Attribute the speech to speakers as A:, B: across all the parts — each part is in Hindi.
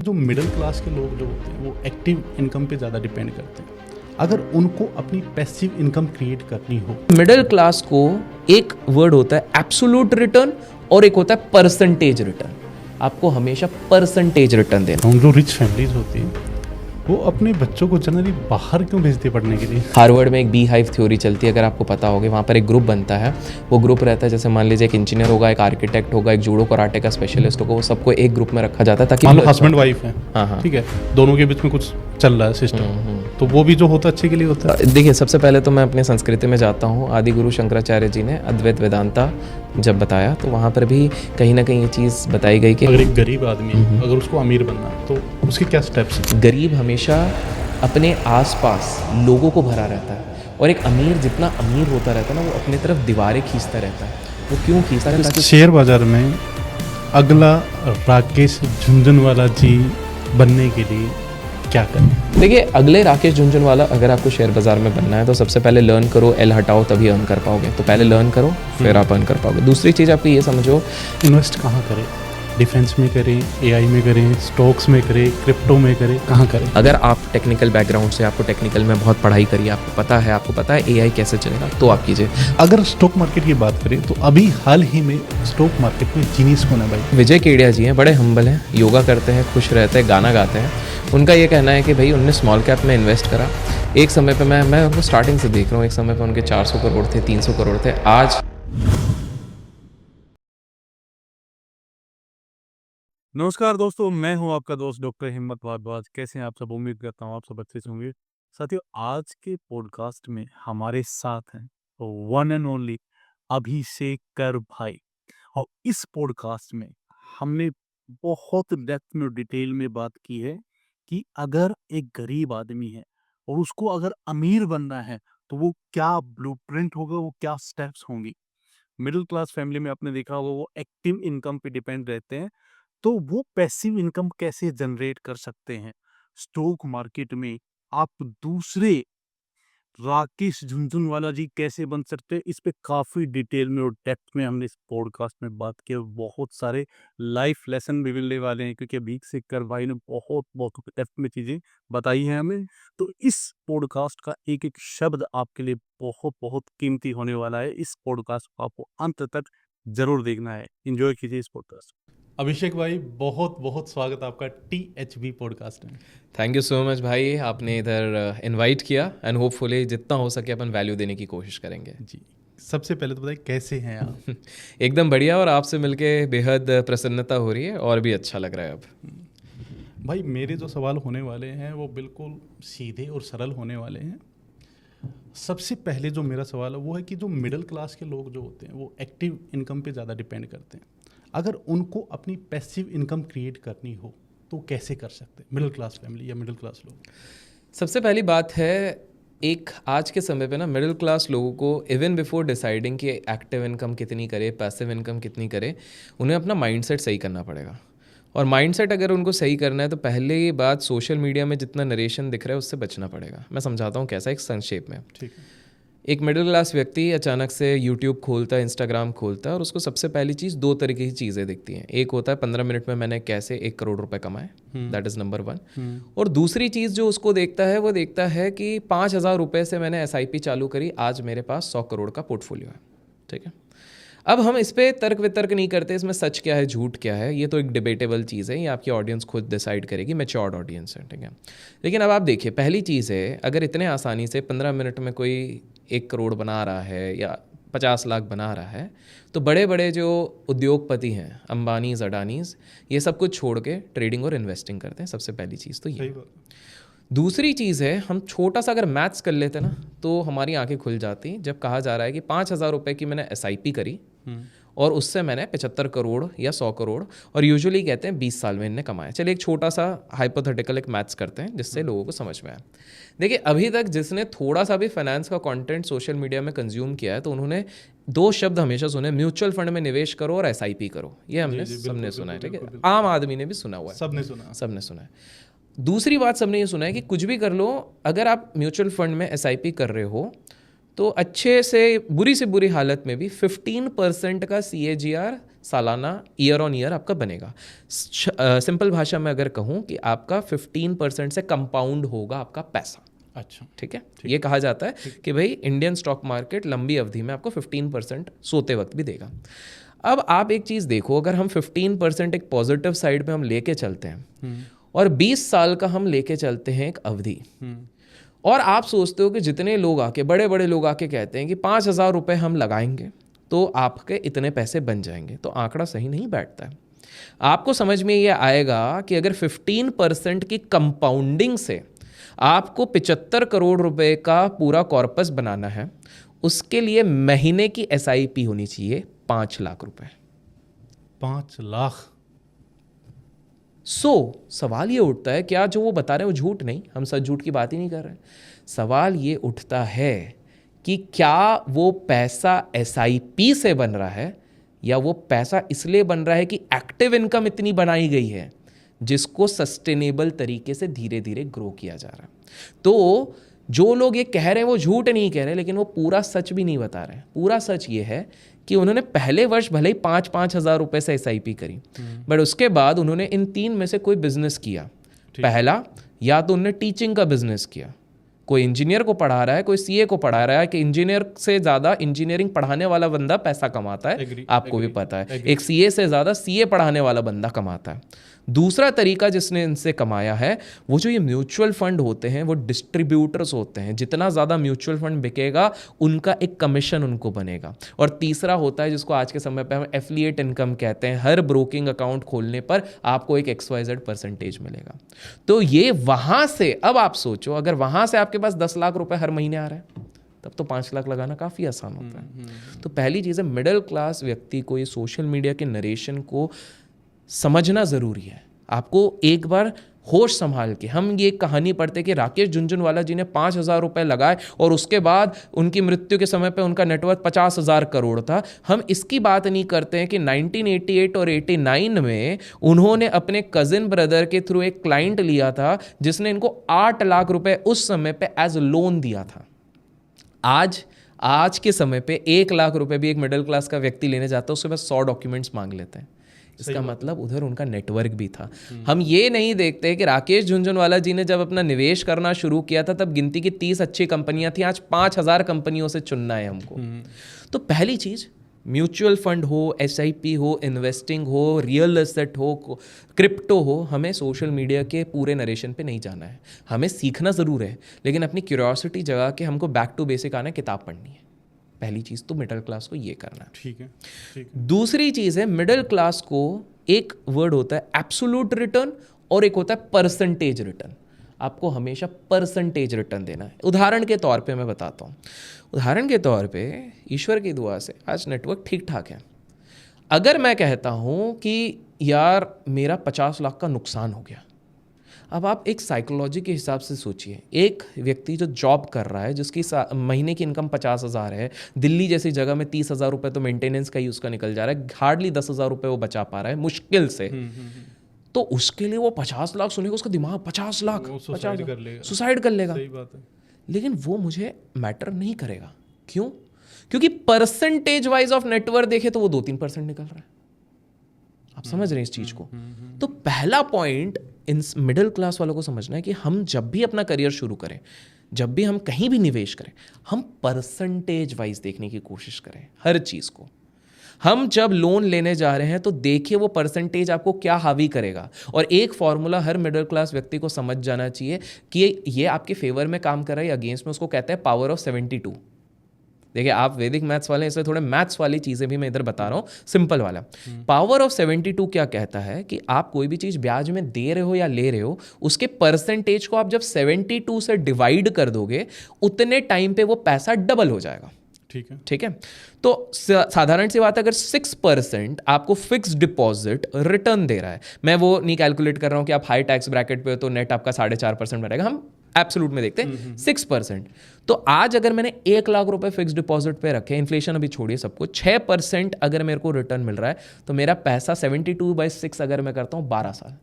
A: जो मिडिल क्लास के लोग जो होते हैं वो एक्टिव इनकम पे ज़्यादा डिपेंड करते हैं। अगर उनको अपनी पैसिव इनकम क्रिएट करनी हो,
B: मिडिल क्लास को एक वर्ड होता है एब्सोल्यूट रिटर्न और एक होता है परसेंटेज रिटर्न। आपको हमेशा परसेंटेज रिटर्न देना।
A: और जो रिच फैमिलीज होती हैं वो अपने बच्चों को जनरली बाहर क्यों भेजते हैं पढ़ने के लिए?
B: हार्वर्ड में एक बी हाइव थ्योरी चलती है, अगर आपको पता होगा। वहाँ पर एक ग्रुप बनता है। वो ग्रुप रहता है, जैसे मान लीजिए एक इंजीनियर होगा, एक आर्किटेक्ट होगा, एक जूडो कराटे का स्पेशलिस्ट होगा। वो सबको एक ग्रुप में रखा जाता है ताकि
A: मान लो हस्बैंड वाइफ है,
B: हाँ।
A: ठीक है, दोनों के बीच में कुछ चल रहा है सिस्टम, तो वो भी जो होता है अच्छे के लिए होता है।
B: देखिए, सबसे पहले तो मैं अपनी संस्कृति में जाता हूँ। आदि गुरु शंकराचार्य जी ने अद्वैत वेदांता जब बताया तो वहाँ पर भी कहीं ना कहीं ये चीज़ बताई गई कि
A: अगर एक गरीब आदमी है, अगर उसको अमीर बनना है तो उसके क्या स्टेप्स हैं?
B: गरीब हमेशा अपने आसपास लोगों को भरा रहता है, और एक अमीर जितना अमीर होता रहता है ना, वो अपनी तरफ दीवारें खींचता रहता है। वो क्यों खींचता रहता है?
A: शेयर बाजार में अगला राकेश झुनझुनवाला जी बनने के लिए क्या करें?
B: देखिए, अगले राकेश झुनझुनवाला अगर आपको शेयर बाजार में बनना है तो सबसे पहले लर्न करो, एल हटाओ, तभी अर्न कर पाओगे। तो पहले लर्न करो, फिर आप अर्न कर पाओगे। दूसरी चीज़ आपको ये समझो,
A: इन्वेस्ट कहाँ करें? डिफेंस में करें, एआई में करें, स्टॉक्स में करें, क्रिप्टो में करें, कहाँ करें?
B: अगर आप टेक्निकल बैकग्राउंड से, आपको टेक्निकल में बहुत पढ़ाई करी, आपको पता है एआई कैसे चलेगा, तो आप कीजिए।
A: अगर स्टॉक मार्केट की बात करें तो अभी हाल ही में स्टॉक मार्केट में जीनियस कौन है भाई?
B: विजय केडिया जी हैं, बड़े हम्बल हैं, योगा करते हैं, खुश रहते हैं, गाना गाते हैं। उनका ये कहना है कि भाई उनने स्मॉल कैप में इन्वेस्ट करा। एक समय पे मैं उनको स्टार्टिंग से देख रहा हूँ। एक समय पे उनके 400 करोड़ थे, 300 करोड़ थे। आज
C: नमस्कार दोस्तों, मैं हूं आपका दोस्त डॉक्टर हिम्मत भारद्वाज। कैसे हैं आप सब? उम्मीद करता हूं आप सब अच्छे से होंगे। साथियों, आज के पॉडकास्ट में हमारे साथ हैं वन एंड ओनली अभिषेक कर भाई। और इस पॉडकास्ट में हमने बहुत डेप्थ में और डिटेल में बात की है कि अगर एक गरीब आदमी है और उसको अगर अमीर बनना है तो वो क्या ब्लूप्रिंट होगा, वो क्या स्टेप्स होंगी। मिडिल क्लास फैमिली में आपने देखा होगा वो एक्टिव इनकम पे डिपेंड रहते हैं, तो वो पैसिव इनकम कैसे जनरेट कर सकते हैं स्टॉक मार्केट में। आप दूसरे राकेश झुनझुनवाला जी कैसे बन सकते हैं, इस पे काफी डिटेल में और डेप्थ में हमने इस पॉडकास्ट में बात की। बहुत सारे लाइफ लेसन भी मिलने वाले हैं, क्योंकि अभिषेक कर भाई ने बहुत बहुत डेप्थ में चीजें बताई हैं हमें। तो इस पॉडकास्ट का एक एक शब्द आपके लिए बहुत बहुत कीमती होने वाला है। इस पॉडकास्ट को आपको अंत तक जरूर देखना है। एंजॉय कीजिए इस पॉडकास्ट।
A: अभिषेक भाई, बहुत बहुत स्वागत आपका THB पॉडकास्ट में।
B: थैंक यू सो मच भाई, आपने इधर इनवाइट किया, एंड होपफुली जितना हो सके अपन वैल्यू देने की कोशिश करेंगे।
A: जी, सबसे पहले तो बताइए कैसे हैं आप?
B: एकदम बढ़िया, और आपसे मिलके बेहद प्रसन्नता हो रही है और भी अच्छा लग रहा है अब।
A: भाई, मेरे जो सवाल होने वाले हैं वो बिल्कुल सीधे और सरल होने वाले हैं। सबसे पहले जो मेरा सवाल है वो है कि जो मिडिल क्लास के लोग जो होते हैं वो एक्टिव इनकम पे ज़्यादा डिपेंड करते हैं। अगर उनको अपनी पैसिव इनकम क्रिएट करनी हो तो कैसे कर सकते हैं मिडिल क्लास फैमिली या मिडिल क्लास लोग?
B: सबसे पहली बात है, एक आज के समय पे ना मिडिल क्लास लोगों को इवन बिफोर डिसाइडिंग कि एक्टिव इनकम कितनी करे, पैसिव इनकम कितनी करे, उन्हें अपना माइंडसेट सही करना पड़ेगा। और माइंडसेट अगर उनको सही करना है तो पहले ये बात, सोशल मीडिया में जितना नरेशन दिख रहा है उससे बचना पड़ेगा। मैं समझाता हूँ कैसा, एक संक्षेप में।
A: ठीक है।
B: एक मिडिल क्लास व्यक्ति अचानक से यूट्यूब खोलता है, इंस्टाग्राम खोलता है, और उसको सबसे पहली चीज़, दो तरीके की चीज़ें दिखती हैं। एक होता है 15 मिनट में मैंने कैसे 1 करोड़ रुपए कमाए, दैट इज़ नंबर 1। और दूसरी चीज़ जो उसको देखता है, वो देखता है कि 5,000 रुपये से मैंने SIP चालू करी, आज मेरे पास 100 करोड़ का पोर्टफोलियो है। ठीक है, अब हम इस पर तर्क वितर्क नहीं करते, इसमें सच क्या है झूठ क्या है, ये तो एक डिबेटेबल चीज़ है, ये आपकी ऑडियंस खुद डिसाइड करेगी, मैच्योर्ड ऑडियंस है। ठीक है, लेकिन अब आप देखिए, पहली चीज़ है, अगर इतने आसानी से 15 मिनट में कोई 1 करोड़ बना रहा है या 50 लाख बना रहा है, तो बड़े बड़े जो उद्योगपति हैं, अंबानीज, अडानीज, ये सब कुछ छोड़ के ट्रेडिंग और इन्वेस्टिंग करते हैं। सबसे पहली चीज़ तो ये। दूसरी चीज़ है, हम छोटा सा अगर मैथ्स कर लेते ना तो हमारी आंखें खुल जाती, जब कहा जा रहा है कि 5,000 रुपये की मैंने SIP करी और उससे मैंने 75 करोड़ या 100 करोड़, और यूजुअली कहते हैं 20 साल में इनने कमाया। चलिए एक छोटा सा हाइपोथेटिकल एक मैथ्स करते हैं जिससे लोगों को समझ में आए। देखिए, अभी तक जिसने थोड़ा सा भी फाइनेंस का कंटेंट सोशल मीडिया में कंज्यूम किया है तो उन्होंने 2 शब्द हमेशा सुने, म्यूचुअल फंड में निवेश करो और SIP करो। ये हमने सबने सुना है। ठीक है, आम आदमी ने भी सुना हुआ है, सबने सुना है। दूसरी बात सबने ये सुना है कि कुछ भी कर लो, अगर आप म्यूचुअल फंड में SIP कर रहे हो तो अच्छे से बुरी हालत में भी 15% का CAGR सालाना ईयर ऑन ईयर आपका बनेगा। सिंपल भाषा में अगर कहूँ कि आपका 15% से कंपाउंड होगा आपका पैसा।
A: अच्छा,
B: ठीक है, ये कहा जाता है कि भाई इंडियन स्टॉक मार्केट लंबी अवधि में आपको 15% सोते वक्त भी देगा। अब आप एक चीज़ देखो, अगर हम 15% एक पॉजिटिव साइड पे हम लेके चलते हैं और 20 साल का हम लेके चलते हैं एक अवधि, और आप सोचते हो कि जितने लोग आके बड़े लोग आके कहते हैं कि 5,000 रुपये हम लगाएंगे तो आपके इतने पैसे बन जाएंगे, तो आंकड़ा सही नहीं बैठता है। आपको समझ में ये आएगा कि अगर 15% की कंपाउंडिंग से आपको 75 करोड़ रुपए का पूरा कॉर्पस बनाना है, उसके लिए महीने की SIP होनी चाहिए 5 लाख रुपए।
A: 5 लाख।
B: सवाल ये उठता है, क्या जो वो बता रहे हैं वो झूठ नहीं, हम सच झूठ की बात ही नहीं कर रहे। सवाल ये उठता है कि क्या वो पैसा SIP से बन रहा है या वो पैसा इसलिए बन रहा है कि एक्टिव इनकम इतनी बनाई गई है जिसको सस्टेनेबल तरीके से धीरे धीरे ग्रो किया जा रहा है। तो जो लोग ये कह रहे हैं वो झूठ नहीं कह रहे, लेकिन वो पूरा सच भी नहीं बता रहे। पूरा सच ये है कि उन्होंने पहले वर्ष भले ही 5-5 हज़ार रुपये से SIP करी, बट उसके बाद उन्होंने इन 3 में से कोई बिजनेस किया। पहला, या तो उन्होंने टीचिंग का बिजनेस किया, कोई इंजीनियर को पढ़ा रहा है, कोई CA को पढ़ा रहा है, कि इंजीनियर से ज़्यादा इंजीनियरिंग पढ़ाने वाला बंदा पैसा कमाता है, आपको भी पता है। एक CA से ज़्यादा CA पढ़ाने वाला बंदा कमाता है। दूसरा तरीका जिसने इनसे कमाया है, वो जो ये म्यूचुअल फंड होते हैं, वो डिस्ट्रीब्यूटर्स होते हैं। जितना ज़्यादा म्यूचुअल फंड बिकेगा उनका एक कमीशन उनको बनेगा। और तीसरा होता है जिसको आज के समय पे हम एफिलिएट इनकम कहते हैं। हर ब्रोकिंग अकाउंट खोलने पर आपको एक XYZ परसेंटेज मिलेगा। तो ये वहाँ से, अब आप सोचो, अगर वहाँ से आपके पास 10 लाख रुपए हर महीने आ रहे हैं, तब तो 5 लाख लगाना काफ़ी आसान होता है। तो पहली चीज़ है, मिडिल क्लास व्यक्ति को ये सोशल मीडिया के नरेशन को समझना ज़रूरी है। आपको एक बार होश संभाल के, हम ये कहानी पढ़ते कि राकेश झुनझुनवाला जी ने 5,000 रुपये लगाए और उसके बाद उनकी मृत्यु के समय पे उनका नेटवर्थ 50,000 करोड़ था। हम इसकी बात नहीं करते हैं कि 1988 और 89 में उन्होंने अपने कजिन ब्रदर के थ्रू एक क्लाइंट लिया था जिसने इनको 8 लाख रुपए उस समय पे एज लोन दिया था। आज के समय पे 1 लाख रुपए भी एक मिडिल क्लास का व्यक्ति लेने जाता है, उसके पास 100 डॉक्यूमेंट्स मांग लेते हैं। इसका मतलब उधर उनका नेटवर्क भी था। हम ये नहीं देखते कि राकेश झुनझुनवाला जी ने जब अपना निवेश करना शुरू किया था तब गिनती की 30 अच्छी कंपनियां थी, आज 5,000 कंपनियों से चुनना है हमको। तो पहली चीज, म्यूचुअल फंड हो, SIP हो, इन्वेस्टिंग हो, रियल एसेट हो, क्रिप्टो हो, हमें सोशल मीडिया के पूरे नरेशन पे नहीं जाना है। हमें सीखना ज़रूर है, लेकिन अपनी क्यूरियोसिटी जगा के हमको बैक टू बेसिक आना है, किताब पढ़नी है। पहली चीज़ तो मिडिल क्लास को ये करना है।
A: ठीक है।
B: दूसरी चीज़ है, मिडिल क्लास को एक वर्ड होता है एब्सोल्यूट रिटर्न और एक होता है परसेंटेज रिटर्न। आपको हमेशा परसेंटेज रिटर्न देना है। उदाहरण के तौर पे मैं बताता हूँ। उदाहरण के तौर पे ईश्वर की दुआ से आज नेटवर्क ठीक ठाक है। अगर मैं कहता हूँ कि यार मेरा 50 लाख का नुकसान हो गया, अब आप एक साइकोलॉजी के हिसाब से सोचिए, एक व्यक्ति जो जॉब कर रहा है जिसकी महीने की इनकम 50,000 है, दिल्ली जैसी जगह में 30,000 रुपये तो मेंटेनेंस का ही उसका निकल जा रहा है, हार्डली 10,000 रुपये वो बचा पा रहा है मुश्किल से। तो उसके लिए वो 50 लाख सुनेगा, उसका दिमाग 50 लाख सुसाइड कर लेगा।
A: सही बात है।
B: लेकिन वो मुझे मैटर नहीं करेगा। क्यों? क्योंकि परसेंटेज वाइज ऑफ नेटवर्क देखे तो वो 2-3% निकल रहा है। आप समझ रहे हैं इस चीज को? तो पहला पॉइंट इन मिडिल क्लास वालों को समझना है कि हम जब भी अपना करियर शुरू करें, जब भी हम कहीं भी निवेश करें, हम परसेंटेज वाइज देखने की कोशिश करें हर चीज को। हम जब लोन लेने जा रहे हैं तो देखिए वो परसेंटेज आपको क्या हावी करेगा। और एक फॉर्मूला हर मिडिल क्लास व्यक्ति को समझ जाना चाहिए कि ये आपके फेवर में काम कर रहा है या अगेंस्ट में, उसको कहते हैं पावर ऑफ 72। देखिए, आप वैदिक मैथ्स वाले हैं, इसलिए थोड़े मैथ्स वाली चीज़ें भी मैं इधर बता रहा हूँ, सिंपल वाला। पावर ऑफ 72 क्या कहता है कि आप कोई भी चीज़ ब्याज में दे रहे हो या ले रहे हो, उसके परसेंटेज को आप जब 72 से डिवाइड कर दोगे, उतने टाइम पे वो पैसा डबल हो जाएगा। ठीक है। तो साधारण सी बात है, अगर 6% आपको फिक्स डिपॉजिट रिटर्न दे रहा है, मैं वो नहीं कैलकुलेट कर रहा हूँ कि आप हाई टैक्स ब्रैकेट पे हो तो नेट आपका 4.5% बनेगा, हम एब्सोल्यूट में देखते हैं 6%। तो आज अगर मैंने 1 लाख रुपए फिक्स डिपॉजिट पे रखे, इन्फ्लेशन अभी छोड़िए सबको, 6% अगर मेरे को रिटर्न मिल रहा है, तो मेरा पैसा 72/6 अगर मैं करता हूँ 12 साल,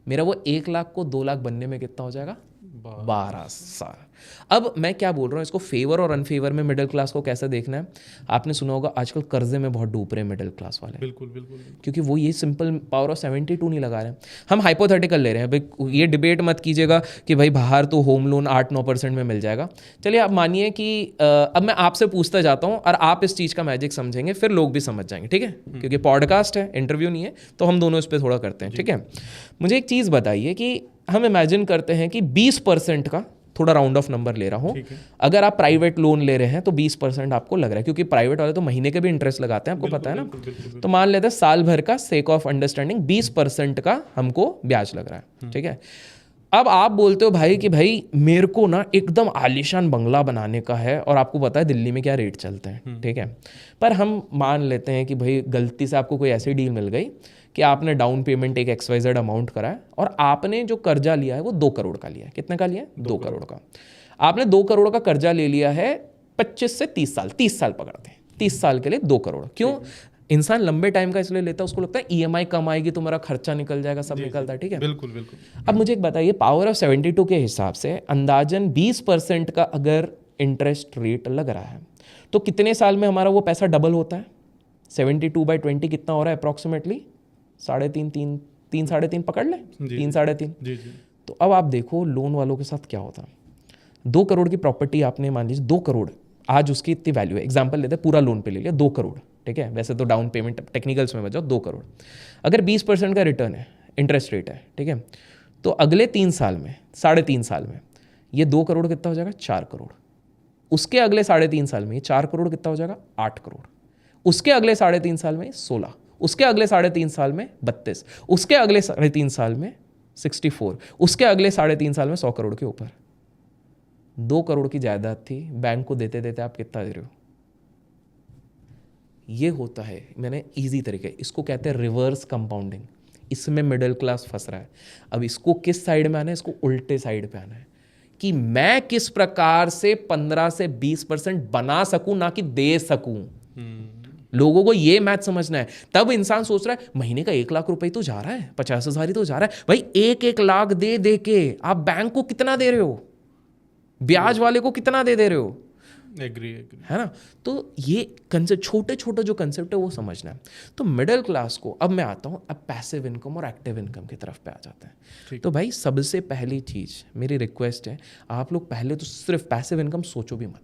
B: मेरा वो 1 लाख को 2 लाख बनने में कितना हो जाएगा? 12 साल। अब मैं क्या बोल रहा हूँ, इसको फेवर और अनफेवर में मिडिल क्लास को कैसे देखना है। आपने सुना होगा आजकल कर्जे में बहुत डूब रहे हैं मिडिल क्लास वाले।
A: बिल्कुल बिल्कुल।
B: क्योंकि वो ये सिंपल पावर ऑफ 72 नहीं लगा रहे हैं। हम हाइपोथेटिकल ले रहे हैं भाई, ये डिबेट मत कीजिएगा कि भाई बाहर तो होम लोन 8-9% में मिल जाएगा। चलिए आप मानिए कि अब मैं आपसे पूछता जाता हूँ और आप इस चीज़ का मैजिक समझेंगे, फिर लोग भी समझ जाएंगे, ठीक है। क्योंकि पॉडकास्ट है, इंटरव्यू नहीं है, तो हम दोनों इस पर थोड़ा करते हैं, ठीक है। मुझे एक चीज़ बताइए कि हम इमेजिन करते हैं कि 20% का, थोड़ा राउंड ऑफ नंबर ले रहा हूँ, अगर आप प्राइवेट लोन ले रहे हैं तो 20% आपको लग रहा है, क्योंकि प्राइवेट वाले तो महीने के भी इंटरेस्ट लगाते हैं, आपको पता है ना। तो मान लेते हैं साल भर का, सेक ऑफ अंडरस्टैंडिंग 20% का हमको ब्याज लग रहा है, ठीक है। अब आप बोलते हो भाई कि भाई मेरे को ना एकदम आलीशान बंगला बनाने का है, और आपको पता है दिल्ली में क्या रेट चलते हैं, ठीक है। पर हम मान लेते हैं कि भाई गलती से आपको कोई ऐसी डील मिल गई कि आपने डाउन पेमेंट एक XYZ अमाउंट करा है, और आपने जो कर्जा लिया है वो 2 करोड़ का लिया है। कितने का लिया है? 2 करोड़ का। आपने 2 करोड़ का कर्जा ले लिया है 25 से 30 साल, 30 साल पकड़ते हैं, 30 साल के लिए 2 करोड़। क्यों? इंसान लंबे टाइम का इसलिए लेता है, उसको लगता है EMI कम आएगी तो मेरा खर्चा निकल जाएगा, सब निकलता है, ठीक है।
A: बिल्कुल बिल्कुल।
B: अब मुझे एक बताइए, पावर ऑफ 72 के हिसाब से अंदाजन 20% का अगर इंटरेस्ट रेट लग रहा है तो कितने साल में हमारा वो पैसा डबल होता है? 72/20 कितना हो रहा है अप्रॉक्सीमेटली? 3.5 3.5 पकड़ लें, 3-3.5
A: जी जी।
B: तो अब आप देखो लोन वालों के साथ क्या होता है। 2 करोड़ की प्रॉपर्टी आपने मान लीजिए, 2 करोड़ आज उसकी इतनी वैल्यू है, एग्जाम्पल लेते हैं, पूरा लोन पे ले लिया 2 करोड़, ठीक है। वैसे तो डाउन पेमेंट टेक्निकल्स में बचाओ 2 करोड़। अगर 20% का रिटर्न है, इंटरेस्ट रेट है, ठीक है, तो अगले 3 साल में, 3.5 साल में ये 2 करोड़ कितना हो जाएगा? 4 करोड़। उसके अगले 3.5 साल में ये 4 करोड़ कितना हो जाएगा? 8 करोड़। उसके अगले 3.5 साल में 16, उसके अगले 3.5 साल में 32, उसके अगले 3.5 साल में 64, उसके अगले 3.5 साल में 100 करोड़ के ऊपर। 2 करोड़ की जायदाद थी, बैंक को देते देते आप कितना दे रहे हो? ये होता है, मैंने इजी तरीके, इसको कहते हैं रिवर्स कंपाउंडिंग। इसमें मिडिल क्लास फंस रहा है। अब इसको किस साइड में आना है? इसको उल्टे साइड पे आना है कि मैं किस प्रकार से 15 से 20% बना सकूं, ना कि दे सकूं। लोगों को ये मैथ समझना है। तब इंसान सोच रहा है महीने का 1 लाख रुपए तो जा रहा है, 50,000 ही तो जा रहा है। भाई 1-1 लाख दे दे के आप बैंक को कितना दे रहे हो? ब्याज वाले को कितना दे रहे हो?
A: एग्री
B: है ना। तो ये कंसेप्ट, छोटे छोटे जो कंसेप्ट है वो समझना है। तो मिडिल क्लास को, अब मैं आता हूँ, अब पैसिव इनकम और एक्टिव इनकम की तरफ पे आ जाते हैं। तो भाई सबसे पहली चीज़ मेरी रिक्वेस्ट है, आप लोग पहले तो सिर्फ पैसिव इनकम सोचो भी मत,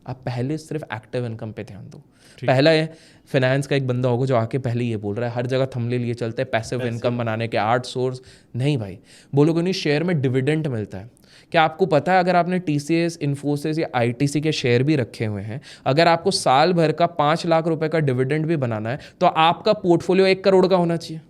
B: आप पहले सिर्फ एक्टिव इनकम पे ध्यान दो। पहला है, फाइनेंस का एक बंदा होगा जो आके पहले ये बोल रहा है, हर जगह थंबनेल लिए चलते हैं पैसिव इनकम बनाने के 8 सोर्स। नहीं भाई, बोलोगे नहीं शेयर में डिविडेंड मिलता है। क्या आपको पता है अगर आपने TCS, इन्फोसिस या ITC के शेयर भी रखे हुए हैं, अगर आपको साल भर का 5 लाख रुपए का डिविडेंड भी बनाना है तो आपका पोर्टफोलियो 1 करोड़ का होना चाहिए।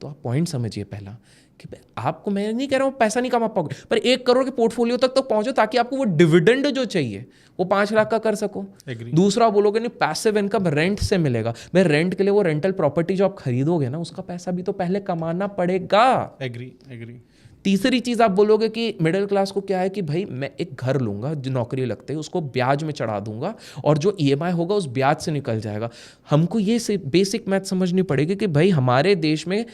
B: तो आप पॉइंट समझिए पहला कि आपको, मैं नहीं कह रहा हूँ पैसा नहीं कमा पाओगे, पर 1 करोड़ के पोर्टफोलियो तक तो पहुंचो ताकि आपको वो डिविडेंड जो चाहिए वो 5 लाख का कर सको। दूसरा बोलोगे नहीं पैसिव इनकम रेंट से मिलेगा, भाई रेंट के लिए वो रेंटल प्रॉपर्टी जो आप खरीदोगे ना उसका पैसा भी तो पहले कमाना पड़ेगा।
A: एग्री।
B: तीसरी चीज आप बोलोगे कि मिडिल क्लास को क्या है कि भाई मैं एक घर लूंगा, जो नौकरी लगते है उसको ब्याज में चढ़ा दूंगा और जो EMI होगा उस ब्याज से निकल जाएगा। हमको ये बेसिक मैथ समझनी पड़ेगी कि भाई हमारे देश में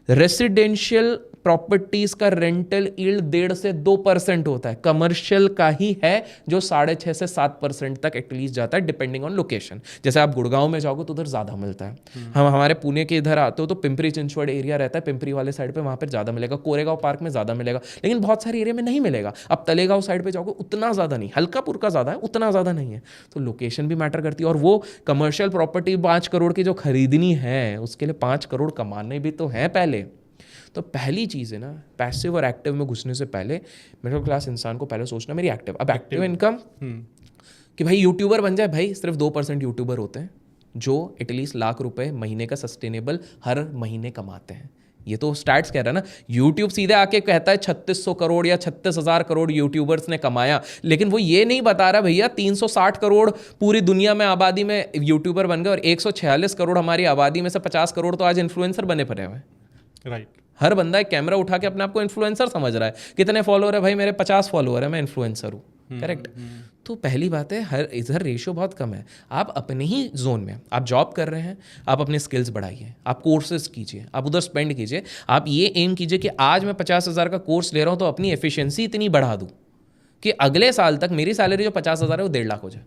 B: रेसिडेंशियल प्रॉपर्टीज का रेंटल यील्ड 1.5 से 2% होता है, कमर्शियल का ही है जो 6.5 से 7% तक एटलीस्ट जाता है डिपेंडिंग ऑन लोकेशन। जैसे आप गुड़गांव में जाओगे तो उधर ज़्यादा मिलता है, हम हमारे पुणे के इधर आते हो तो पिंपरी चिंचवड़ एरिया रहता है, पिंपरी वाले साइड पे वहाँ पर ज़्यादा मिलेगा, कोरेगांव पार्क में ज़्यादा मिलेगा, लेकिन बहुत सारे एरिया में नहीं मिलेगा। अब तलेगांव साइड पर जाओगे उतना ज़्यादा नहीं, हल्कापुर का ज़्यादा है, उतना ज़्यादा नहीं है। तो लोकेशन भी मैटर करती है, और वो कमर्शियल प्रॉपर्टी 5 करोड़ की जो खरीदनी है उसके लिए 5 करोड़ कमाने भी तो हैं पहले। तो पहली चीज़ है ना, पैसिव और एक्टिव में घुसने से पहले मिडिल क्लास इंसान को पहले सोचना मेरी एक्टिव। अब एक्टिव इनकम कि भाई यूट्यूबर बन जाए, भाई सिर्फ 2% यूट्यूबर होते हैं जो एटलीस्ट लाख रुपए महीने का सस्टेनेबल हर महीने कमाते हैं। ये तो स्टैट्स कह रहा है ना, यूट्यूब सीधे आके कहता है 3600 करोड़ या 36,000 करोड़ यूट्यूबर्स ने कमाया, लेकिन वो ये नहीं बता रहा भैया 360 करोड़ पूरी दुनिया में आबादी में यूट्यूबर बन गए और 146 करोड़ हमारी आबादी में से 50 करोड़ तो आज इन्फ्लुएंसर बने पड़े हुए।
A: राइट।
B: हर बंदा एक कैमरा उठा के अपने आप को इन्फ्लुएंसर समझ रहा है। कितने फॉलोअर है भाई? मेरे 50 फॉलोअर है, मैं इन्फ्लुएंसर हूँ। करेक्ट। तो पहली बात है, हर इधर रेशियो बहुत कम है। आप अपने ही जोन में, आप जॉब कर रहे हैं, आप अपने स्किल्स बढ़ाइए, आप कोर्सेज कीजिए, आप उधर स्पेंड कीजिए। आप ये एम कीजिए कि आज मैं 50,000 का कोर्स ले रहा हूँ तो अपनी एफिशिएंसी इतनी बढ़ा दूँ कि अगले साल तक मेरी सैलरी जो 50,000 है वो 1.5 लाख हो जाए।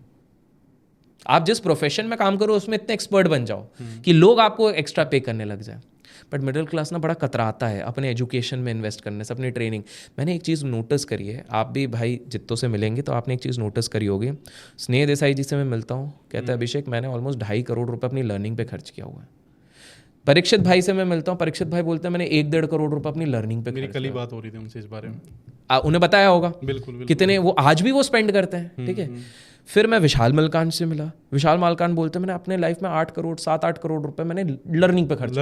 B: आप जिस प्रोफेशन में काम करो उसमें इतने एक्सपर्ट बन जाओ कि लोग आपको एक्स्ट्रा पे करने लग जाए। बट मिडिल क्लास ना बड़ा कतराता है अपने एजुकेशन में इन्वेस्ट करने से, अपनी ट्रेनिंग। मैंने एक चीज़ नोटिस करी है, आप भी भाई जित्तों से मिलेंगे तो आपने एक चीज़ नोटिस करी होगी। स्नेह देसाई जी से मैं मिलता हूँ, कहता है अभिषेक मैंने ऑलमोस्ट 2.5 करोड़ रुपए अपनी लर्निंग पे खर्च किया हुआ है। परीक्षित भाई से मैं मिलता हूँ, परीक्षित भाई बोलते हैं मैंने 1-1.5 करोड़ रुपए अपनी लर्निंग पे
A: मेरी
B: खर्च
A: कल ही
B: किया।
A: बात हो रही थी उनसे इस बारे में।
B: उन्हें बताया होगा
A: बिल्कुल
B: कितने वो आज भी वो स्पेंड करते हैं, ठीक है। फिर मैं विशाल मलकान से मिला, विशाल मलकान बोलते हैं मैंने अपने लाइफ में 7-8 करोड़ रुपए मैंने लर्निंग पे खर्च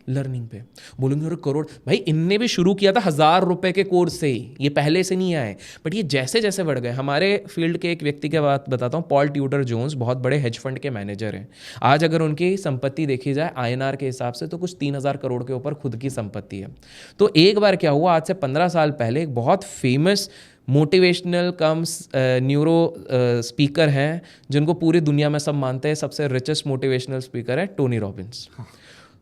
B: लर्निंग पे। बोलेंगे अरे करोड़, भाई इनने भी शुरू किया था 1,000 रुपए के कोर्स से ही, ये पहले से नहीं आए। बट ये जैसे जैसे बढ़ गए। हमारे फील्ड के एक व्यक्ति की बात बताता हूँ, पॉल ट्यूडर जोन्स, बहुत बड़े हेज फंड के मैनेजर हैं। आज अगर उनकी संपत्ति देखी जाए INR के हिसाब से तो कुछ 3,000 करोड़ के ऊपर खुद की संपत्ति है। तो एक बार क्या हुआ, आज से 15 साल पहले एक बहुत famous motivational comes neuro speaker हैं जिनको पूरी दुनिया में सब मानते हैं सबसे रिचेस्ट मोटिवेशनल स्पीकर है, टोनी रॉबिन्स।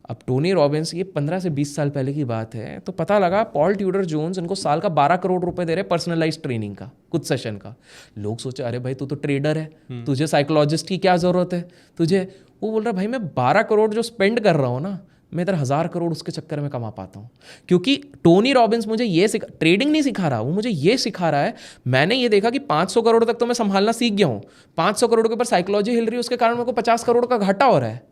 B: अब टोनी रॉबिन्स, ये 15 से 20 साल पहले की बात है, तो पता लगा पॉल ट्यूडर जोन्स इनको साल का 12 करोड़ रुपए दे रहे पर्सनलाइज्ड ट्रेनिंग का, कुछ सेशन का। लोग सोचे अरे भाई तू तो ट्रेडर है, तुझे साइकोलॉजिस्ट की क्या ज़रूरत है तुझे। वो बोल रहा भाई मैं 12 करोड़ जो स्पेंड कर रहा हूँ ना, मैं इधर 1,000 करोड़ उसके चक्कर में कमा पाता हूँ। क्योंकि टोनी रॉबिन्स मुझे ये ट्रेडिंग नहीं सिखा रहा, वो मुझे ये सिखा रहा है। मैंने ये देखा कि 500 करोड़ तक तो मैं संभालना सीख गया हूँ, 500 करोड़ के ऊपर साइकोलॉजी हिल रही है, उसके कारण मेरे को 50 करोड़ का घाटा हो रहा है।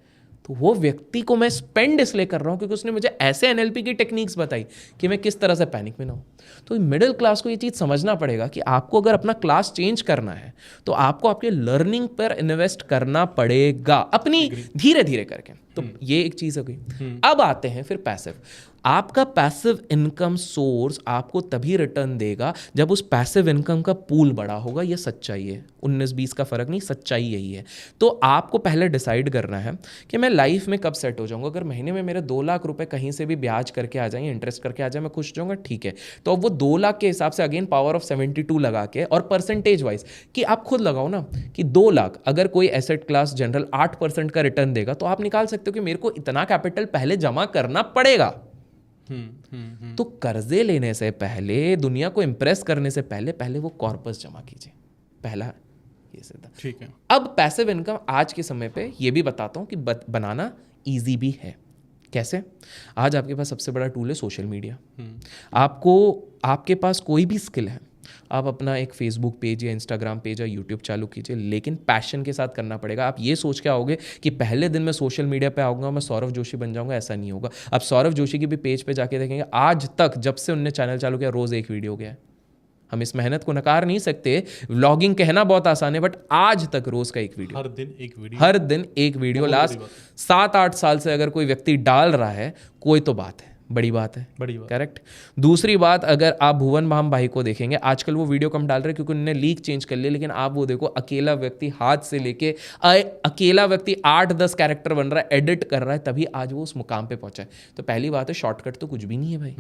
B: तो वो व्यक्ति को मैं स्पेंड इसलिए कर रहा हूँ क्योंकि उसने मुझे ऐसे NLP की टेक्निक्स बताई कि मैं किस तरह से पैनिक में ना हूँ। तो मिडिल क्लास को ये चीज़ समझना पड़ेगा कि आपको अगर अपना क्लास चेंज करना है तो आपको आपके लर्निंग पर इन्वेस्ट करना पड़ेगा, अपनी धीरे धीरे करके। तो ये एक चीज़ हो गई। अब आते हैं फिर पैसिव। आपका पैसिव इनकम सोर्स आपको तभी रिटर्न देगा जब उस पैसिव इनकम का पूल बड़ा होगा। ये सच्चाई है, 19-20 का फर्क नहीं, सच्चाई यही है। तो आपको पहले डिसाइड करना है कि मैं लाइफ में कब सेट हो जाऊंगा। अगर महीने में मेरे 2 लाख रुपए कहीं से भी ब्याज करके आ जाए, इंटरेस्ट करके आ जाए, मैं खुश हो जाऊंगा, ठीक है। तो अब वो 2 लाख के हिसाब से अगेन पावर ऑफ 72 लगा के और परसेंटेज वाइज कि आप खुद लगाओ ना कि 2 लाख अगर कोई एसेट क्लास जनरल 8% का रिटर्न देगा तो आप निकाल सकते हो कि मेरे को इतना कैपिटल पहले जमा करना पड़ेगा। तो कर्जे लेने से पहले, दुनिया को इंप्रेस करने से पहले वो कॉर्पस जमा कीजिए, पहला ये सीधा, ठीक है। अब पैसिव इनकम आज के समय पे ये भी बताता हूं कि बनाना इजी भी है। कैसे? आज आपके पास सबसे बड़ा टूल है सोशल मीडिया। आपके पास कोई भी स्किल है, आप अपना एक फेसबुक पेज या इंस्टाग्राम पेज या यूट्यूब चालू कीजिए, लेकिन पैशन के साथ करना पड़ेगा। आप ये सोच के आओगे कि पहले दिन मैं सोशल मीडिया पे आऊँगा, मैं सौरभ जोशी बन जाऊँगा, ऐसा नहीं होगा। आप सौरभ जोशी की भी पेज पे जाके देखेंगे, आज तक जब से उनने चैनल चालू किया रोज़ एक वीडियो गया है। हम इस मेहनत को नकार नहीं सकते, व्लॉगिंग कहना बहुत आसान है, बट आज तक रोज का एक वीडियो, हर दिन एक वीडियो लास्ट 7-8 साल से अगर कोई व्यक्ति डाल रहा है, कोई तो बात है, बड़ी बात है, करेक्ट। दूसरी बात, अगर आप भुवन बाम भाई को देखेंगे, आजकल वो वीडियो कम डाल रहे हैं क्योंकि उन्होंने लीक चेंज कर लिया, लेकिन आप वो देखो, अकेला व्यक्ति हाथ से लेके अकेला व्यक्ति 8-10 कैरेक्टर बन रहा है, एडिट कर रहा है, तभी आज वो उस मुकाम पे पहुंचा है। तो पहली बात है, शॉर्टकट तो कुछ भी नहीं है भाई।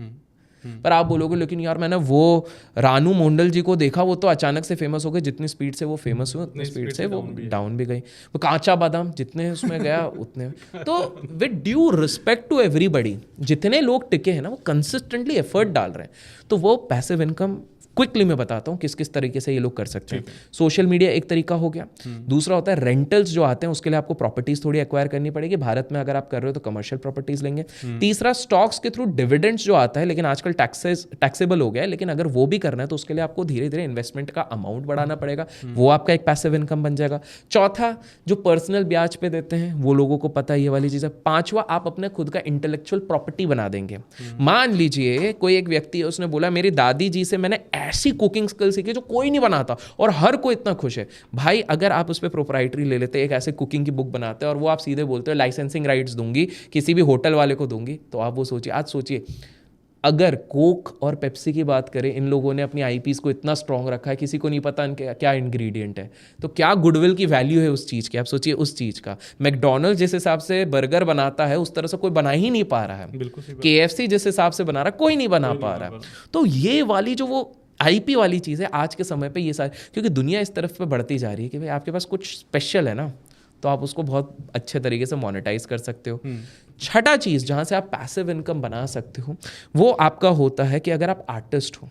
B: पर आप बोलोगे लेकिन यार मैंने वो रानू मंडल जी को देखा, वो तो अचानक से फेमस हो गए, जितनी स्पीड से वो फेमस हुए उतनी स्पीड से वो डाउन भी गई। वो कांचा बादाम जितने उसमें गया उतने। तो with due respect to everybody, जितने लोग टिके हैं ना वो कंसिस्टेंटली एफर्ट डाल रहे हैं। तो वो पैसिव इनकम क्विकली मैं बताता हूँ किस किस तरीके से ये लोग कर सकते हैं। सोशल मीडिया एक तरीका हो गया। दूसरा होता है रेंटल्स जो आते हैं, उसके लिए आपको प्रॉपर्टीज थोड़ी एक्वायर करनी पड़ेगी। भारत में अगर आप कर रहे हो तो कमर्शियल प्रॉपर्टीज लेंगे। तीसरा स्टॉक्स के थ्रू डिविडेंड्स जो आता है, लेकिन आजकल टैक्सेबल हो गया है, लेकिन अगर वो भी करना है तो उसके लिए आपको धीरे धीरे इन्वेस्टमेंट का अमाउंट बढ़ाना पड़ेगा, वो आपका एक पैसिव इनकम बन जाएगा। चौथा, जो पर्सनल ब्याज पे देते हैं वो लोगों को पता है ये वाली चीज़ है। पांचवा, आप अपने खुद का इंटेलेक्चुअल प्रॉपर्टी बना देंगे। मान लीजिए कोई एक व्यक्ति है, उसने बोला मेरी दादी जी से मैंने ऐसी कुकिंग स्किल सीखी जो कोई नहीं बनाता और हर कोई इतना खुश है। भाई अगर आप उस पर प्रोप्राइटरी ले लेते, एक ऐसे कुकिंग की बुक बनाते हैं और वो आप सीधे बोलते हो लाइसेंसिंग राइट्स दूंगी, किसी भी होटल वाले को दूंगी, तो आप वो सोचिए। आज सोचिए अगर कोक और पेप्सी की बात करें, इन लोगों ने अपनी आईपीज को इतना स्ट्रॉन्ग रखा है, किसी को नहीं पता इनके क्या इंग्रेडिएंट है, तो क्या गुडविल की वैल्यू है उस चीज़ की। आप सोचिए उस चीज़ का। मैकडोनल्ड जिस हिसाब से बर्गर बनाता है उस तरह से कोई बना ही नहीं पा रहा है। KFC जिस हिसाब से बना रहा है कोई नहीं बना पा रहा है। तो ये वाली जो वो आईपी वाली चीज़ है आज के समय पे ये सारी, क्योंकि दुनिया इस तरफ पे बढ़ती जा रही है कि भाई आपके पास कुछ स्पेशल है ना, तो आप उसको बहुत अच्छे तरीके से मोनेटाइज कर सकते हो। छठा चीज़ जहाँ से आप पैसिव इनकम बना सकते हो वो आपका होता है कि अगर आप आर्टिस्ट हो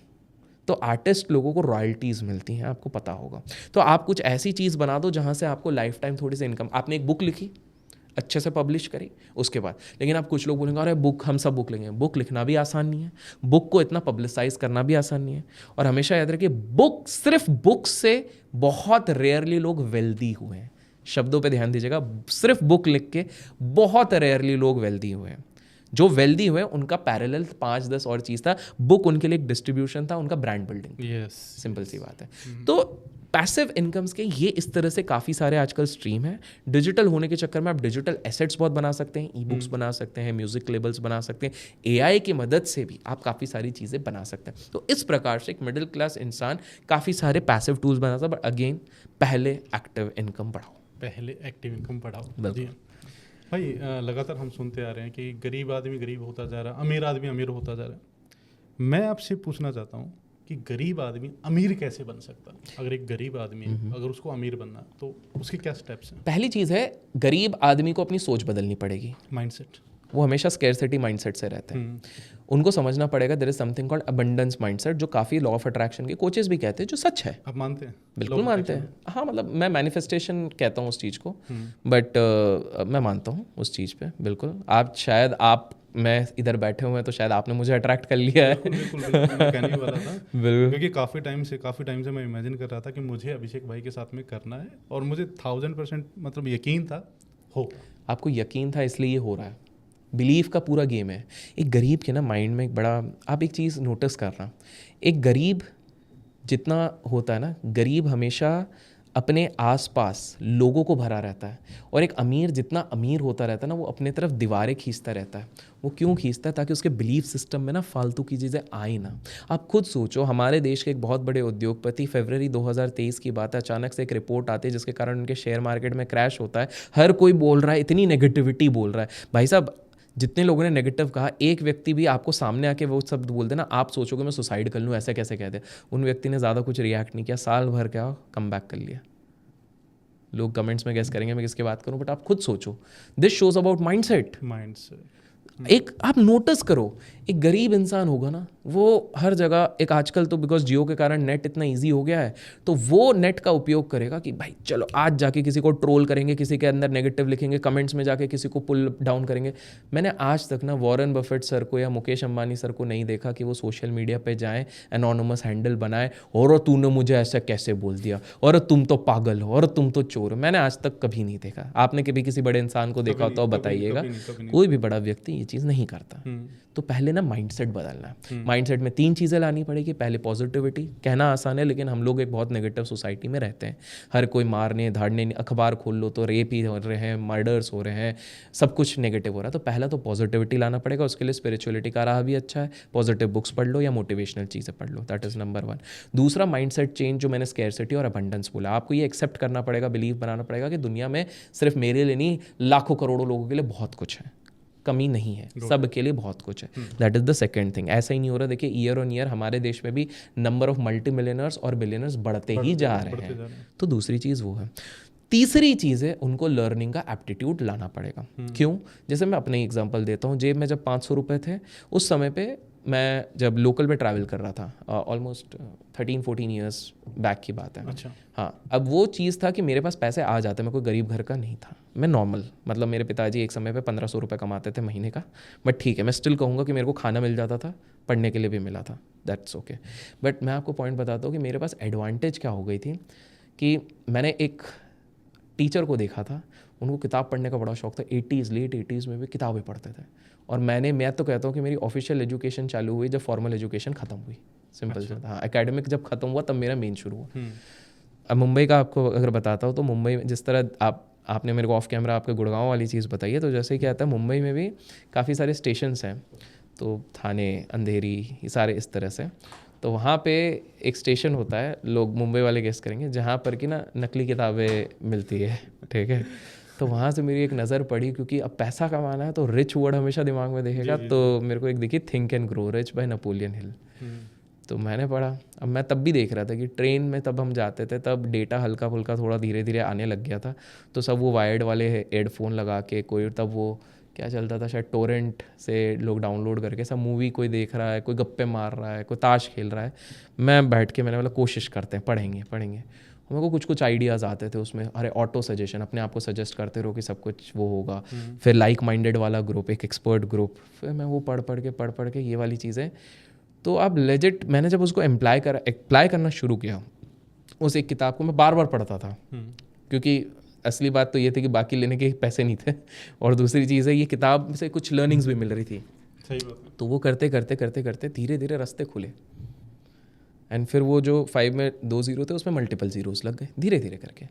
B: तो आर्टिस्ट लोगों को रॉयल्टीज़ मिलती हैं, आपको पता होगा। तो आप कुछ ऐसी चीज़ बना दो जहाँ से आपको लाइफ टाइम थोड़ी सी इनकम, आपने एक बुक लिखी अच्छे से पब्लिश करी उसके बाद, लेकिन आप कुछ लोग बोलेंगे अरे बुक हम सब बुक लेंगे, बुक लिखना भी आसान नहीं है, बुक को इतना पब्लिसाइज करना भी आसान नहीं है। और हमेशा याद रखिए बुक, सिर्फ बुक से बहुत रेयरली लोग वेल्दी हुए हैं, शब्दों पे ध्यान दीजिएगा, सिर्फ बुक लिख के बहुत रेयरली लोग वेल्दी हुए हैं। जो वेल्दी हुए उनका पैरेलल 5-10 और चीज़ था, बुक उनके लिए एक डिस्ट्रीब्यूशन था, उनका ब्रांड बिल्डिंग, सिंपल सी बात है। तो पैसिव इनकम्स के ये इस तरह से काफ़ी सारे आजकल स्ट्रीम हैं। डिजिटल होने के चक्कर में आप डिजिटल एसेट्स बहुत बना सकते हैं, ई बुक्स बना सकते हैं, म्यूजिक लेबल्स बना सकते हैं, एआई की मदद से भी आप काफ़ी सारी चीज़ें बना सकते हैं। तो इस प्रकार से एक मिडिल क्लास इंसान काफ़ी सारे पैसिव टूल्स बना सकता है, बट अगेन पहले एक्टिव इनकम बढ़ाओ,
A: पहले एक्टिव इनकम बढ़ाओ।
B: बिल्कुल।
A: जी भाई, लगातार हम सुनते आ रहे हैं कि गरीब आदमी गरीब होता जा रहा है, अमीर आदमी अमीर होता जा रहा है। मैं आपसे पूछना चाहता हूँ कि गरीब आदमी अमीर कैसे बन सकता है? अगर एक गरीब आदमी अगर उसको अमीर बनना है तो उसके क्या स्टेप्स हैं?
B: पहली चीज़ है, गरीब आदमी को अपनी सोच बदलनी पड़ेगी।
A: माइंडसेट,
B: वो हमेशा स्केर्सिटी माइंडसेट से रहते हैं। उनको समझना पड़ेगा there is something called abundance mindset, जो काफ़ी लॉ ऑफ अट्रैक्शन के कोचेस भी कहते हैं, जो सच है।
A: आप मानते हैं?
B: बिल्कुल मानते हैं। हाँ, मतलब मैं मैनिफेस्टेशन कहता हूँ उस चीज़ को, बट मैं मानता हूँ उस चीज़ पे बिल्कुल। आप शायद मैं इधर बैठे हुए हैं तो शायद आपने मुझे अट्रैक्ट कर लिया है।
A: बिल्कुल मैं कहने ही वाला था
B: बिल्कुल,
A: क्योंकि काफ़ी टाइम से मैं इमेजिन कर रहा था कि मुझे अभिषेक भाई के साथ में करना है, और मुझे 1000% मतलब यकीन था होगा।
B: आपको यकीन था इसलिए ये हो रहा है। बिलीफ का पूरा गेम है। एक गरीब के ना माइंड में एक बड़ा, आप एक चीज़ नोटिस करना, एक गरीब जितना होता है ना, गरीब हमेशा अपने आसपास लोगों को भरा रहता है, और एक अमीर जितना अमीर होता रहता है ना, वो अपने तरफ दीवारें खींचता रहता है। वो क्यों खींचता है? ताकि उसके बिलीफ सिस्टम में ना फालतू की चीज़ें आए ना। आप खुद सोचो, हमारे देश के एक बहुत बड़े उद्योगपति, फरवरी 2023 की बात है, अचानक से एक रिपोर्ट आती है जिसके कारण उनके शेयर मार्केट में क्रैश होता है। हर कोई बोल रहा है, इतनी नेगेटिविटी बोल रहा है। भाई साहब, जितने लोगों ने नेगेटिव कहा, एक व्यक्ति भी आपको सामने आके वो शब्द बोल देना, आप सोचोगे मैं सुसाइड कर लूँ, ऐसे कैसे कहते। उन व्यक्ति ने ज़्यादा कुछ रिएक्ट नहीं किया, साल भर क्या कम बैक कर लिया। लोग कमेंट्स में गेस करेंगे मैं किसकी बात करूं, बट आप खुद सोचो, दिस शोज अबाउट माइंडसेट। एक आप नोटिस करो, एक गरीब इंसान होगा ना, वो हर जगह, एक आजकल तो बिकॉज जियो के कारण नेट इतना इजी हो गया है, तो वो नेट का उपयोग करेगा कि भाई चलो आज जाके किसी को ट्रोल करेंगे, किसी के अंदर नेगेटिव लिखेंगे, कमेंट्स में जाके किसी को पुल डाउन करेंगे। मैंने आज तक ना वॉरेन बफेट सर को या मुकेश अंबानी सर को नहीं देखा कि वो सोशल मीडिया पे जाएं, एनोनिमस हैंडल बनाए, और तूने मुझे ऐसा कैसे बोल दिया, और तुम तो पागल हो, और तुम तो चोर हो। मैंने आज तक कभी नहीं देखा। आपने कभी किसी बड़े इंसान को देखा हो तो बताइएगा। कोई भी बड़ा व्यक्ति ये चीज़ नहीं करता। तो पहले ना माइंडसेट बदलना है। माइंडसेट में 3 चीज़ें लानी पड़ेगी। पहले पॉजिटिविटी, कहना आसान है लेकिन हम लोग एक बहुत नेगेटिव सोसाइटी में रहते हैं। हर कोई मारने धाड़ने, अखबार खोल लो तो रेप ही हो रहे हैं, मर्डर्स हो रहे हैं, सब कुछ नेगेटिव हो रहा है। तो पहला तो पॉजिटिविटी लाना पड़ेगा। उसके लिए स्पिरिचुअलिटी का राह भी अच्छा है, पॉजिटिव बुक्स पढ़ लो या मोटिवेशनल चीज़ें पढ़ लो, दैट इज़ नंबर 1। दूसरा माइंडसेट चेंज, जो मैंने स्कैरसिटी और अबंडेंस बोला, आपको ये एक्सेप्ट करना पड़ेगा, बिलीव बनाना पड़ेगा कि दुनिया में सिर्फ मेरे लिए नहीं, लाखों करोड़ों लोगों के लिए बहुत कुछ है, कमी नहीं है, सब के लिए बहुत कुछ है। That is the second thing. ऐसा ही नहीं हो रहा, देखिए ईयर ऑन ईयर हमारे देश में भी नंबर ऑफ मल्टी मिलियनर्स और बिलियनर्स बढ़ते ही जा रहे हैं। तो दूसरी चीज़ वो है। तीसरी चीज़ है, उनको लर्निंग का एप्टीट्यूड लाना पड़ेगा। क्यों? जैसे मैं अपने एग्जांपल देता हूँ। जेब में जब 500 रुपये थे, उस समय पे मैं जब लोकल में ट्रैवल कर रहा था, ऑलमोस्ट 13-14 ईयर्स बैक की बात है।
A: अच्छा।
B: हाँ, अब वो चीज़ था कि मेरे पास पैसे आ जाते, मैं कोई गरीब घर का नहीं था, मैं नॉर्मल, मतलब मेरे पिताजी एक समय पे 1500 रुपये कमाते थे महीने का, बट ठीक है, मैं स्टिल कहूँगा कि मेरे को खाना मिल जाता था, पढ़ने के लिए भी मिला था, दैट्स ओके। बट मैं आपको पॉइंट बताता हूँ कि मेरे पास एडवांटेज क्या हो गई थी कि मैंने एक टीचर को देखा था, उनको किताब पढ़ने का बड़ा शौक था, लेट 80s में भी किताबें पढ़ते थे। और मैं तो कहता हूँ कि मेरी ऑफिशियल एजुकेशन चालू हुई जब फॉर्मल एजुकेशन ख़त्म हुई, सिंपल सा। हाँ, एकेडमिक जब ख़त्म हुआ तब मेरा मेन शुरू हुआ। अब मुंबई का आपको अगर बताता हूँ तो मुंबई में जिस तरह आपने मेरे को ऑफ कैमरा आपके गुड़गांव वाली चीज़ बताई है, तो जैसे क्या आता है, मुंबई में भी काफ़ी सारे स्टेशंस हैं, तो थाने, अंधेरी, ये सारे इस तरह से। तो वहाँ पे एक स्टेशन होता है, लोग मुंबई वाले गेस करेंगे, जहाँ पर कि ना नकली किताबें मिलती है, ठीक है। तो वहाँ से मेरी एक नज़र पड़ी, क्योंकि अब पैसा कमाना है तो रिच वर्ड हमेशा दिमाग में देखेगा, तो मेरे को एक दिखी think and grow rich by Napoleon Hill. तो मैंने पढ़ा। अब मैं तब भी देख रहा था कि ट्रेन में तब हम जाते थे, तब डेटा हल्का फुल्का थोड़ा धीरे धीरे आने लग गया था, तो सब वो वायर्ड वाले हेडफोन लगा के, कोई तब वो क्या चलता था शायद टोरेंट से लोग डाउनलोड करके सब मूवी कोई देख रहा है, कोई गप्पे मार रहा है, कोई ताश खेल रहा है, मैं बैठ के मैंने बोला कोशिश करते हैं, पढ़ेंगे पढ़ेंगे। मेरे को कुछ कुछ आइडियाज़ आते थे उसमें, अरे ऑटो सजेशन, अपने आप को सजेस्ट करते रहो कि सब कुछ वो होगा। फिर लाइक माइंडेड वाला ग्रुप, एक एक्सपर्ट ग्रुप, फिर मैं वो पढ़ पढ़ के ये वाली चीज़ें। तो अब लेजिट मैंने जब उसको अप्लाई करना शुरू किया, उस एक किताब को मैं बार बार पढ़ता था, क्योंकि असली बात तो ये थी कि बाकी लेने के पैसे नहीं थे, और दूसरी चीज़ है ये किताब से कुछ लर्निंग्स भी मिल रही थी।
A: सही बात है।
B: तो वो करते करते धीरे धीरे रास्ते खुले, एंड फिर वो जो 5 में 2 ज़ीरो थे उसमें मल्टीपल ज़ीरोस लग गए धीरे धीरे करके।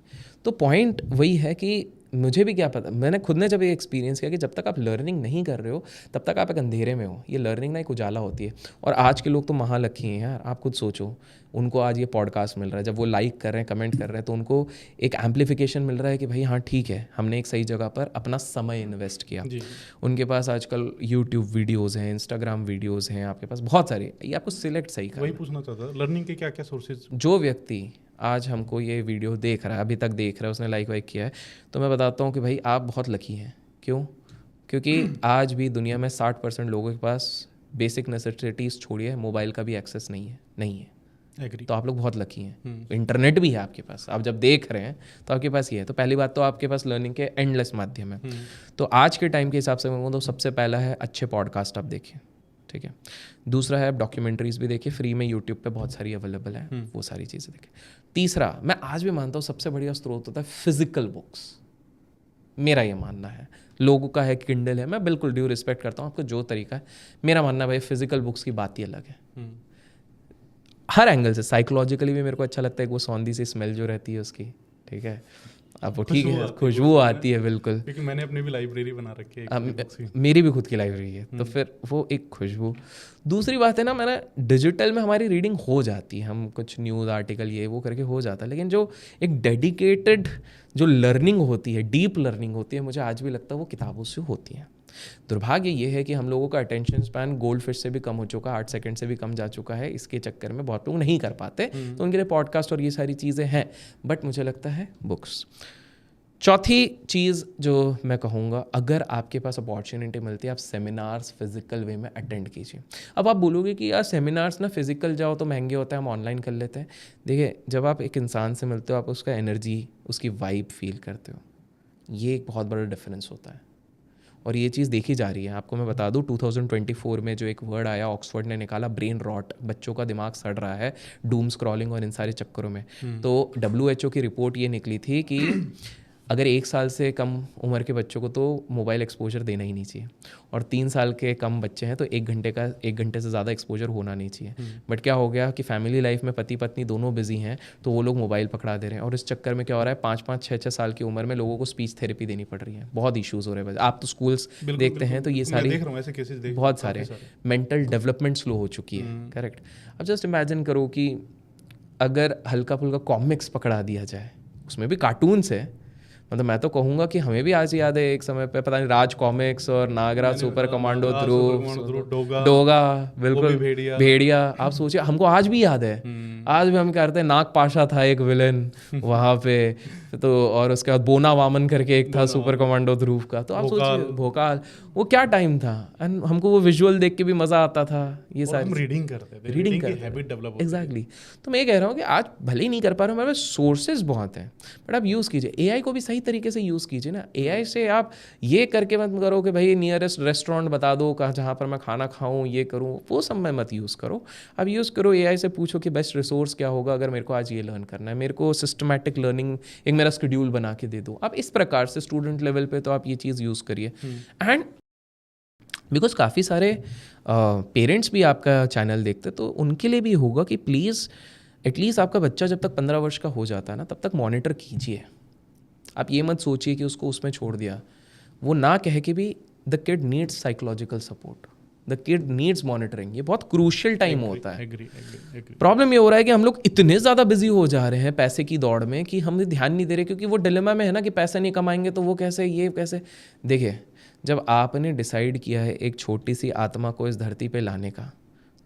B: तो पॉइंट वही है कि मुझे भी क्या पता, मैंने खुद ने जब ये एक्सपीरियंस किया कि जब तक आप लर्निंग नहीं कर रहे हो तब तक आप एक अंधेरे में हो। ये लर्निंग ना एक उजाला होती है, और आज के लोग तो महालकी हैं यार। आप खुद सोचो, उनको आज ये पॉडकास्ट मिल रहा है, जब वो लाइक कर रहे हैं, कमेंट कर रहे हैं, तो उनको एक एम्पलीफिकेशन मिल रहा है कि भाई हाँ ठीक है, हमने एक सही जगह पर अपना समय इन्वेस्ट किया। उनके पास आजकल यूट्यूब वीडियोज़ हैं, इंस्टाग्राम वीडियोज़ हैं, आपके पास बहुत सारे, ये आपको सिलेक्ट सही करना।
A: वही पूछना चाहता था, लर्निंग के क्या क्या सोर्सेज।
B: जो व्यक्ति आज हमको ये वीडियो देख रहा है, अभी तक देख रहा है, उसने लाइक वाइक किया है, तो मैं बताता हूँ कि भाई आप बहुत लकी हैं। क्यों? क्योंकि आज भी दुनिया में 60% लोगों के पास बेसिक नेसेसिटीज़ छोड़िए, मोबाइल का भी एक्सेस नहीं है।
A: एग्री।
B: तो आप लोग बहुत लकी हैं। इंटरनेट भी है आपके पास, आप जब देख रहे हैं तो आपके पास ये है। तो पहली बात तो आपके पास लर्निंग के एंडलेस माध्यम है। तो आज के टाइम के हिसाब से मैं बोलूँ तो सबसे पहला है अच्छे पॉडकास्ट आप देखिए, ठीक है। दूसरा है आप डॉक्यूमेंट्रीज भी देखिए, फ्री में यूट्यूब पे बहुत सारी अवेलेबल है, वो सारी चीज़ें देखिए। तीसरा, मैं आज भी मानता हूँ सबसे बढ़िया स्रोत होता है फिजिकल बुक्स। मेरा ये मानना है, लोगों का है किंडल है, मैं बिल्कुल ड्यू रिस्पेक्ट करता हूँ आपका जो तरीका है। मेरा मानना है भाई फिजिकल बुक्स की बात ही अलग है, हर एंगल से। साइकोलॉजिकली भी मेरे को अच्छा लगता है कि वो सौंधी सी स्मेल जो रहती है उसकी, ठीक है, अब वो ठीक है, खुशबू आती है बिल्कुल।
A: क्योंकि मैंने अपनी भी लाइब्रेरी बना रखी है,
B: मेरी भी खुद की लाइब्रेरी है, तो फिर वो एक खुशबू। दूसरी बात है ना, मैंने डिजिटल में हमारी रीडिंग हो जाती है, हम कुछ न्यूज़ आर्टिकल ये वो करके हो जाता है, लेकिन जो एक डेडिकेटेड जो लर्निंग होती है, डीप लर्निंग होती है, मुझे आज भी लगता है वो किताबों से होती है। दुर्भाग्य ये है कि हम लोगों का अटेंशन स्पैन गोल्ड फिश से भी कम हो चुका है, 8 सेकंड से भी कम जा चुका है। इसके चक्कर में बहुत लोग नहीं कर पाते, तो उनके लिए पॉडकास्ट और ये सारी चीज़ें हैं, बट मुझे लगता है बुक्स। चौथी चीज़ जो मैं कहूँगा, अगर आपके पास अपॉर्चुनिटी मिलती है, आप सेमिनार्स फिजिकल वे में अटेंड कीजिए। अब आप बोलोगे कि यार सेमिनार्स ना फिजिकल जाओ तो महंगे होते हैं, हम ऑनलाइन कर लेते हैं। देखिए, जब आप एक इंसान से मिलते हो, आप उसका एनर्जी, उसकी वाइब फील करते हो, ये एक बहुत बड़ा डिफरेंस होता है, और ये चीज़ देखी जा रही है। आपको मैं बता दूं 2024 में जो एक वर्ड आया, ऑक्सफोर्ड ने निकाला, ब्रेन रॉट, बच्चों का दिमाग सड़ रहा है डूम स्क्रॉलिंग और इन सारे चक्करों में। तो WHO की रिपोर्ट ये निकली थी कि अगर 1 साल से कम उम्र के बच्चों को तो मोबाइल एक्सपोजर देना ही नहीं चाहिए, और 3 साल के कम बच्चे हैं तो 1 घंटे से ज़्यादा एक्सपोजर होना नहीं चाहिए। बट क्या हो गया कि फैमिली लाइफ में पति पत्नी दोनों बिजी हैं, तो वो लोग मोबाइल पकड़ा दे रहे हैं, और इस चक्कर में क्या हो रहा है, 5-5, 6-6 साल की उम्र में लोगों को स्पीच थेरेपी देनी पड़ रही है। बहुत इशूज़ हो रहे हैं। आप तो स्कूल्स देखते हैं तो ये सारी बहुत सारे मेंटल डेवलपमेंट स्लो हो चुकी है, करेक्ट। अब जस्ट इमेजिन करो कि अगर हल्का फुल्का कॉमिक्स पकड़ा दिया जाए, उसमें भी कार्टून्स है, मतलब मैं तो कहूँगा कि हमें भी आज याद है एक समय पे, पता नहीं, राज कॉमिक्स और नागराज सुपर कमांडो, ध्रुव, डोगा, बिल्कुल भेड़िया। आप सोचिए, हमको आज भी याद है, आज भी हम कहते हैं नाग पाशा था एक विलन वहाँ पे, तो और उसके बाद बोना वामन करके एक था सुपर कमांडो ध्रुव का। तो आप सोचिए, भोकाल, वो क्या टाइम था, एंड हमको वो विजुअल देख के भी मज़ा आता था। ये सारी
A: हम रीडिंग करते थे, रीडिंग की हैबिट डेवलप होती है।
B: एग्जैक्टली। तो मैं ये कह रहा हूँ कि आज भले ही नहीं कर पा रहे हो, हमारे पास सोर्सेज बहुत हैं, बट आप यूज़ कीजिए। AI को भी सही तरीके से यूज़ कीजिए ना। AI से आप ये करके मत करो कि भाई नियरेस्ट रेस्टोरेंट बता दो कहाँ, जहाँ पर मैं खाना खाऊँ, ये करूँ, वो सब में मत यूज़ करो। आप यूज़ करो, AI से पूछो कि बेस्ट रिसोर्स क्या होगा अगर मेरे को आज ये लर्न करना है, मेरे को सिस्टमैटिक लर्निंग एक मेरा शेड्यूल बना के दे दो। आप इस प्रकार से स्टूडेंट लेवल पे तो आप ये चीज़ यूज़ करिए। एंड बिकॉज काफ़ी सारे पेरेंट्स भी आपका चैनल देखते, तो उनके लिए भी होगा कि प्लीज़ एटलीस्ट आपका बच्चा जब तक 15 वर्ष का हो जाता है ना, तब तक मॉनिटर कीजिए। आप ये मत सोचिए कि उसको उसमें छोड़ दिया। वो ना कहे कि भी the kid needs psychological support, the kid needs monitoring. ये बहुत क्रूशियल टाइम होता है। प्रॉब्लम ये हो रहा है कि हम लोग इतने ज़्यादा बिजी हो जा रहे हैं पैसे की दौड़ में कि हम ध्यान नहीं दे रहे, क्योंकि वो डिलेमा में है ना कि पैसे नहीं कमाएंगे तो वो कैसे, ये कैसे। देखिए, जब आपने डिसाइड किया है एक छोटी सी आत्मा को इस धरती पे लाने का,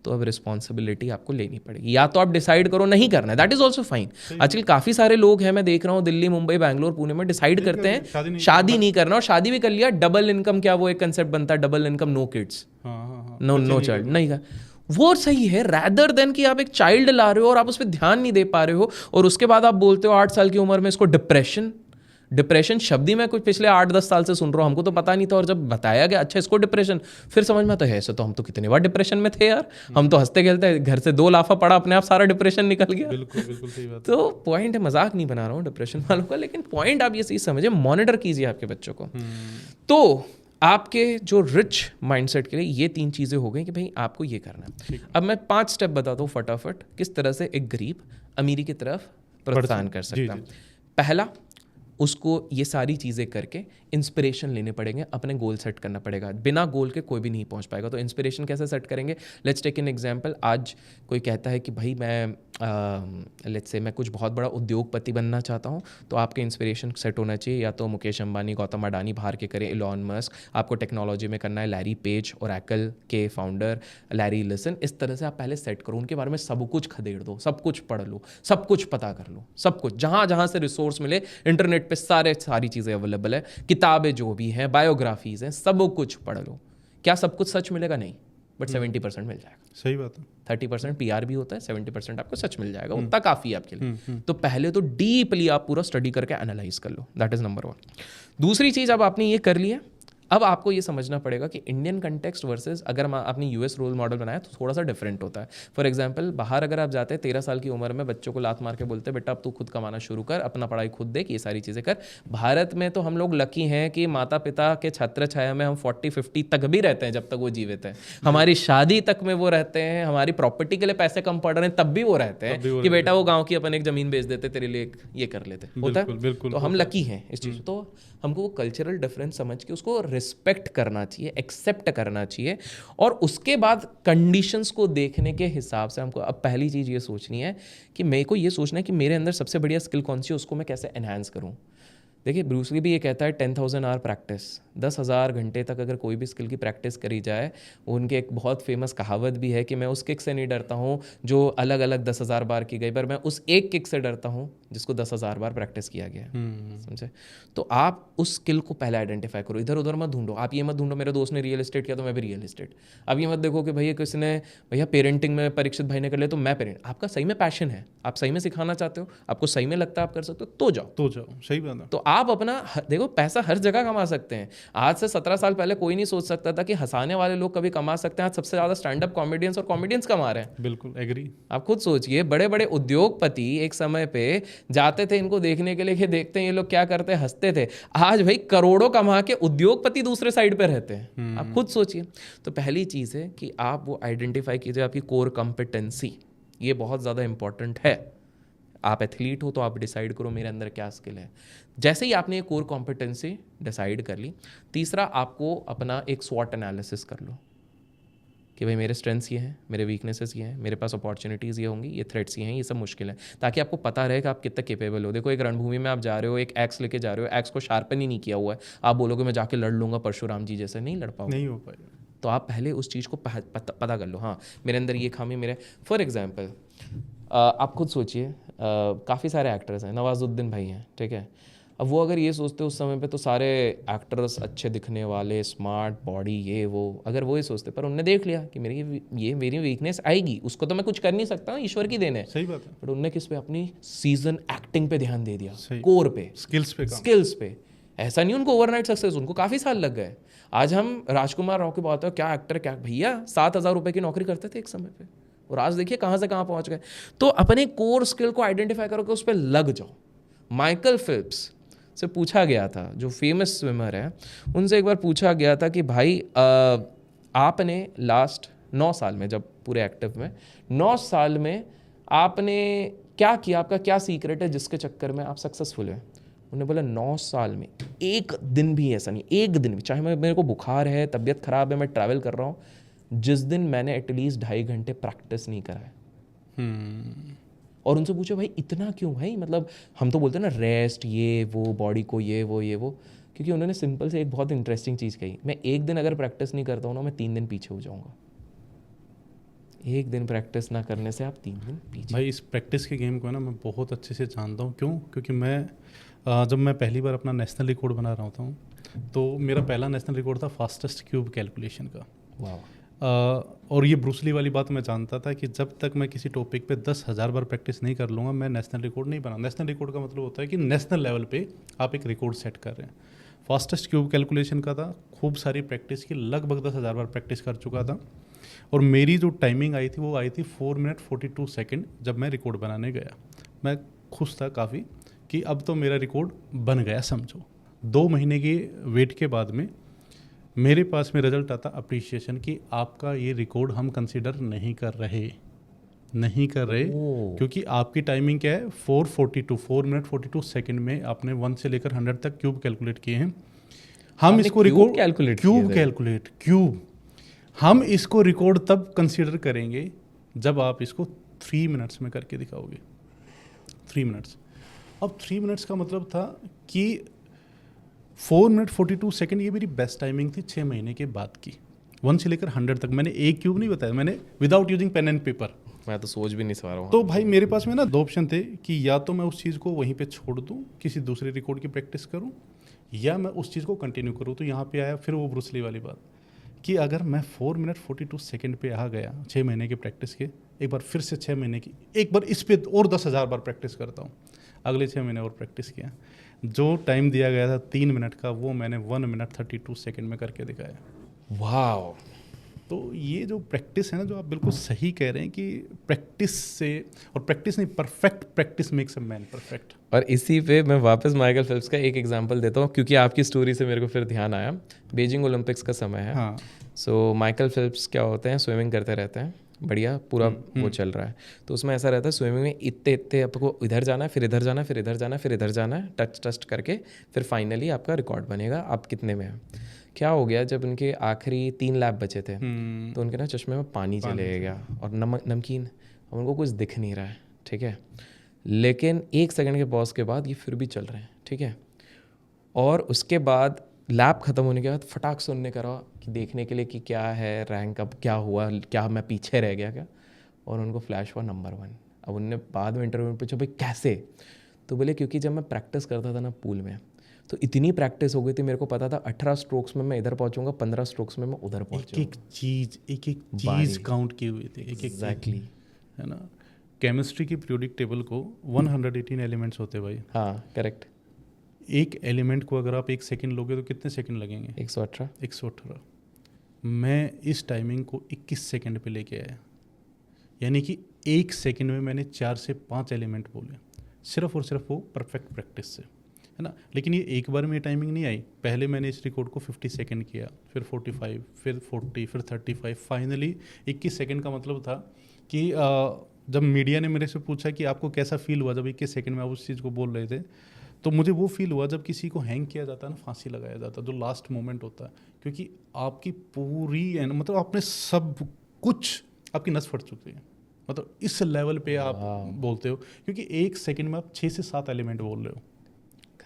B: तो अब रिस्पॉन्सिबिलिटी आपको लेनी पड़ेगी। या तो आप डिसाइड करो नहीं करना है, दैट इज ऑल्सो फाइन। आजकल काफ़ी सारे लोग हैं, मैं देख रहा हूँ दिल्ली, मुंबई, बैंगलोर, पुणे में डिसाइड करते हैं शादी नहीं करना, और शादी भी कर लिया, डबल इनकम, क्या वो एक कंसेप्ट बनता है double income, no kids, no child, नहीं का वो सही है, रैदर देन कि आप एक चाइल्ड ला रहे हो और आप उस पर ध्यान नहीं दे पा रहे हो, और उसके बाद आप बोलते हो 8 साल की उम्र में इसको डिप्रेशन शब्द ही मैं कुछ पिछले 8-10 साल से सुन रहा हूँ, हमको तो पता नहीं था, और जब बताया गया अच्छा इसको डिप्रेशन, फिर समझ में आता है ऐसे तो हम तो कितनी बार डिप्रेशन में थे यार, हम तो हंसते खेलते घर से 2 लाफा पड़ा, अपने आप सारा डिप्रेशन निकल गया।
A: बिल्कुल बिल्कुल सही बात।
B: तो पॉइंट है, मजाक नहीं बना रहा हूँ डिप्रेशन वालों का, लेकिन पॉइंट आप ये चीज़ समझिए, मॉनिटर कीजिए आपके बच्चों को। तो आपके जो रिच माइंडसेट के लिए ये 3 चीज़ें हो गई कि भाई आपको ये करना है। अब मैं 5 स्टेप बताता हूँ फटाफट, किस तरह से एक गरीब अमीरी की तरफ प्रस्थान कर सकता है। पहला, उसको ये सारी चीज़ें करके इंस्पिरेशन लेने पड़ेंगे, अपने गोल सेट करना पड़ेगा। बिना गोल के कोई भी नहीं पहुंच पाएगा। तो इंस्पिरेशन कैसे सेट करेंगे? Let's take an example. आज कोई कहता है कि भाई मैं लेट्स से मैं कुछ बहुत बड़ा उद्योगपति बनना चाहता हूं, तो आपके इंस्पिरेशन सेट होना चाहिए या तो मुकेश अंबानी, गौतम अडानी बाहर के करें, इलॉन मस्क। आपको टेक्नोलॉजी में करना है लैरी पेज, ओरेकल के फाउंडर लैरी एलिसन। इस तरह से आप पहले सेट करो, उनके बारे में सब कुछ खदेड़ दो, सब कुछ पढ़ लो, सब कुछ पता कर लो, सब कुछ जहाँ जहाँ से रिसोर्स मिले, इंटरनेट पे सारी चीज़ें अवेलेबल है, किताबें जो भी हैं, बायोग्राफीज हैं, सब कुछ पढ़ लो। क्या सब कुछ सच मिलेगा? नहीं, बट 70% मिल जाएगा।
A: सही बात है।
B: 30% PR भी होता है, 70% आपको सच मिल जाएगा, उतना काफ़ी है आपके लिए। तो पहले तो डीपली आप पूरा स्टडी करके एनालाइज कर लो, दैट इज नंबर 1। दूसरी चीज़, अब आपने ये कर लिया, अब आपको ये समझना पड़ेगा कि इंडियन कंटेक्स्ट वर्सेस अगर आपने US रोल मॉडल बनाया तो थोड़ा सा डिफरेंट होता है। फॉर एग्जांपल, बाहर अगर आप जाते हैं 13 साल की उम्र में बच्चों को लात मार के बोलते हैं बेटा अब तू खुद कमाना शुरू कर, अपना पढ़ाई खुद देख, ये सारी चीज़ें कर। भारत में तो हम लोग लकी हैं कि माता पिता के छत्र छाया में हम 40-50 तक भी रहते हैं जब तक वो जीवित हैं, हमारी शादी तक में वो रहते हैं, हमारी प्रॉपर्टी के लिए पैसे कम पड़ रहे हैं तब भी वो रहते हैं कि बेटा वो गाँव की अपन एक ज़मीन बेच देते तेरे लिए, ये कर लेते, होता है। तो हम लकी हैं इस चीज़। तो हमको वो कल्चरल डिफरेंस समझ के उसको रिस्पेक्ट करना चाहिए, एक्सेप्ट करना चाहिए, और उसके बाद कंडीशंस को देखने के हिसाब से हमको अब पहली चीज़ ये सोचनी है कि मेरे को ये सोचना है कि मेरे अंदर सबसे बढ़िया स्किल कौन सी है, उसको मैं कैसे एनहांस करूं। देखिए, ब्रूस ली भी ये कहता है 10,000 आवर प्रैक्टिस, 10,000 घंटे तक अगर कोई भी स्किल की प्रैक्टिस करी जाए, उनके एक बहुत फेमस कहावत भी है कि मैं उस किक से नहीं डरता हूँ जो अलग अलग 10,000 बार की गई, पर मैं उस एक किक से डरता हूँ जिसको 10,000 बार प्रैक्टिस किया गया। समझे? तो आप उस स्किल को पहले आइडेंटिफाई करो, इधर उधर मत ढूंढो। आप ये मत ढूंढो मेरे दोस्त ने रियल एस्टेट किया तो मैं भी रियल एस्टेट। अब ये मत देखो कि भैया किसी ने भैया पेरेंटिंग में परीक्षित भाई ने कर लिया तो मैं पेरेंट। आपका सही में पैशन है, आप सही में सिखाना चाहते हो, आपको सही में लगता है आप कर सकते हो, तो जाओ। सही बात है। तो आप अपना देखो, पैसा हर जगह कमा सकते हैं। आज से 17 साल पहले कोई नहीं सोच सकता था कि हंसाने वाले लोग कभी कमा सकते हैं। आज सबसे ज़्यादा स्टैंड अप कॉमेडियंस और कॉमेडियंस कमा रहे हैं।
A: बिल्कुल एग्री।
B: आप खुद सोचिए, बड़े बड़े उद्योगपति एक समय पे जाते थे इनको देखने के लिए कि देखते हैं ये लोग क्या करते हैं, हंसते थे। आज भाई करोड़ों कमा के उद्योगपति दूसरे साइड पे रहते हैं। आप खुद सोचिए। तो पहली चीज़ है कि आप वो आइडेंटिफाई कीजिए, आपकी कोर कॉम्पिटेंसी, ये बहुत ज़्यादा इंपॉर्टेंट है। आप एथलीट हो तो आप डिसाइड करो मेरे अंदर क्या स्किल है। जैसे ही आपने कोर कॉम्पिटेंसी डिसाइड कर ली, तीसरा आपको अपना एक स्वॉट एनालिसिस कर लो कि भाई मेरे स्ट्रेंथ्स ये हैं, मेरे वीकनेसेस ये हैं, मेरे पास अपॉर्चुनिटीज़ ये होंगी, ये थ्रेट्स ये हैं, ये सब मुश्किल है, ताकि आपको पता रहे कि आप कितने केपेबल हो। देखो, एक रणभूमि में आप जा रहे हो, एक एक्स लेके जा रहे हो, एक्स को शार्पन ही नहीं किया हुआ है, आप बोलोगे मैं जाके लड़ लूँगा परशुराम जी जैसे, नहीं लड़ पाओगे,
A: नहीं हो पाएगा।
B: तो आप पहले उस चीज़ को पता कर लो। हाँ, मेरे अंदर ये खामी मेरे, फॉर एग्जाम्पल आप खुद सोचिए, काफ़ी सारे एक्टर्स हैं, नवाजुद्दीन भाई हैं, ठीक है। अब वो अगर ये सोचते उस समय पे तो सारे एक्टर्स अच्छे दिखने वाले, स्मार्ट, बॉडी, ये वो, अगर वो ये सोचते, पर उनने देख लिया कि मेरी वीकनेस आएगी, उसको तो मैं कुछ कर नहीं सकता हूँ, ईश्वर की देन है।
A: सही बात है।
B: बट उनने किस पे? अपनी सीजन एक्टिंग पे ध्यान दे दिया, कोर पे, स्किल्स पे। ऐसा नहीं उनको ओवरनाइट सक्सेस, उनको काफ़ी साल लग गए। आज हम राजकुमार राव की बात है, क्या एक्टर, क्या भैया 7,000 रुपये की नौकरी करते थे एक समय पे, और आज देखिए कहाँ से कहाँ पहुँच गए। तो अपने कोर स्किल को आइडेंटिफाई करो कि उस पर लग जाओ। माइकल फिल्प्स से पूछा गया था, जो फेमस स्विमर है, उनसे एक बार पूछा गया था कि भाई आपने लास्ट 9 साल में, जब पूरे एक्टिव में 9 साल में आपने क्या किया, आपका क्या सीक्रेट है जिसके चक्कर में आप सक्सेसफुल हैं? उन्होंने बोला 9 साल में एक दिन भी ऐसा नहीं, एक दिन भी, चाहे मेरे को बुखार है, तबीयत खराब है, मैं ट्रैवल कर रहा हूँ, जिस दिन मैंने एटलीस्ट 2.5 घंटे प्रैक्टिस नहीं करा है। और उनसे पूछो भाई इतना क्यों भाई, मतलब हम तो बोलते हैं ना रेस्ट, ये वो, बॉडी को ये वो, क्योंकि उन्होंने सिंपल से एक बहुत इंटरेस्टिंग चीज़ कही, मैं एक दिन अगर प्रैक्टिस नहीं करता हूँ ना, मैं 3 दिन पीछे हो जाऊँगा। एक दिन प्रैक्टिस ना करने से आप 3 दिन पीछे।
A: भाई इस प्रैक्टिस के गेम को ना मैं बहुत अच्छे से जानता हूँ। क्यों? क्योंकि जब मैं पहली बार अपना नेशनल रिकॉर्ड बना रहा होता हूँ, तो मेरा पहला नेशनल रिकॉर्ड था फास्टेस्ट क्यूब कैलकुलेशन का।
B: वाह।
A: और ये ब्रूस ली वाली बात मैं जानता था कि जब तक मैं किसी टॉपिक पे 10,000 बार प्रैक्टिस नहीं कर लूँगा, मैं नेशनल रिकॉर्ड नहीं बना। नेशनल रिकॉर्ड का मतलब होता है कि नेशनल लेवल पे आप एक रिकॉर्ड सेट कर रहे हैं। फास्टेस्ट क्यूब कैलकुलेशन का था, खूब सारी प्रैक्टिस की, लगभग 10,000 बार प्रैक्टिस कर चुका था। और मेरी जो टाइमिंग आई थी वो आई थी 4 मिनट 42 सेकेंड जब मैं रिकॉर्ड बनाने गया। मैं खुश था काफ़ी कि अब तो मेरा रिकॉर्ड बन गया समझो। 2 महीने के वेट के बाद में मेरे पास में रिजल्ट आता अप्रिशिएशन कि आपका ये रिकॉर्ड हम कंसीडर नहीं कर रहे क्योंकि आपकी टाइमिंग क्या है 4 मिनट 42 सेकंड में आपने 1 से लेकर 100 तक क्यूब कैलकुलेट किए हैं। हम इसको रिकॉर्ड हम इसको रिकॉर्ड तब कंसीडर करेंगे जब आप इसको 3 मिनट्स में करके दिखाओगे। 3 मिनट्स। अब 3 मिनट्स का मतलब था कि 4 मिनट 42 सेकंड ये मेरी बेस्ट टाइमिंग थी 6 महीने के बाद की। 1 से लेकर 100 तक मैंने एक क्यूब नहीं बताया, मैंने without using pen and paper.
B: मैं तो सोच भी नहीं पा रहा हूँ।
A: तो भाई मेरे पास में ना 2 ऑप्शन थे कि या तो मैं उस चीज़ को वहीं पे छोड़ दूँ, किसी दूसरे रिकॉर्ड की प्रैक्टिस करूँ, या मैं उस चीज़ को कंटिन्यू करूँ। तो यहाँ पे आया फिर वो ब्रूस ली वाली बात कि अगर मैं 4 मिनट 42 सेकंड पे आ गया 6 महीने की प्रैक्टिस के, एक बार फिर से 6 महीने की, एक बार इस पे और 10,000 बार प्रैक्टिस करता हूँ। अगले 6 महीने और प्रैक्टिस किया। जो टाइम दिया गया था 3 मिनट का, वो मैंने 1 मिनट 32 सेकंड में करके दिखाया।
B: वाह।
A: तो ये जो प्रैक्टिस है ना, जो आप बिल्कुल सही कह रहे हैं कि प्रैक्टिस से, और प्रैक्टिस नहीं, perfect practice makes a man perfect.
B: और इसी पे मैं वापस माइकल फेल्प्स का एक एग्जांपल देता हूँ, क्योंकि आपकी स्टोरी से मेरे को फिर ध्यान आया। बीजिंग ओलंपिक्स का समय है।
A: हाँ।
B: सो माइकल फेल्प्स क्या होते हैं, स्विमिंग करते रहते हैं, बढ़िया पूरा वो चल रहा है। तो उसमें ऐसा रहता है स्विमिंग में इतने आपको इधर जाना है, फिर इधर जाना है, फिर इधर जाना है, फिर इधर जाना है, टच करके फिर फाइनली आपका रिकॉर्ड बनेगा आप कितने में है। क्या हो गया, जब उनके आखिरी 3 लैप बचे थे तो उनके ना चश्मे में पानी चले गया और नमकीन, अब उनको कुछ दिख नहीं रहा है, ठीक है। लेकिन 1 सेकंड के पॉज के बाद ये फिर भी चल रहे हैं, ठीक है। और उसके बाद लैब ख़त्म होने के बाद फटाक से उनने करा कि देखने के लिए कि क्या है रैंक, अब क्या हुआ, क्या मैं पीछे रह गया क्या, और उनको फ्लैश हुआ नंबर 1। अब उनने बाद में इंटरव्यू में पूछा भाई कैसे, तो बोले क्योंकि जब मैं प्रैक्टिस करता था ना पूल में, तो इतनी प्रैक्टिस हो गई थी, मेरे को पता था 18 स्ट्रोक्स में मैं इधर पहुंचूंगा, 15 स्ट्रोक्स में मैं उधर पहुंचूंगा।
A: एक एक चीज़ काउंट की हुई थी, एक
B: एग्जैक्टली,
A: है ना। केमिस्ट्री की पीरियोडिक टेबल को 118 एलिमेंट्स होते भाई।
B: हाँ करेक्ट।
A: एक एलिमेंट को अगर आप 1 सेकंड लोगे तो कितने सेकंड लगेंगे? 118। मैं इस टाइमिंग को 21 सेकंड पे लेके आया, यानी कि 1 सेकंड में मैंने 4 से 5 एलिमेंट बोले, सिर्फ और सिर्फ वो परफेक्ट प्रैक्टिस से, है ना। लेकिन ये एक बार में टाइमिंग नहीं आई। पहले मैंने इस रिकॉर्ड को 50 सेकंड किया, फिर 45, फिर 40, फिर 35, फाइनली 21 सेकंड का मतलब था कि जब मीडिया ने मेरे से पूछा कि आपको कैसा फील हुआ जब 21 सेकंड में आप उस चीज़ को बोल रहे थे, तो मुझे वो फील हुआ जब किसी को हैंग किया जाता है ना, फांसी लगाया जाता है, जो लास्ट मोमेंट होता है, क्योंकि आपकी पूरी मतलब आपने सब कुछ, आपकी नस फट चुकी है, मतलब इस लेवल पे आप बोलते हो, क्योंकि 1 सेकंड में आप 6 से 7 एलिमेंट बोल रहे हो,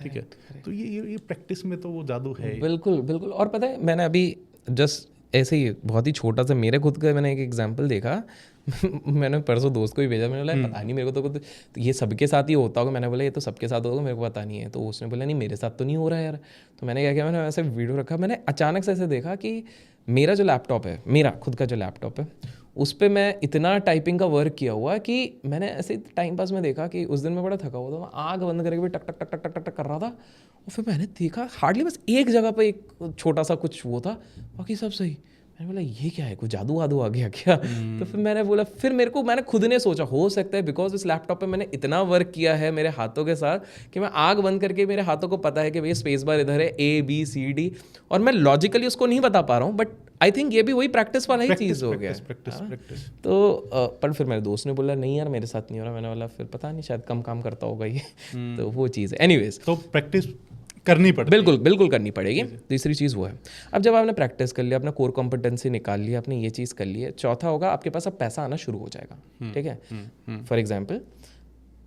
A: ठीक है। तो ये प्रैक्टिस में तो वो जादू है।
B: बिल्कुल बिल्कुल। और पता है मैंने अभी जस्ट ऐसे ही बहुत ही छोटा सा मेरे खुद का मैंने एक एग्जांपल देखा मैंने परसों दोस्त को ही भेजा, मैंने बोला पता नहीं मेरे को तो ये सबके साथ ही होता होगा। मैंने बोला ये तो सबके साथ होगा, मेरे को पता नहीं है। तो उसने बोला नहीं मेरे साथ तो नहीं हो रहा है यार। तो मैंने क्या किया, मैंने ऐसे वीडियो रखा, मैंने अचानक से ऐसे देखा कि मेरा जो लैपटॉप है, मेरा खुद का जो लैपटॉप है, उस पर मैं इतना टाइपिंग का वर्क किया हुआ कि मैंने ऐसे टाइम पास में देखा कि उस दिन मैं बड़ा थका हुआ था, मैं आँख बंद करके भी टक टक टक टक टक टक कर रहा था। और फिर मैंने देखा हार्डली बस एक जगह पे एक छोटा सा कुछ वो था, बाकी सब सही। मैंने बोला ये क्या है, कुछ जादू वादू आ गया क्या? तो फिर मैंने बोला, फिर मैंने खुद ने सोचा हो सकता है बिकॉज इस लैपटॉप पे मैंने इतना वर्क किया है मेरे हाथों के साथ कि मैं आँख बंद करके मेरे हाथों को पता है कि भैया स्पेस बार इधर है, ABCD, और मैं लॉजिकली उसको नहीं बता पा रहा हूँ, बट आई थिंक ये भी वही प्रैक्टिस वाला ही चीज़ हो गया।
A: प्रैक्टिस।
B: तो पर फिर मेरे दोस्त ने बोला नहीं यार मेरे साथ नहीं हो रहा। मैंने बोला फिर पता नहीं शायद कम काम करता होगा ये तो वो चीज़ है। एनीवेज,
A: तो प्रैक्टिस करनी पड़ेगी,
B: बिल्कुल बिल्कुल करनी पड़ेगी। तीसरी चीज़ वो है, अब जब आपने प्रैक्टिस कर लिया, अपना कोर कॉम्पिटेंसी निकाल लिया, आपने ये चीज़ कर ली है, चौथा होगा आपके पास अब पैसा आना शुरू हो जाएगा, ठीक है। फॉर एग्जाम्पल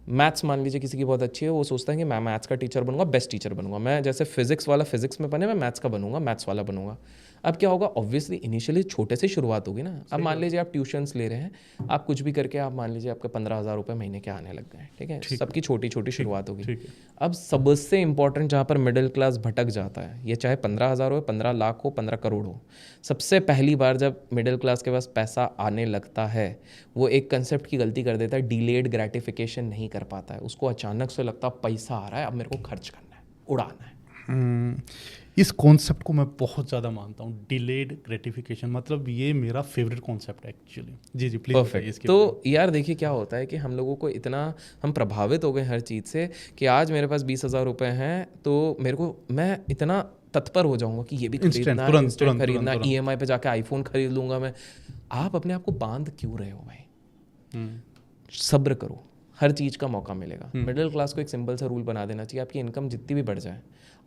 B: मैथ्स मान लीजिए किसी की बहुत अच्छी है, वो सोचता है कि मैं मैथ्स का टीचर बनूंगा, बेस्ट टीचर बनूंगा। मैं जैसे फिजिक्स वाला फिजिक्स में बने, मैं मैथ्स का बनूंगा, मैथ्स वाला बनूंगा। अब क्या होगा, ऑब्वियसली इनिशियली छोटे से शुरुआत होगी ना। अब मान लीजिए आप ट्यूशन्स ले रहे हैं, आप कुछ भी करके आप मान लीजिए आपके 15,000 रुपये महीने के आने लग गए, ठीक है, सबकी छोटी छोटी शुरुआत होगी। अब सबसे इंपॉर्टेंट जहाँ पर मिडिल क्लास भटक जाता है, ये चाहे 15,000 हो, 15 लाख हो, 15 करोड़ हो, सबसे पहली बार जब मिडिल क्लास के पास पैसा आने लगता है, वो एक कंसेप्ट की गलती कर देता है, डिलेड ग्रेटिफिकेशन नहीं कर पाता है। उसको अचानक से लगता है पैसा आ रहा है, अब मेरे को खर्च करना है, उड़ाना है।
A: इस कॉन्सेप्ट को मैं बहुत ज़्यादा मानता हूँ, डिलेड ग्रेटिफिकेशन, मतलब ये मेरा फेवरेट कॉन्सेप्ट है एक्चुअली। जी जी प्लीज़।
B: परफेक्ट। तो यार देखिए क्या होता है कि हम लोगों को इतना हम प्रभावित हो गए हर चीज़ से कि आज मेरे पास 20,000 रुपये हैं तो मेरे को, मैं इतना तत्पर हो जाऊंगा कि ये भी खरीदना है, इंस्टेंट खरीदना, EMI पे जाके आईफोन खरीद लूंगा मैं। आप अपने आप को बांध क्यों रहे हो भाई? सब्र करो, हर चीज़ का मौका मिलेगा। मिडिल क्लास को एक सिंपल सा रूल बना देना चाहिए, आपकी इनकम जितनी भी बढ़ जाए,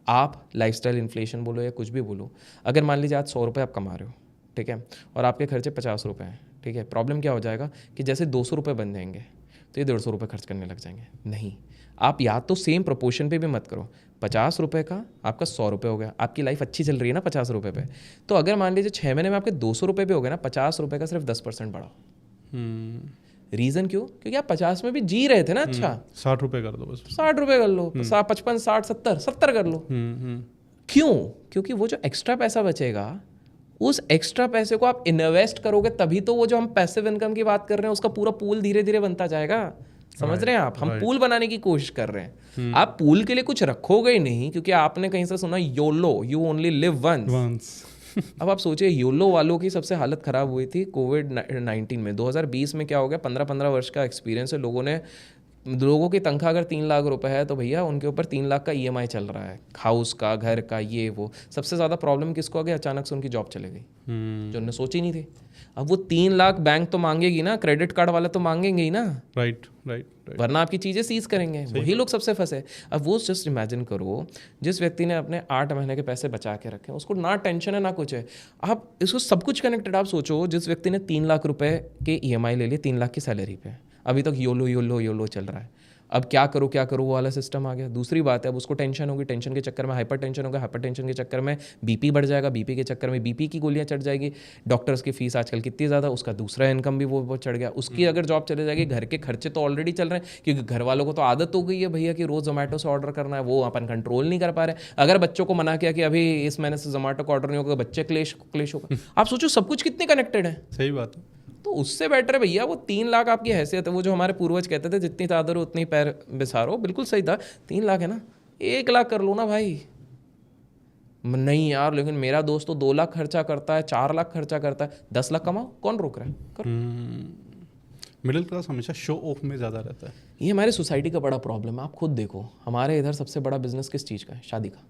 B: आप लाइफस्टाइल इन्फ्लेशन बोलो या कुछ भी बोलो, अगर मान लीजिए आज 100 रुपये आप कमा रहे हो, ठीक है, और आपके खर्चे 50 रुपये हैं, ठीक है, प्रॉब्लम क्या हो जाएगा कि जैसे 200 रुपये बन जाएंगे तो ये 150 रुपये खर्च करने लग जाएंगे। नहीं, आप या तो सेम प्रोपोर्शन पे भी मत करो, 50 रुपये का आपका 100 रुपये हो गया, आपकी लाइफ अच्छी चल रही है ना 50 रुपये पे, तो अगर मान लीजिए 6 महीने में आपके 200 रुपये भी हो गए ना, 50 रुपये का सिर्फ 10% बढ़ाओ। रीज़न क्यों? क्योंकि आप 50 में भी जी रहे थे ना, अच्छा
A: 60 रुपये कर दो बस,
B: 60 रुपये कर लो, 55, 60, 70 कर लो। क्यों? क्योंकि वो जो एक्स्ट्रा पैसा बचेगा, उस एक्स्ट्रा पैसे को आप इन्वेस्ट करोगे, तभी तो वो जो हम पैसिव इनकम की बात कर रहे हैं उसका पूरा पूल धीरे धीरे बनता जाएगा। समझ रहे हैं आप? हम पूल बनाने की कोशिश कर रहे हैं। आप पूल के लिए कुछ रखोगे ही नहीं, क्योंकि आपने कहीं से सुना YOLO, you only live once. अब आप सोचिए, योलो वालों की सबसे हालत खराब हुई थी कोविड-19 में। 2020 में क्या हो गया, 15 वर्ष का एक्सपीरियंस है, लोगों की तनख्वाह अगर 3 लाख रुपए है तो भैया उनके ऊपर 3 लाख का EMI चल रहा है, हाउस का, घर का, ये वो। सबसे ज़्यादा प्रॉब्लम किसको आ गई? अचानक से उनकी जॉब चले गई, जो उन्होंने सोची नहीं थी। अब वो 3 लाख बैंक तो मांगेगी ना, क्रेडिट कार्ड वाले तो मांगेंगे ही ना,
A: राइट,
B: वरना आपकी चीज़ें सीज करेंगे। वही लोग सबसे फंसे। अब वो जस्ट इमेजिन करो, जिस व्यक्ति ने अपने 8 महीने के पैसे बचा के रखे, उसको ना टेंशन है ना कुछ है। आप इसको सब कुछ कनेक्टेड। आप सोचो, जिस व्यक्ति ने 3 लाख रुपए के EMI ले लिए 3 लाख की सैलरी पे, अभी तक योलो योलो योलो चल रहा है। अब क्या करूँ वो वाला सिस्टम आ गया। दूसरी बात है, अब उसको टेंशन होगी, टेंशन के चक्कर में हाइपर टेंशन होगा, हाइपर टेंशन के चक्कर में BP बढ़ जाएगा, BP के चक्कर में BP की गोलियां चढ़ जाएगी, डॉक्टर्स की फीस आजकल कितनी ज़्यादा, उसका दूसरा इनकम भी वो चढ़ गया, उसकी अगर जॉब चले जाएगी, घर के खर्चे तो ऑलरेडी चल रहे हैं, क्योंकि घर वालों को तो आदत हो गई है भैया कि रोज़ जोमेटो से ऑर्डर करना है, वो अपन कंट्रोल नहीं कर पा रहे। अगर बच्चों को मना किया कि अभी इस महीने से जोमेटो का ऑर्डर नहीं होगा, बच्चे क्लेश होगा। आप सोचो सब कुछ कितने कनेक्टेड है।
A: सही बात है।
B: तो उससे बेटर है भैया वो 3 लाख आपकी हैसियत है। वो जो हमारे पूर्वज कहते थे, जितनी चादर हो उतनी पैर बिसारो, बिल्कुल सही था। 3 लाख है ना, 1 लाख कर लो ना भाई। नहीं यार, लेकिन मेरा दोस्त तो 2 लाख खर्चा करता है, 4 लाख खर्चा करता है, 10 लाख कमाओ, कौन रोक रहा है? करो।
A: मिडिल क्लास हमेशा शो ऑफ में ज़्यादा रहता है।
B: ये हमारे सोसाइटी का बड़ा प्रॉब्लम है। आप खुद देखो, हमारे इधर सबसे बड़ा बिजनेस किस चीज़ का है? शादी का।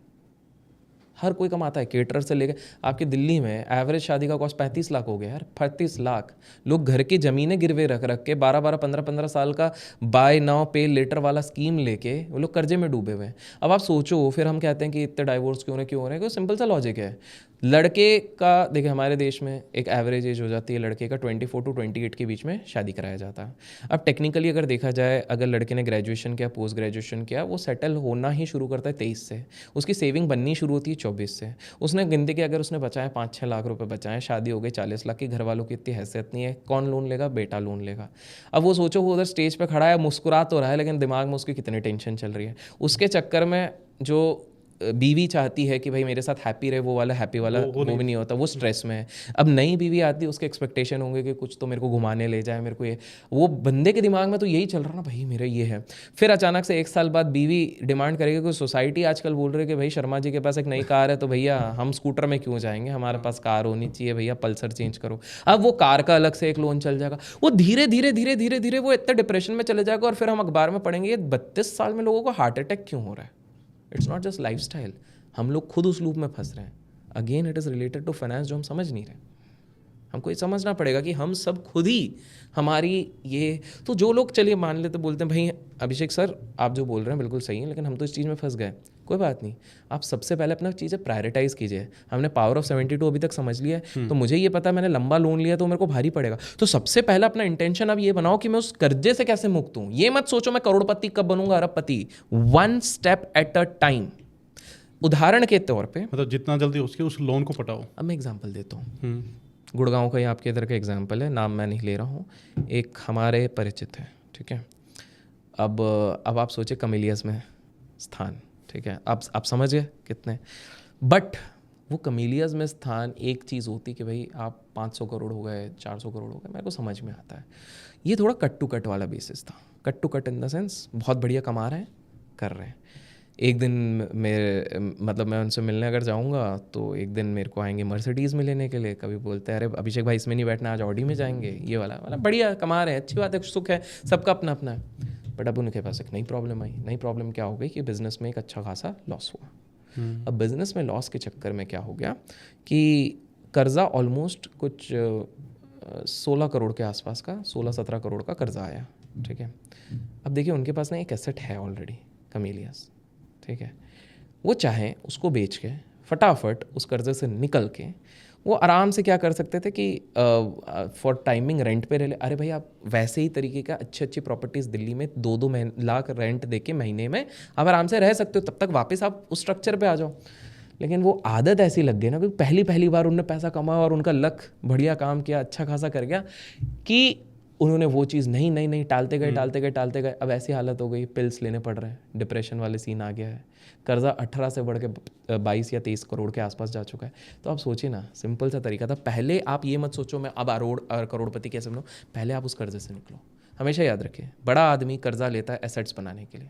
B: हर कोई कमाता है, केटर से लेकर। आपकी दिल्ली में एवरेज शादी का कॉस्ट 35 लाख हो गया यार, 35 लाख। लोग घर की ज़मीनें गिरवे रख के 12-12, 15-15 साल का बाय नाउ पे लेटर वाला स्कीम लेके वो लोग कर्जे में डूबे हुए हैं। अब आप सोचो, फिर हम कहते हैं कि इतने डाइवोर्स क्यों हो रहे हैं? सिंपल सा लॉजिक है। लड़के का देखिए, हमारे देश में एक एवरेज एज हो जाती है लड़के का 24 to 28 के बीच में शादी कराया जाता है। अब टेक्निकली अगर देखा जाए, अगर लड़के ने ग्रेजुएशन किया, पोस्ट ग्रेजुएशन किया, वो सेटल होना ही शुरू करता है 23 से। उसकी सेविंग बननी शुरू होती है 24 से। उसने गिनती के अगर उसने बचाए 5-6 लाख रुपए बचाए, शादी हो गई 40 लाख की, घर वालों की इतनी हैसियत नहीं है, कौन लोन लेगा? बेटा लोन लेगा। अब वो सोचो, वो उधर स्टेज पर खड़ा है, मुस्कुरा तो रहा है, लेकिन दिमाग में उसकी कितनी टेंशन चल रही है। उसके चक्कर में जो बीवी चाहती है कि भाई मेरे साथ हैप्पी रहे, वो वाला हैप्पी वाला वो भी नहीं होता, वो स्ट्रेस में है। अब नई बीवी आती है, उसके एक्सपेक्टेशन होंगे कि कुछ तो मेरे को घुमाने ले जाए, मेरे को ये, वो बंदे के दिमाग में तो यही चल रहा ना, भाई मेरा ये है। फिर अचानक से 1 साल बाद बीवी डिमांड करेगी, कि सोसाइटी आजकल बोल रही है कि भाई शर्मा जी के पास एक नई कार है, तो भैया हम स्कूटर में क्यों जाएंगे, हमारे पास कार होनी चाहिए, भैया पल्सर चेंज करो। अब वो कार का अलग से एक लोन चल जाएगा। वो धीरे धीरे वो इतने डिप्रेशन में चले जाएगा, और फिर हम अखबार में पढ़ेंगे ये 32 साल में लोगों को हार्ट अटैक क्यों हो रहा है। It's not just life style, हम लोग खुद उस लूप में फंस रहे हैं। Again it is related to finance, जो हम समझ नहीं रहे। हमको ये समझना पड़ेगा कि हम सब खुद ही हमारी ये, तो जो लोग चलिए मान लेते, बोलते हैं भाई अभिषेक सर आप जो बोल रहे हैं बिल्कुल सही है, लेकिन हम तो इस चीज़ में फंस गए। कोई बात नहीं, आप सबसे पहले अपना चीज़ें प्रायोरिटाइज़ कीजिए। हमने पावर ऑफ 72 अभी तक समझ लिया है, तो मुझे ये पता है मैंने लंबा लोन लिया तो मेरे को भारी पड़ेगा। तो सबसे पहले अपना इंटेंशन अब ये बनाओ कि मैं उस कर्जे से कैसे मुक्त हूँ। ये मत सोचो मैं करोड़पति कब बनूंगा, अरबपति। 1 step at a time। उदाहरण के तौर पे,
A: मतलब जितना जल्दी उसके उस लोन को पटाओ।
B: अब मैं एग्जांपल देता हूँ, गुड़गांव का ही आपके इधर का एग्जांपल है, नाम मैं नहीं ले रहा हूँ, एक हमारे परिचित है, ठीक है। अब आप सोचे कमेलियस में स्थान, ठीक है, आप समझ गए कितने, बट वो कमेलियस में स्थान एक चीज़ होती कि भाई आप 500 करोड़ हो गए, 400 करोड़ हो गए, मेरे को समझ में आता है। ये थोड़ा कट टू कट वाला बेसिस था, cut to cut in the sense बहुत बढ़िया कमा रहे हैं, कर रहे हैं। एक दिन मेरे मतलब मैं उनसे मिलने अगर जाऊंगा तो एक दिन मेरे को आएंगे मर्सिडीज़ में लेने के लिए, कभी बोलते हैं अरे अभिषेक भाई इसमें नहीं बैठना, आज ऑडी में जाएंगे, ये वाला वाला बढ़िया कमा रहे हैं, अच्छी बात है, सुख है, सबका अपना अपना है। बट अब उनके पास एक नई प्रॉब्लम आई। नई प्रॉब्लम क्या हो गई कि बिज़नेस में एक अच्छा खासा लॉस हुआ। अब बिज़नेस में लॉस के चक्कर में क्या हो गया कि कर्ज़ा ऑलमोस्ट कुछ 16 करोड़ के आसपास का, 16-17 करोड़ का कर्ज़ा आया, ठीक है। अब देखिए उनके पास ना एक एसेट है ऑलरेडी, कमेलियस, ठीक है। वो चाहे उसको बेच के फटाफट उस कर्ज़े से निकल के वो आराम से क्या कर सकते थे कि फॉर टाइमिंग रेंट पे रह ले। अरे भाई आप वैसे ही तरीके का अच्छी प्रॉपर्टीज़ दिल्ली में 2-2 लाख रेंट दे के महीने में आप आराम से रह सकते हो, तब तक वापस आप उस स्ट्रक्चर पे आ जाओ। लेकिन वो आदत ऐसी लग गई ना, क्योंकि पहली बार उन्होंने पैसा कमाया और उनका लक बढ़िया काम किया, अच्छा खासा कर गया, कि उन्होंने वो चीज़ नहीं टालते गए। अब ऐसी हालत हो गई, पिल्स लेने पड़ रहे हैं, डिप्रेशन वाले सीन आ गया है, कर्जा 18 से बढ़ के 22 या 23 करोड़ के आसपास जा चुका है। तो आप सोचिए ना, सिंपल सा तरीका था। पहले आप ये मत सोचो मैं अब करोड़पति कैसे बनूं, पहले आप उस कर्जे से निकलो। हमेशा याद रखिए, बड़ा आदमी कर्जा लेता है एसेट्स बनाने के लिए,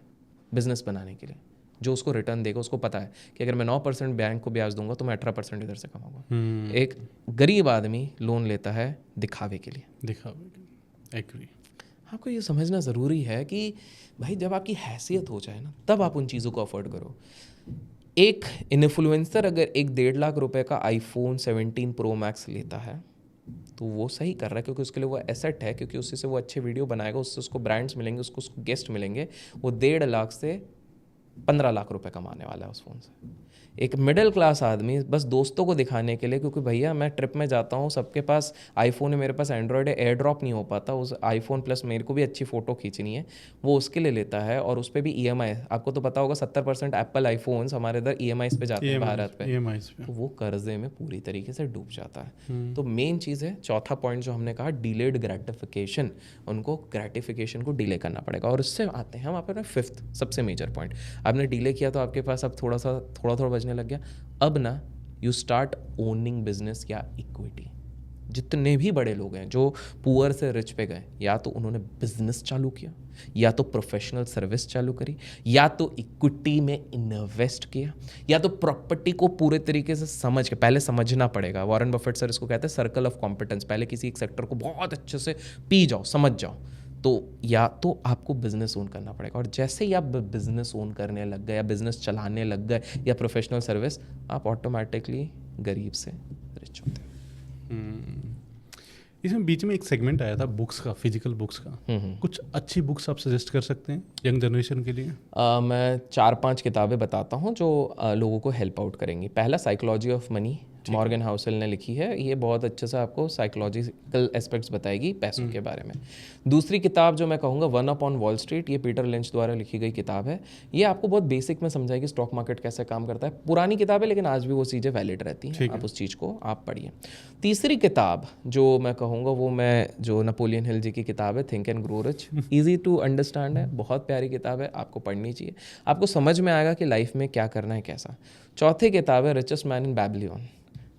B: बिजनेस बनाने के लिए, जो उसको रिटर्न देगा। उसको पता है कि अगर मैं 9% बैंक को ब्याज दूंगा तो मैं 18% इधर से कमाऊंगा। एक गरीब आदमी लोन लेता है दिखावे के लिए।
A: एग्री।
B: आपको ये समझना ज़रूरी है कि भाई जब आपकी हैसियत हो जाए ना, तब आप उन चीज़ों को अफोर्ड करो। एक इन्फ्लुएंसर अगर 1-1.5 लाख रुपए का iPhone 17 Pro Max लेता है तो वो सही कर रहा है, क्योंकि उसके लिए वो एसेट है, क्योंकि उससे से वो अच्छे वीडियो बनाएगा, उससे उसको ब्रांड्स मिलेंगे, उसको गेस्ट मिलेंगे। वो 1.5 लाख से 15 लाख रुपए कमाने वाला है उस फ़ोन से। एक मिडिल क्लास आदमी बस दोस्तों को दिखाने के लिए, क्योंकि भैया मैं ट्रिप में जाता हूँ, सबके पास आईफोन है, मेरे पास एंड्रॉयड है, एयर ड्रॉप नहीं हो पाता उस आईफोन प्लस मेरे को भी अच्छी फ़ोटो खींचनी है, वो उसके लिए लेता है। और उस पर भी EMI, आपको तो पता होगा 70% एप्पल आईफोन्स हमारे इधर EMI पे जाते हैं भारत पे, तो वो कर्जे में पूरी तरीके से डूब जाता है। तो मेन चीज़ है, चौथा पॉइंट जो हमने कहा, डिलेड ग्रेटिफिकेशन। उनको ग्रेटिफिकेशन को डिले करना पड़ेगा। और उससे आते हैं हम अपने 5th सबसे मेजर पॉइंट। आपने डिले किया तो आपके पास अब थोड़ा बचने लग गया। अब ना यू स्टार्ट ओनिंग बिजनेस या इक्विटी। जितने भी बड़े लोग हैं जो पुअर से रिच पे गए, या तो उन्होंने बिजनेस चालू किया, या तो प्रोफेशनल सर्विस चालू करी, या तो इक्विटी में इन्वेस्ट किया, या तो प्रॉपर्टी को पूरे तरीके से समझ के, पहले समझना पड़ेगा। वॉरेन बफेट सर इसको कहते हैं सर्कल ऑफ कॉम्पिटेंस। पहले किसी एक सेक्टर को बहुत अच्छे से पी जाओ, समझ जाओ। तो या तो आपको बिजनेस ओन करना पड़ेगा, और जैसे ही आप बिजनेस ओन करने लग गए, या बिजनेस चलाने लग गए, या प्रोफेशनल सर्विस, आप ऑटोमेटिकली गरीब से रिच होते हैं।
A: इसमें बीच में एक सेगमेंट आया था बुक्स का, फिजिकल बुक्स का। कुछ अच्छी बुक्स आप सजेस्ट कर सकते हैं यंग जनरेशन के लिए?
B: मैं 4-5 किताबें बताता हूँ जो लोगों को हेल्प आउट करेंगी। पहला psychology of money, Morgan Housel ने लिखी है। ये बहुत अच्छे से आपको साइकोलॉजिकल एस्पेक्ट्स बताएगी पैसों के बारे में। दूसरी किताब जो मैं कहूँगा, one up on wall street, ये पीटर लिंच द्वारा लिखी गई किताब है। ये आपको बहुत बेसिक में समझाएगी स्टॉक मार्केट कैसे काम करता है। पुरानी किताब है लेकिन आज भी वो चीज़ें वैलिड रहती हैं, आप उस चीज़ को आप पढ़िए। तीसरी किताब जो मैं कहूँगा वो जो नेपोलियन हिल जी की किताब है, think and grow rich. Easy to understand है, बहुत प्यारी किताब है, आपको पढ़नी चाहिए। आपको समझ में आएगा कि लाइफ में क्या करना है, कैसा। चौथी किताब है रिचेस्ट मैन इन बैबिलोन।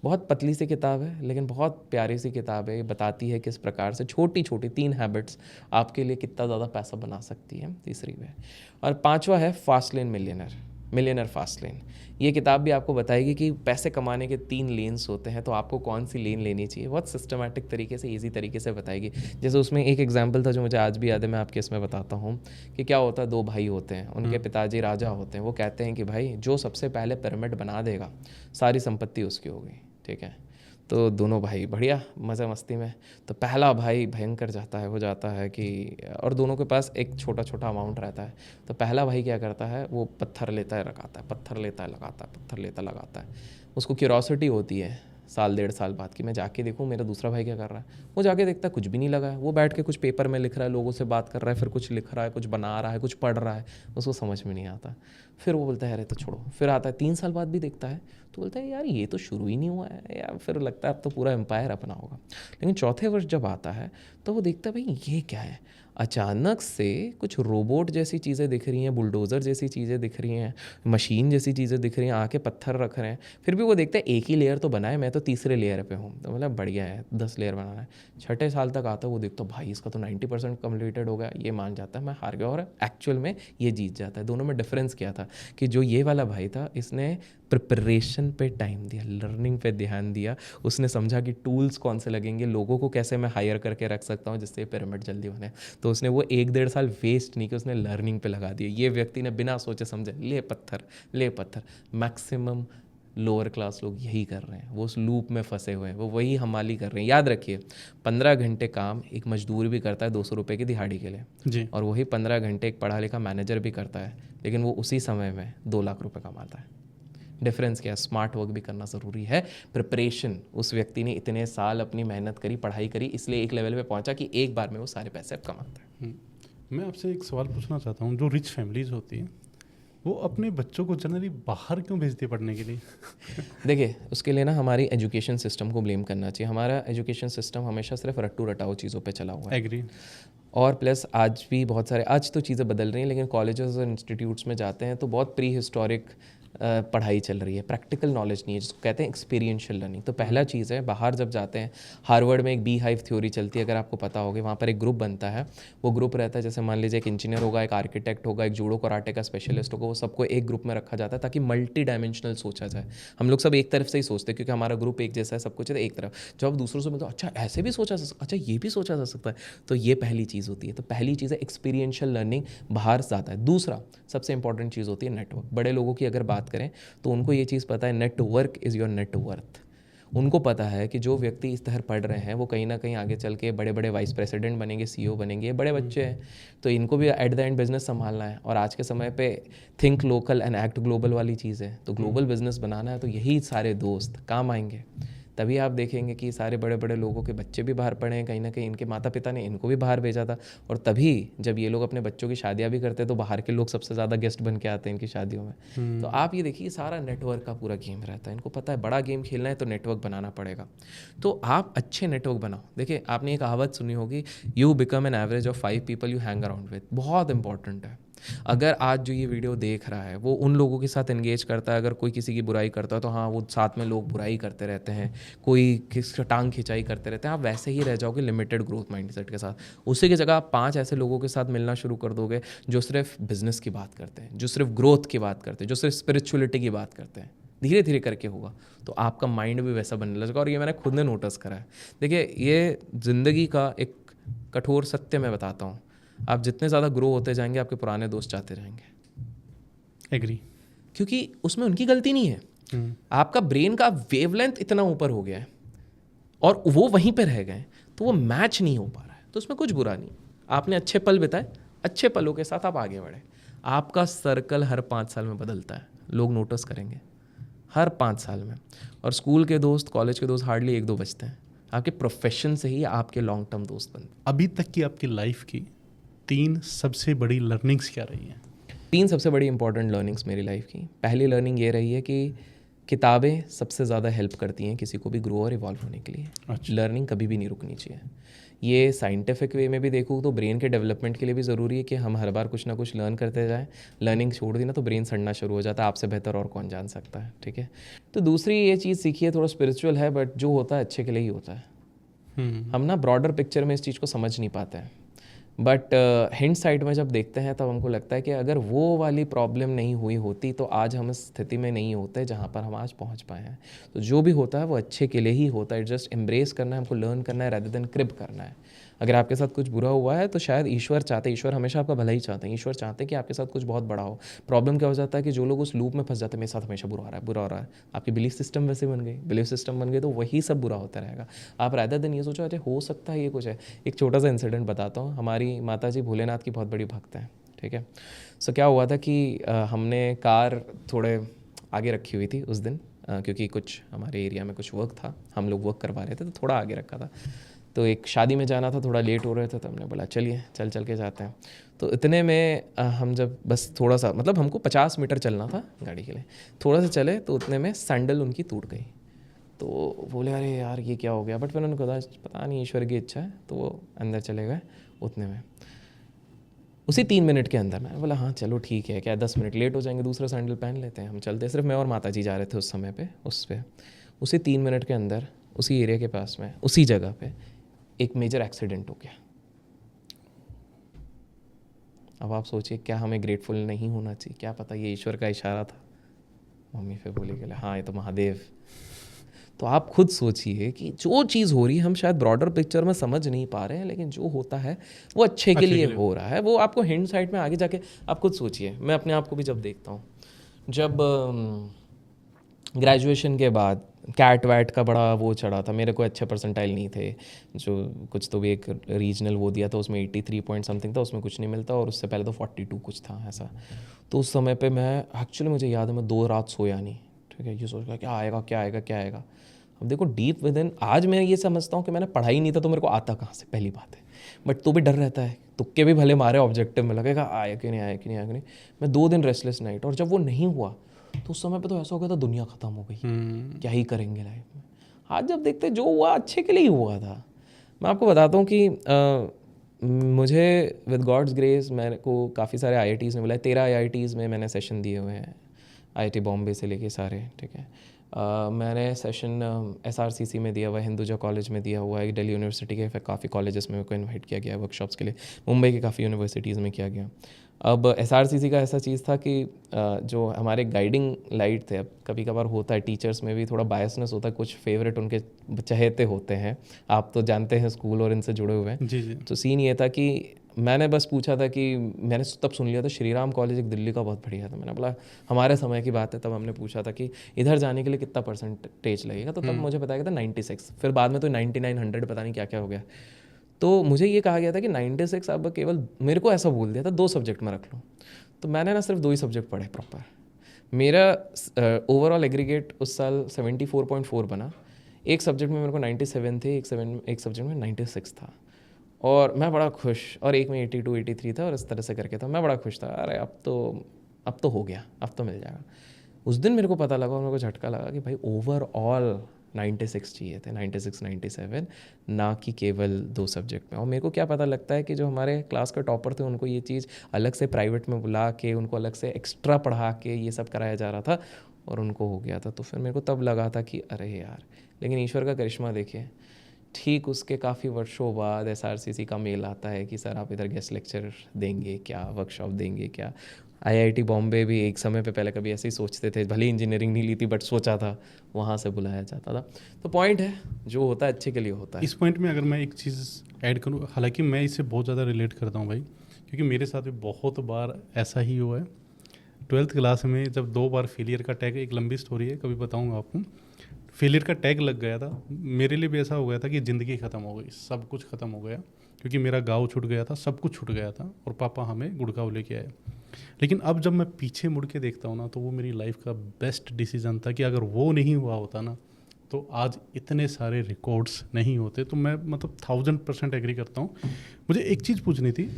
B: बहुत पतली सी किताब है लेकिन बहुत प्यारी सी किताब है। ये बताती है किस प्रकार से छोटी छोटी 3 हैबिट्स आपके लिए कितना ज़्यादा पैसा बना सकती है, तीसरी में। और 5वां है fast lane millionaire fast lane. ये किताब भी आपको बताएगी कि पैसे कमाने के 3 लेन्स होते हैं, तो आपको कौन सी लेन लेनी चाहिए। बहुत सिस्टमैटिक तरीके से, ईजी तरीके से बताएगी। जैसे उसमें एक एग्जाम्पल था जो मुझे आज भी याद है, मैं आपके इसमें बताता हूँ कि क्या होता है। 2 भाई होते हैं, उनके पिताजी राजा होते हैं। वो कहते हैं कि भाई जो सबसे पहले पिरामिड बना देगा सारी संपत्ति उसकी हो गई, ठीक है। तो दोनों भाई बढ़िया मज़े मस्ती में। तो पहला भाई भयंकर जाता है कि, और दोनों के पास एक छोटा छोटा अमाउंट रहता है। तो पहला भाई क्या करता है, वो पत्थर लेता है लगाता है, पत्थर लेता है लगाता है, पत्थर लेता लगाता है। उसको क्यूरोसिटी होती है साल 1.5 साल बाद कि मैं जाके देखूँ मेरा दूसरा भाई क्या कर रहा है। वो जाके देखता है कुछ भी नहीं लगा है, वो बैठ के कुछ पेपर में लिख रहा है, लोगों से बात कर रहा है, फिर कुछ लिख रहा है, कुछ बना रहा है, कुछ पढ़ रहा है, उसको समझ में नहीं आता। फिर वो बोलता है अरे तो छोड़ो। फिर आता है 3 साल बाद भी देखता है तो बोलता है यार ये तो शुरू ही नहीं हुआ है, या फिर लगता है अब तो पूरा एम्पायर अपना होगा। लेकिन चौथे वर्ष जब आता है तो वो देखता है भाई ये क्या है, अचानक से कुछ रोबोट जैसी चीज़ें दिख रही हैं, बुलडोज़र जैसी चीज़ें दिख रही हैं, मशीन जैसी चीज़ें दिख रही हैं, आके पत्थर रख रहे हैं। फिर भी वो देखता है एक ही लेयर तो बना है, मैं तो तीसरे लेयर पे हूँ, तो मतलब बढ़िया है 10 लेयर बनाना है। छठे साल तक आता है वो देखता भाई इसका तो 90% कम्प्लीटेड हो गया, ये मान जाता है मैं हार गया, और एक्चुअल में ये जीत जाता है। दोनों में डिफरेंस क्या था कि जो ये वाला भाई था इसने प्रिपरेशन पे टाइम दिया, लर्निंग पे ध्यान दिया, उसने समझा कि टूल्स कौन से लगेंगे, लोगों को कैसे मैं हायर करके रख सकता हूँ जिससे पिरामिड जल्दी बने। तो उसने वो 1-1.5 साल वेस्ट नहीं किया, उसने लर्निंग पे लगा दिया। ये व्यक्ति ने बिना सोचे समझे ले पत्थर ले पत्थर। मैक्सिमम लोअर क्लास लोग यही कर रहे हैं, वो उस लूप में फंसे हुए हैं, वो वही हमाली कर रहे हैं। याद रखिए 15 घंटे काम एक मजदूर भी करता है 200 रुपये की दिहाड़ी के लिए
A: जी।
B: और वही 15 घंटे एक पढ़ा लिखा मैनेजर भी करता है, लेकिन वो उसी समय में 2 लाख रुपए कमाता है। डिफरेंस क्या है? स्मार्ट वर्क भी करना ज़रूरी है। प्रिपरेशन, उस व्यक्ति ने इतने साल अपनी मेहनत करी, पढ़ाई करी, इसलिए एक लेवल पे पहुंचा कि एक बार में वो सारे पैसे अब कमाता है।
A: मैं आपसे एक सवाल पूछना चाहता हूँ, जो रिच फैमिलीज होती हैं वो अपने बच्चों को जनरली बाहर क्यों भेजती है पढ़ने के लिए?
B: देखिए उसके लिए ना हमारी एजुकेशन सिस्टम को ब्लेम करना चाहिए। हमारा एजुकेशन सिस्टम हमेशा सिर्फ रट्टू रटाओ चीज़ों पे चला हुआ है।
A: एग्री।
B: और प्लस आज भी बहुत सारे, आज तो चीज़ें बदल रही हैं, लेकिन कॉलेजेस और इंस्टीट्यूट्स में जाते हैं तो बहुत प्री हिस्टोरिक पढ़ाई चल रही है, प्रैक्टिकल नॉलेज नहीं है, जिसको कहते हैं एक्सपीरियंशियल लर्निंग। तो पहला चीज़ है, बाहर जब जाते हैं, हार्वर्ड में एक बी हाइव थ्योरी चलती है, अगर आपको पता होगा, वहाँ पर एक ग्रुप बनता है। वो ग्रुप रहता है जैसे मान लीजिए एक इंजीनियर होगा, एक आर्किटेक्ट होगा, एक जूडो कराटे का स्पेशलिस्ट होगा, वो सबको एक ग्रुप में रखा जाता है ताकि मल्टी डायमेंशनल सोचा जाए। हम लोग सब एक तरफ से ही सोचते हैं क्योंकि हमारा ग्रुप एक जैसा है, सब कुछ है एक तरफ। जब आप दूसरों से मिलते हो, अच्छा ऐसे भी सोचा जा सकता, अच्छा ये भी सोचा जा सकता है, तो ये पहली चीज़ होती है। तो पहली चीज़ है एक्सपीरियंशियल लर्निंग, बाहर जाता है। दूसरा सबसे इंपॉर्टेंट चीज़ होती है नेटवर्क। बड़े लोगों की अगर बात करें तो उनको ये चीज़ पता है, नेटवर्क इज़ योर नेटवर्थ। उनको पता है कि जो व्यक्ति इस तरह पढ़ रहे हैं वो कहीं ना कहीं आगे चल के बड़े बड़े वाइस प्रेसिडेंट बनेंगे, सीईओ बनेंगे। बड़े बच्चे हैं तो इनको भी एट द एंड बिजनेस संभालना है, और आज के समय पे think local and act global वाली चीज़ है। तो ग्लोबल बिजनेस बनाना है तो यही सारे दोस्त काम आएंगे। तभी आप देखेंगे कि सारे बड़े बड़े लोगों के बच्चे भी बाहर पढ़े हैं, कहीं ना कहीं इनके माता पिता ने इनको भी बाहर भेजा था। और तभी जब ये लोग अपने बच्चों की शादियां भी करते हैं तो बाहर के लोग सबसे ज़्यादा गेस्ट बन के आते हैं इनकी शादियों में। तो आप ये देखिए सारा नेटवर्क का पूरा गेम रहता है। इनको पता है बड़ा गेम खेलना है तो नेटवर्क बनाना पड़ेगा। तो आप अच्छे नेटवर्क बनाओ। देखिए आपने एक कहावत सुनी होगी, you become an average of 5 people you hang around with. बहुत इंपॉर्टेंट है। अगर आज जो ये वीडियो देख रहा है वो उन लोगों के साथ एंगेज करता है, अगर कोई किसी की बुराई करता है तो हाँ वो साथ में लोग बुराई करते रहते हैं, कोई किसी टांग खिंचाई करते रहते हैं, आप वैसे ही रह जाओगे लिमिटेड ग्रोथ माइंडसेट के साथ। उसी की जगह आप 5 ऐसे लोगों के साथ मिलना शुरू कर दोगे जो सिर्फ बिजनेस की बात करते हैं, जो सिर्फ ग्रोथ की बात करते हैं, जो सिर्फ स्पिरिचुअलिटी की बात करते हैं। धीरे धीरे करके होगा तो आपका माइंड भी वैसा बनने लगेगा। और ये मैंने खुद ने नोटिस करा है। देखिए ये ज़िंदगी का एक कठोर सत्य मैं बताता हूँ, आप जितने ज़्यादा ग्रो होते जाएंगे आपके पुराने दोस्त जाते रहेंगे।
A: एग्री।
B: क्योंकि उसमें उनकी गलती नहीं है, आपका ब्रेन का वेवलेंथ इतना ऊपर हो गया है और वो वहीं पे रह गए, तो वो मैच नहीं हो पा रहा है। तो उसमें कुछ बुरा नहीं, आपने अच्छे पल बिताए, अच्छे पलों के साथ आप आगे बढ़े। आपका सर्कल हर 5 साल में बदलता है, लोग नोटिस करेंगे हर 5 साल में। और स्कूल के दोस्त, कॉलेज के दोस्त हार्डली 1-2 बचते हैं। आपके प्रोफेशन से ही आपके लॉन्ग टर्म दोस्त बनते हैं।
A: अभी तक की आपकी लाइफ की 3 सबसे बड़ी लर्निंग्स क्या रही हैं?
B: 3 सबसे बड़ी इंपॉर्टेंट लर्निंग्स मेरी लाइफ की। पहली लर्निंग ये रही है कि किताबें सबसे ज़्यादा हेल्प करती हैं किसी को भी ग्रो और इवॉल्व होने के लिए।
A: अच्छा।
B: लर्निंग कभी भी नहीं रुकनी चाहिए। ये साइंटिफिक वे में भी देखूँ तो ब्रेन के डेवलपमेंट के लिए भी ज़रूरी है कि हम हर बार कुछ ना कुछ लर्न करते जाएं। लर्निंग छोड़ दी ना तो ब्रेन सड़ना शुरू हो जाता है, आपसे बेहतर और कौन जान सकता है। ठीक है, तो दूसरी ये चीज़ सीखिए, थोड़ा स्पिरिचुअल है बट जो होता है अच्छे के लिए ही होता है। हम ना ब्रॉडर पिक्चर में इस चीज़ को समझ नहीं पाते हैं, बट हिंड साइड में जब देखते हैं तब हमको लगता है कि अगर वो वाली प्रॉब्लम नहीं हुई होती तो आज हम इस स्थिति में नहीं होते जहाँ पर हम आज पहुँच पाए हैं। तो जो भी होता है वो अच्छे के लिए ही होता है। जस्ट एम्ब्रेस करना है, हमको लर्न करना है rather than क्रिप करना है। अगर आपके साथ कुछ बुरा हुआ है तो शायद ईश्वर चाहते, ईश्वर हमेशा आपका भला ही चाहते हैं, ईश्वर चाहते हैं कि आपके साथ कुछ बहुत बड़ा हो। प्रॉब्लम क्या हो जाता है कि जो लोग उस लूप में फंस जाते हैं, मेरे साथ हमेशा बुरा हो रहा है, बुरा हो रहा है। आपकी बिलीफ सिस्टम वैसे बन गई, बिलीफ सिस्टम बन गई तो वही सब बुरा होता रहेगा। आप rather than ये सोचो अरे हो सकता है ये कुछ है। एक छोटा सा इंसिडेंट बताता हूँ। हमारी माता जी भोलेनाथ की बहुत बड़ी भक्त हैं। ठीक है, सो क्या हुआ था कि हमने कार थोड़े आगे रखी हुई थी उस दिन, क्योंकि कुछ हमारे एरिया में कुछ वर्क था, हम लोग वर्क करवा रहे थे तो थोड़ा आगे रखा था। तो एक शादी में जाना था, थोड़ा लेट हो रहे थे, तो हमने बोला चलिए चल के जाते हैं। तो इतने में हम जब बस थोड़ा सा, मतलब हमको 50 मीटर चलना था गाड़ी के लिए, थोड़ा सा चले तो उतने में सैंडल उनकी टूट गई। तो बोले अरे यार ये क्या हो गया, बट फिर उन्होंने कहा पता नहीं ईश्वर की इच्छा है, तो वो अंदर चले गए। उतने में उसी 3 मिनट के अंदर मैं बोला हाँ चलो ठीक है, क्या 10 मिनट लेट हो जाएंगे, दूसरा सैंडल पहन लेते हैं, हम चलते। सिर्फ मैं और माता जी जा रहे थे उस समय पे, उसी 3 मिनट के अंदर उसी एरिया के पास में, उसी जगह पे एक मेजर एक्सीडेंट हो गया। अब आप सोचिए, क्या हमें ग्रेटफुल नहीं होना चाहिए? क्या पता ये ईश्वर का इशारा था। मम्मी फिर बोली गए हाँ ये तो महादेव। तो आप खुद सोचिए कि जो चीज़ हो रही है हम शायद ब्रॉडर पिक्चर में समझ नहीं पा रहे हैं, लेकिन जो होता है वो अच्छे के लिए हो रहा है। वो आपको हिंड साइड में आगे जाके आप खुद सोचिए। मैं अपने आप को भी जब देखता हूँ, जब ग्रेजुएशन के बाद कैट वैट का बड़ा वो चढ़ा था, मेरे को अच्छे परसेंटाइल नहीं थे, जो कुछ तो भी एक रीजनल वो दिया था उसमें 83 पॉइंट समथिंग था, उसमें कुछ नहीं मिलता, और उससे पहले तो 42 कुछ था ऐसा। तो उस समय पे मैं एक्चुअली, मुझे याद है मैं 2 रात सोया नहीं, ठीक है, ये सोच रहा क्या आएगा क्या आएगा क्या आएगा। अब देखो डीप विद इन आज मैं ये समझता हूँ कि मैंने पढ़ा ही नहीं था तो मेरे को आता कहाँ से, पहली बात है। बट तो भी डर रहता है, तुक्के भी भले मारे ऑब्जेक्टिव में, लगेगा आया कि नहीं आया कि नहीं आया कि नहीं। मैं 2 दिन रेस्टलेस नाइट, और जब वो नहीं हुआ तो उस समय पे तो ऐसा हो गया था दुनिया ख़त्म हो गई, क्या ही करेंगे लाइफ में। आज जब देखते जो हुआ अच्छे के लिए ही हुआ था। मैं आपको बताता हूँ कि मुझे विद गॉड्स ग्रेस मेरे को काफ़ी सारे IITs में मिला है। 13 IITs में मैंने सेशन दिए हुए हैं, IIT बॉम्बे से लेके सारे, ठीक है। मैंने सेशन SRCC में दिया हुआ है, हिंदुजा कॉलेज में दिया हुआ है, दिल्ली यूनिवर्सिटी के काफ़ी कॉलेजेस में मेरे को इन्वाइट किया गया है वर्कशॉप्स के लिए, मुंबई के काफ़ी यूनिवर्सिटीज़ में किया गया। अब SRCC का ऐसा चीज़ था कि जो हमारे गाइडिंग लाइट थे, अब कभी कभार होता है टीचर्स में भी थोड़ा बायसनेस होता है, कुछ फेवरेट उनके चहेते होते हैं, आप तो जानते हैं स्कूल और इनसे जुड़े हुए हैं।
A: जी जी।
B: तो सीन ये था कि मैंने बस पूछा था कि मैंने तब सुन लिया था श्री राम कॉलेज एक दिल्ली का बहुत बढ़िया था। मैंने बोला हमारे समय की बात है, तब हमने पूछा था कि इधर जाने के लिए कितना परसेंटेज लगेगा, तो तब मुझे बताया गया था 96, फिर बाद में तो 99, 100 पता नहीं क्या क्या हो गया। तो मुझे ये कहा गया था कि 96 अब केवल, मेरे को ऐसा बोल दिया था 2 सब्जेक्ट में रख लो। तो मैंने ना सिर्फ 2 ही सब्जेक्ट पढ़े प्रॉपर। मेरा ओवरऑल एग्रीगेट उस साल 74.4 बना। एक सब्जेक्ट में मेरे को 97 थे, एक सब्जेक्ट में 96 था, और मैं बड़ा खुश, और एक में 82 83 था, और इस तरह से करके था। मैं बड़ा खुश था, अरे अब तो हो गया, अब तो मिल जाएगा। उस दिन मेरे को पता लगा और मेरे को झटका लगा कि भाई ओवरऑल 96 चाहिए थे, 96 97, ना कि केवल 2 सब्जेक्ट में। और मेरे को क्या पता लगता है कि जो हमारे क्लास के टॉपर थे उनको ये चीज़ अलग से प्राइवेट में बुला के, उनको अलग से एक्स्ट्रा पढ़ा के ये सब कराया जा रहा था, और उनको हो गया था। तो फिर मेरे को तब लगा था कि अरे यार, लेकिन ईश्वर का करिश्मा देखिए, ठीक उसके काफ़ी वर्षों बाद SRCC का मेल आता है कि सर आप इधर गेस्ट लेक्चर देंगे क्या, वर्कशॉप देंगे क्या। IIT बॉम्बे भी एक समय पे पहले कभी ऐसे ही सोचते थे, भले इंजीनियरिंग नहीं ली थी बट सोचा था, वहाँ से बुलाया जाता था। तो पॉइंट है, जो होता है अच्छे के लिए होता है।
A: इस पॉइंट में अगर मैं एक चीज़ ऐड करूँ, हालांकि मैं इससे बहुत ज़्यादा रिलेट करता हूँ भाई, क्योंकि मेरे साथ भी बहुत बार ऐसा ही हुआ है। 12th क्लास में जब 2 बार फेलियर का टैग, एक लंबी स्टोरी है, कभी बताऊँगा आपको, फेलियर का टैग लग गया था। मेरे लिए भी ऐसा हो गया था कि ज़िंदगी ख़त्म हो गई, सब कुछ ख़त्म हो गया, क्योंकि मेरा गाँव छूट गया था, सब कुछ छूट गया था, और पापा हमें गुड़गांव लेके आए। लेकिन अब जब मैं पीछे मुड़ के देखता हूँ ना, तो वो मेरी लाइफ का बेस्ट डिसीज़न था, कि अगर वो नहीं हुआ होता ना, तो आज इतने सारे रिकॉर्ड्स नहीं होते। तो मैं मतलब 1000% एग्री करता हूँ। मुझे एक चीज़ पूछनी थी,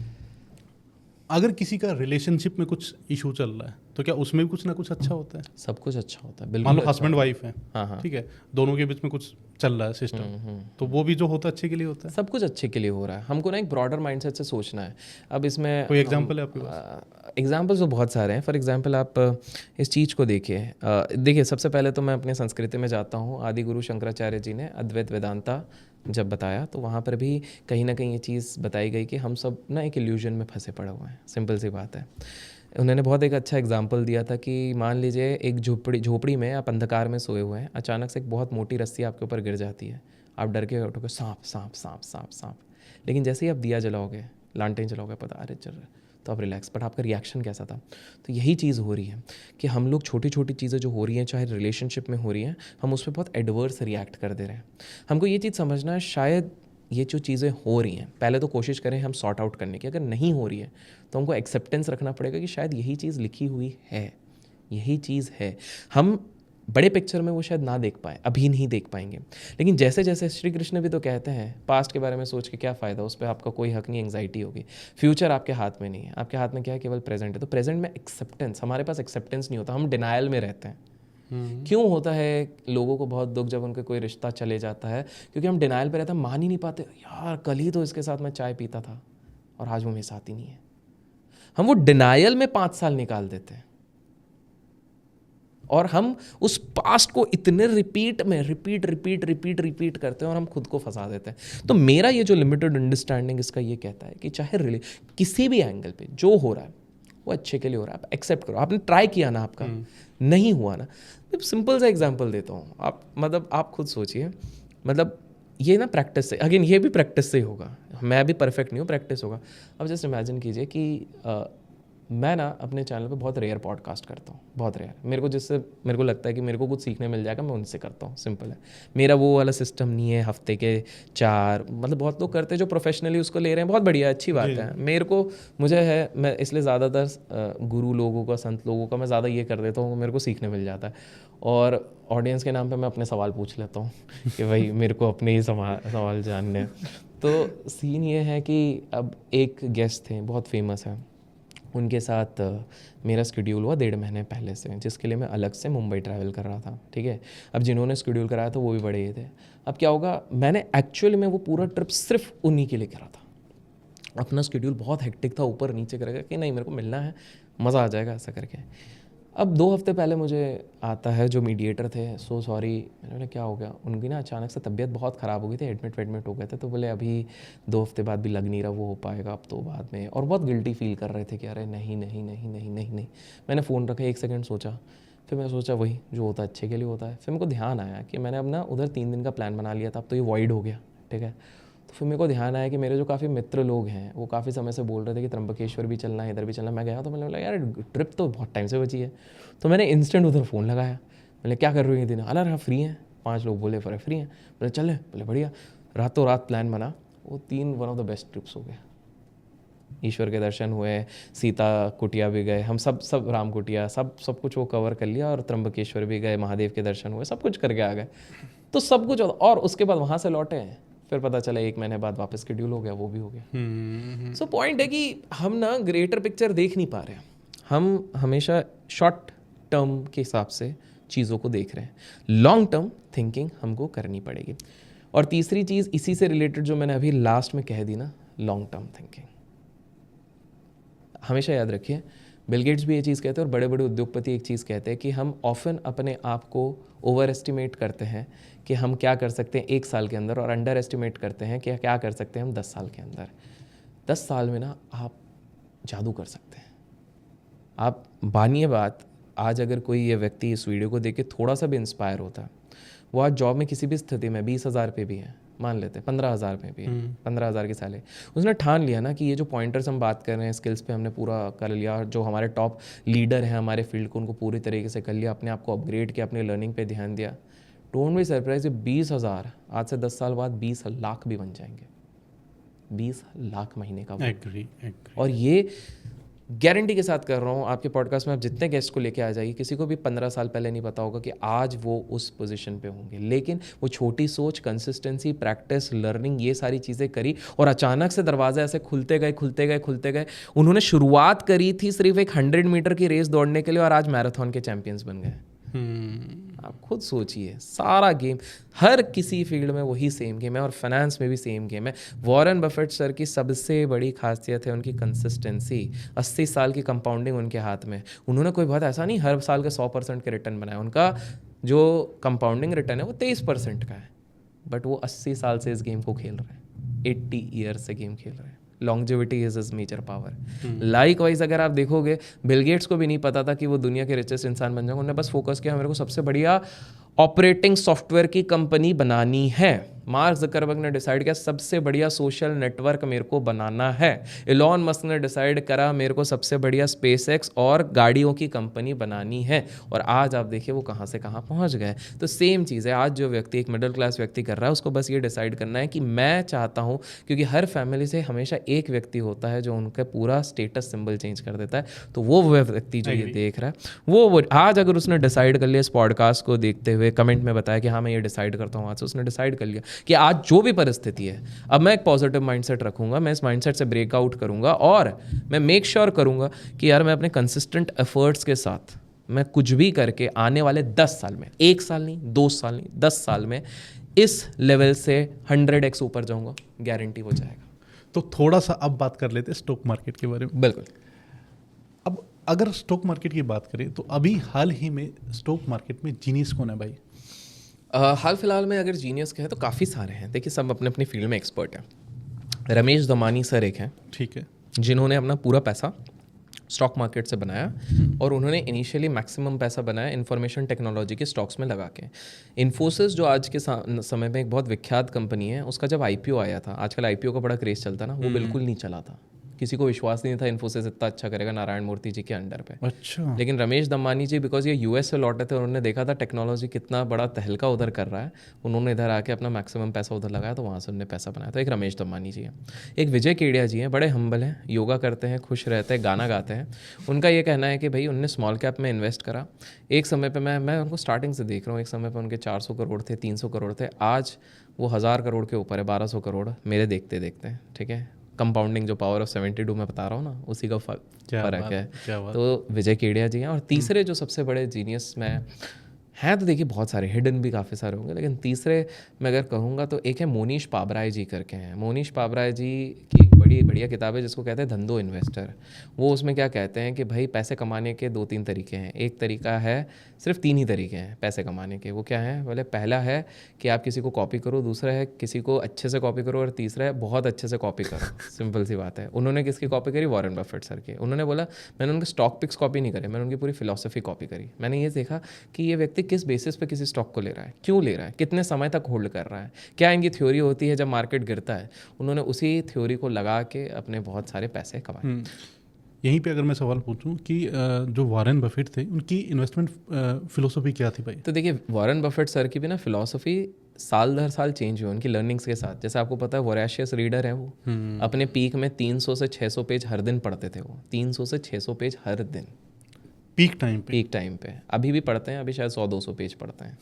A: अगर किसी का रिलेशनशिप में कुछ इशू चल रहा है, तो क्या उसमें भी कुछ ना कुछ अच्छा होता है?
B: सब कुछ अच्छा होता है,
A: मान
B: बिल्कुल।
A: लो हस्बैंड वाइफ है,
B: हाँ,
A: ठीक है, दोनों के बीच में कुछ चल रहा है सिस्टम, तो वो भी जो होता है अच्छे के लिए होता है।
B: सब कुछ अच्छे के लिए हो रहा है। हमको ना एक ब्रॉडर माइंडसेट से सोचना है। अब इसमें
A: कोई एग्जांपल है आपके पास?
B: एग्जाम्पल्स तो बहुत सारे हैं। फॉर एग्जांपल आप इस चीज़ को देखिए, सबसे पहले तो मैं अपने संस्कृति में जाता हूँ। आदि गुरु शंकराचार्य जी ने अद्वैत वेदांता जब बताया, तो वहाँ पर भी कहीं ना कहीं ये चीज़ बताई गई कि हम सब ना एक इल्यूजन में फंसे पड़े हुए हैं। सिंपल सी बात है। उन्होंने बहुत एक अच्छा एग्जाम्पल दिया था कि मान लीजिए एक झोपड़ी में आप अंधकार में सोए हुए हैं, अचानक से एक बहुत मोटी रस्सी आपके ऊपर गिर जाती है, आप डर के उठोगे, सांप सांप सांप सांप सांप। लेकिन जैसे ही आप दिया जलाओगे, लालटेन जलाओगे, पता अरे चल रहा है, तो आप रिलैक्स। बट आपका रिएक्शन कैसा था? तो यही चीज़ हो रही है कि हम लोग छोटी छोटी चीज़ें जो हो रही हैं, चाहे रिलेशनशिप में हो रही हैं, हम उस पर बहुत एडवर्स रिएक्ट कर दे रहे हैं। हमको ये चीज़ समझना है, शायद ये जो चीज़ें हो रही हैं, पहले तो कोशिश करें हम सॉर्ट आउट करने की। अगर नहीं हो रही है तो हमको एक्सेप्टेंस रखना पड़ेगा कि शायद यही चीज़ लिखी हुई है, यही चीज़ है। हम बड़े पिक्चर में वो शायद ना देख पाए, अभी नहीं देख पाएंगे। लेकिन जैसे जैसे श्री कृष्ण भी तो कहते हैं, पास्ट के बारे में सोच के क्या फ़ायदा, उस पर आपका कोई हक नहीं, एंग्जाइटी होगी। फ्यूचर आपके हाथ में नहीं है, आपके हाथ में क्या है, केवल प्रेजेंट है। तो प्रेजेंट में एक्सेप्टेंस, हमारे पास एक्सेप्टेंस नहीं होता, हम डिनायल में रहते हैं। क्यों होता है लोगों को बहुत दुख जब उनका कोई रिश्ता चले जाता है? क्योंकि हम डिनायल पे रहते हैं, मान ही नहीं पाते, यार कल ही तो इसके साथ मैं चाय पीता था और आज वो मेरे साथ ही नहीं है। हम वो डिनायल में 5 साल निकाल देते हैं और हम उस पास्ट को इतने रिपीट करते हैं और हम खुद को फंसा देते हैं। तो मेरा ये जो लिमिटेड अंडरस्टैंडिंग इसका ये कहता है कि चाहे रिले किसी भी एंगल पे जो हो रहा है वो अच्छे के लिए हो रहा है, आप एक्सेप्ट करो। आपने ट्राई किया ना, आपका नहीं हुआ ना, सिंपल सा एग्जांपल देता हूँ। आप खुद सोचिए, मतलब ये ना प्रैक्टिस से, अगेन ये भी प्रैक्टिस से ही होगा, मैं भी परफेक्ट नहीं हूँ, प्रैक्टिस होगा। अब जस्ट इमेजिन कीजिए कि मैं ना अपने चैनल पे बहुत रेयर पॉडकास्ट करता हूँ, बहुत रेयर। मेरे को लगता है कि मेरे को कुछ सीखने मिल जाएगा, मैं उनसे करता हूँ, सिंपल है। मेरा वो वाला सिस्टम नहीं है हफ्ते के 4, मतलब बहुत लोग करते हैं जो प्रोफेशनली उसको ले रहे हैं, बहुत बढ़िया, अच्छी बात है। मुझे है, मैं इसलिए ज़्यादातर गुरु लोगों का, संत लोगों का मैं ज़्यादा ये कर देता हूँ, मेरे को सीखने मिल जाता है। और ऑडियंस के नाम पे मैं अपने सवाल पूछ लेता हूँ कि भाई मेरे को अपने ही सवाल जानने। तो सीन ये है कि अब एक गेस्ट थे, बहुत फेमस है, उनके साथ मेरा शेड्यूल हुआ 1.5 महीने पहले से, जिसके लिए मैं अलग से मुंबई ट्रैवल कर रहा था, ठीक है। अब जिन्होंने शेड्यूल कराया था वो भी बड़े ये थे। अब क्या होगा, मैंने एक्चुअली में वो पूरा ट्रिप सिर्फ उन्हीं के लिए करा था। अपना शेड्यूल बहुत हेक्टिक था, ऊपर नीचे करेगा कि नहीं मेरे को मिलना है, मज़ा आ जाएगा, ऐसा करके। अब 2 हफ्ते पहले मुझे आता है जो मीडिएटर थे, सो सॉरी, मैंने बोला क्या हो गया, उनकी ना अचानक से तबीयत बहुत ख़राब हो गई थी, एडमिट हो गए थे। तो बोले अभी 2 हफ्ते बाद भी लग नहीं रहा वो हो पाएगा अब तो बाद में, और बहुत गिल्टी फील कर रहे थे कि अरे नहीं। मैंने फ़ोन रखा, 1 सेकंड सोचा, फिर मैं सोचा वही जो होता है अच्छे के लिए होता है। फिर मेरे को ध्यान आया कि मैंने अब ना उधर 3 दिन का प्लान बना लिया था, अब तो ये वॉइड हो गया, ठीक है। तो फिर मेरे को ध्यान आया कि मेरे जो काफ़ी मित्र लोग हैं वो काफ़ी समय से बोल रहे थे कि त्र्यंबकेश्वर भी चलना है, इधर भी चलना। मैं गया तो मैंने बोला यार ट्रिप तो बहुत टाइम से बची है। तो मैंने इंस्टेंट उधर फ़ोन लगाया, मैंने क्या कर रहे हो ये दिन? अरे हाँ फ्री हैं, 5 लोग बोले पर फ्री हैं, बोले चले, बोले बढ़िया। रातों रात प्लान बना, वो 3 one of the best trips हो गए। ईश्वर के दर्शन हुए, सीता कुटिया भी गए, हम सब राम कुटिया सब कुछ वो कवर कर लिया, और त्र्यंबकेश्वर भी गए, महादेव के दर्शन हुए, सब कुछ करके आ गए। तो सब कुछ, और उसके बाद वहाँ से लौटे, फिर पता चला 1 महीने बाद वापस शेड्यूल हो गया, वो भी हो गया। सो पॉइंट है कि हम ना ग्रेटर पिक्चर देख नहीं पा रहे हैं, हम हमेशा शॉर्ट टर्म के हिसाब से चीज़ों को देख रहे हैं। लॉन्ग टर्म थिंकिंग हमको करनी पड़ेगी। और तीसरी चीज़ इसी से रिलेटेड जो मैंने अभी लास्ट में कह दी ना, लॉन्ग टर्म थिंकिंग। हमेशा याद रखिए, बिल गेट्स भी ये चीज़ कहते हैं और बड़े बड़े उद्योगपति एक चीज़ कहते हैं कि हम ऑफन अपने आप को ओवर एस्टिमेट करते हैं कि हम क्या कर सकते हैं 1 साल के अंदर, और अंडर एस्टिमेट करते हैं कि क्या कर सकते हैं हम 10 साल के अंदर। 10 साल में ना आप जादू कर सकते हैं। आप मानिए बात, आज अगर कोई ये व्यक्ति इस वीडियो को देख के थोड़ा सा भी इंस्पायर होता है, वो आज जॉब में किसी भी स्थिति में 20,000 पे भी है, मान लेते हैं 15,000 में भी है, 15,000 की सैलरी, उसने ठान लिया ना कि ये जो पॉइंटर्स हम बात कर रहे हैं, स्किल्स पे हमने पूरा कर लिया, जो हमारे टॉप लीडर हैं हमारे फील्ड को, उनको पूरी तरीके से कर लिया, अपने आप को अपग्रेड किया, अपने लर्निंग पे ध्यान दिया। डोंट बी सरप्राइज, 20,000 आज से 10 साल बाद 20 लाख भी बन जाएंगे, 20 लाख महीने का। और ये गारंटी के साथ कर रहा हूँ, आपके पॉडकास्ट में आप जितने गेस्ट को लेके आ जाइए, किसी को भी 15 साल पहले नहीं पता होगा कि आज वो उस पोजीशन पे होंगे। लेकिन वो छोटी सोच, कंसिस्टेंसी, प्रैक्टिस, लर्निंग, ये सारी चीज़ें करी, और अचानक से दरवाजे ऐसे खुलते गए। उन्होंने शुरुआत करी थी सिर्फ एक 100 मीटर की रेस दौड़ने के लिए, और आज मैराथन के चैंपियंस बन गए। आप खुद सोचिए, सारा गेम, हर किसी फील्ड में वही सेम गेम है, और फाइनेंस में भी सेम गेम है। वॉरेन बफेट सर की सबसे बड़ी खासियत है उनकी कंसिस्टेंसी। 80 साल की कंपाउंडिंग उनके हाथ में। उन्होंने कोई बहुत ऐसा नहीं हर साल के 100% के रिटर्न बनाया, उनका जो कंपाउंडिंग रिटर्न है वो 23% का है, बट वो 80 साल से इस गेम को खेल रहे हैं, 80 ईयर्स से गेम खेल रहे हैं। Longevity is his major power. Likewise अगर आप देखोगे, बिल गेट्स को भी नहीं पता था कि वो दुनिया के रिचेस्ट इंसान बन जाएंगे। उन्होंने बस फोकस किया मेरे को सबसे बढ़िया ऑपरेटिंग सॉफ्टवेयर की कंपनी बनानी है, मार्क ज़करबर्ग ने डिसाइड किया सबसे बढ़िया सोशल नेटवर्क मेरे को बनाना है। एलॉन मस्क ने डिसाइड करा मेरे को सबसे बढ़िया स्पेसएक्स और गाड़ियों की कंपनी बनानी है, और आज आप देखिए वो कहाँ से कहाँ पहुँच गए। तो सेम चीज़ है, आज जो व्यक्ति एक मिडिल क्लास व्यक्ति कर रहा है उसको बस ये डिसाइड करना है कि मैं चाहता हूँ, क्योंकि हर फैमिली से हमेशा एक व्यक्ति होता है जो उनका पूरा स्टेटस सिंबल चेंज कर देता है। तो वो व्यक्ति जो ये देख रहा है वो आज अगर उसने डिसाइड कर लिया इस पॉडकास्ट को देखते हुए, कमेंट में बताया कि हाँ मैं ये डिसाइड करता हूँ, आज से उसने डिसाइड कर लिया कि आज जो भी परिस्थिति है अब मैं एक पॉजिटिव माइंडसेट रखूंगा, मैं इस माइंडसेट से ब्रेकआउट करूंगा और मैं मेक श्योर करूंगा कि यार मैं अपने कंसिस्टेंट एफर्ट्स के साथ मैं कुछ भी करके आने वाले 10 साल में, 1 साल नहीं, 2 साल नहीं, 10 साल में इस लेवल से 100x ऊपर जाऊंगा, गारंटी हो जाएगा।
A: तो थोड़ा सा अब बात कर लेते हैं स्टॉक मार्केट के बारे में।
B: बिल्कुल।
A: अब अगर स्टॉक मार्केट की बात करें तो अभी हाल ही में स्टॉक मार्केट में जीनियस कौन है भाई?
B: हाल फिलहाल में अगर जीनियस कहें तो काफ़ी सारे हैं। देखिए सब अपने अपनी फील्ड में एक्सपर्ट हैं। रमेश दमानी सर एक हैं,
A: ठीक है,
B: जिन्होंने अपना पूरा पैसा स्टॉक मार्केट से बनाया और उन्होंने इनिशियली मैक्सिमम पैसा बनाया इंफॉर्मेशन टेक्नोलॉजी के स्टॉक्स में लगा के। इन्फोसिस जो आज के समय में एक बहुत विख्यात कंपनी है, उसका जब आईपीओ आया था, आजकल आईपीओ का बड़ा क्रेज चलता है ना, वो बिल्कुल नहीं चला था। किसी को विश्वास नहीं था इन्फोसिस इतना अच्छा करेगा नारायण मूर्ति जी के अंडर पे।
A: अच्छा।
B: लेकिन रमेश दमानी जी बिकॉज ये यूएस से लौटे थे, उन्होंने देखा था टेक्नोलॉजी कितना बड़ा तहलका उधर कर रहा है, उन्होंने इधर आके अपना मैक्सिमम पैसा उधर लगाया, तो वहाँ से उन्होंने पैसा बनाया। तो एक रमेश दमानी जी हैं, एक विजय केडिया जी हैं, बड़े हम्बल हैं, योगा करते हैं, खुश रहते हैं, गाना गाते हैं। उनका ये कहना है कि भाई उनने स्मॉल कैप में इन्वेस्ट करा। एक समय पे मैं उनको स्टार्टिंग से देख रहा हूँ, एक समय पे उनके 400 करोड़ थे, 300 करोड़ थे, आज वो 1000 करोड़ के ऊपर है, 1200 करोड़ मेरे देखते देखते, ठीक है। कंपाउंडिंग जो पावर ऑफ 72 में बता रहा हूँ ना, उसी का फर्क है। तो विजय केडिया जी हैं। और तीसरे जो सबसे बड़े जीनियस में हैं, तो देखिए बहुत सारे हिडन भी काफ़ी सारे होंगे, लेकिन तीसरे मैं अगर कहूँगा तो एक है मोनीश पाबराय जी करके हैं। मोनीश पाबराय जी की एक बड़ी बढ़िया किताब है जिसको कहते हैं धंधो इन्वेस्टर। वो उसमें क्या कहते हैं कि भाई पैसे कमाने के 2-3 तरीके हैं। एक तरीका है, सिर्फ 3 ही तरीके हैं पैसे कमाने के। वो क्या है? बोले पहला है कि आप किसी को कॉपी करो, दूसरा है किसी को अच्छे से कॉपी करो, और तीसरा है बहुत अच्छे से कॉपी करो। सिंपल सी बात है। उन्होंने किसकी कॉपी करी? वॉरेन बफेट सर के। उन्होंने बोला मैंने उनके स्टॉक पिक्स कॉपी नहीं करे, मैंने उनकी पूरी फिलॉसफी कॉपी करी। मैंने ये देखा कि ये व्यक्ति किस बेसिस पे किसी स्टॉक को ले रहा है, क्यों ले रहा है, कितने समय तक होल्ड कर रहा है, क्या इनकी थ्योरी होती है जब मार्केट गिरता है। उन्होंने उसी थ्योरी को लगा के अपने बहुत सारे पैसे कमाए।
A: यहीं पे अगर मैं सवाल पूछूं कि जो वॉरेन बफेट थे उनकी इन्वेस्टमेंट फिलोसफी क्या थी भाई?
B: तो देखिए वॉरेन बफेट सर की भी ना फिलॉसफी साल दर साल चेंज हुई उनकी लर्निंग्स के साथ। जैसे आपको पता है वोरेशियस रीडर है वो, अपने पीक में 300 से 600 पेज हर दिन पढ़ते थे वो, 300 से 600 पेज हर दिन
A: पीक टाइम पे।
B: अभी भी पढ़ते हैं, अभी शायद 100-200 पेज पढ़ते हैं,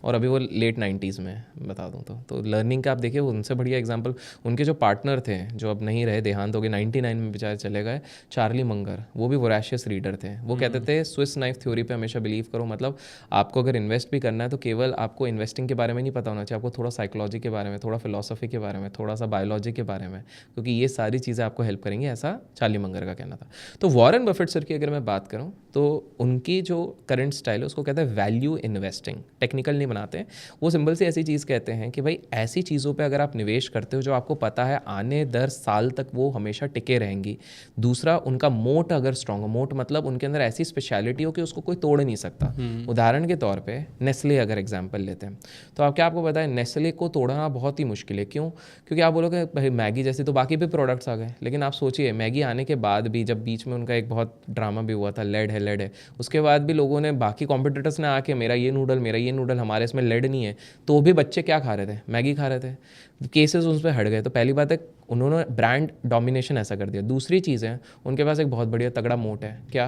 B: और अभी वो लेट 90s में बता दूं तो लर्निंग का आप देखिए उनसे बढ़िया एग्जांपल उनके जो पार्टनर थे जो अब नहीं रहे, देहांत हो गए, 99 में बेचारे चले गए, चार्ली मंगर। वो भी वोरेशियस रीडर थे। वो कहते थे स्विस नाइफ थ्योरी पे हमेशा बिलीव करो। मतलब आपको अगर इन्वेस्ट भी करना है तो केवल आपको इन्वेस्टिंग के बारे में नहीं पता होना चाहिए, आपको थोड़ा साइकोलॉजी के बारे में, थोड़ा फिलोसफी के बारे में, थोड़ा सा बायोलॉजी के बारे में, क्योंकि ये सारी चीज़ें आपको हेल्प करेंगी, ऐसा चार्ली मंगर का कहना था। तो वॉरेन बफेट सर की अगर मैं बात करूँ तो उनकी जो करंट स्टाइल है उसको कहते हैं वैल्यू इन्वेस्टिंग। टेक्निकल नहीं बनाते हैं वो, सिंपल से ऐसी चीज़ कहते हैं कि भाई ऐसी चीज़ों पे अगर आप निवेश करते हो जो आपको पता है आने दर साल तक वो हमेशा टिके रहेंगी। दूसरा, उनका मोट अगर स्ट्रॉन्ग हो, मोट मतलब उनके अंदर ऐसी स्पेशलिटी हो कि उसको कोई तोड़ नहीं सकता। उदाहरण के तौर पे नेस्ले अगर एग्जाम्पल लेते हैं तो आप क्या आपको पता है नेस्ले को तोड़ना बहुत ही मुश्किल है। क्यों? क्योंकि आप बोलोगे भाई मैगी जैसे तो बाकी भी प्रोडक्ट्स आ गए, लेकिन आप सोचिए मैगी आने के बाद भी, जब बीच में उनका एक बहुत ड्रामा भी हुआ था लेड है, उसके बाद भी लोगों ने, बाकी कॉम्पिटिटर्स ने आके मेरा ये नूडल हमारे इसमें लेड नहीं है, तो भी बच्चे क्या खा रहे थे? मैगी खा रहे थे। केसेस उस पर हट गए। तो पहली बात है उन्होंने ब्रांड डोमिनेशन ऐसा कर दिया। दूसरी चीज़ है उनके पास एक बहुत बढ़िया तगड़ा मोट है। क्या?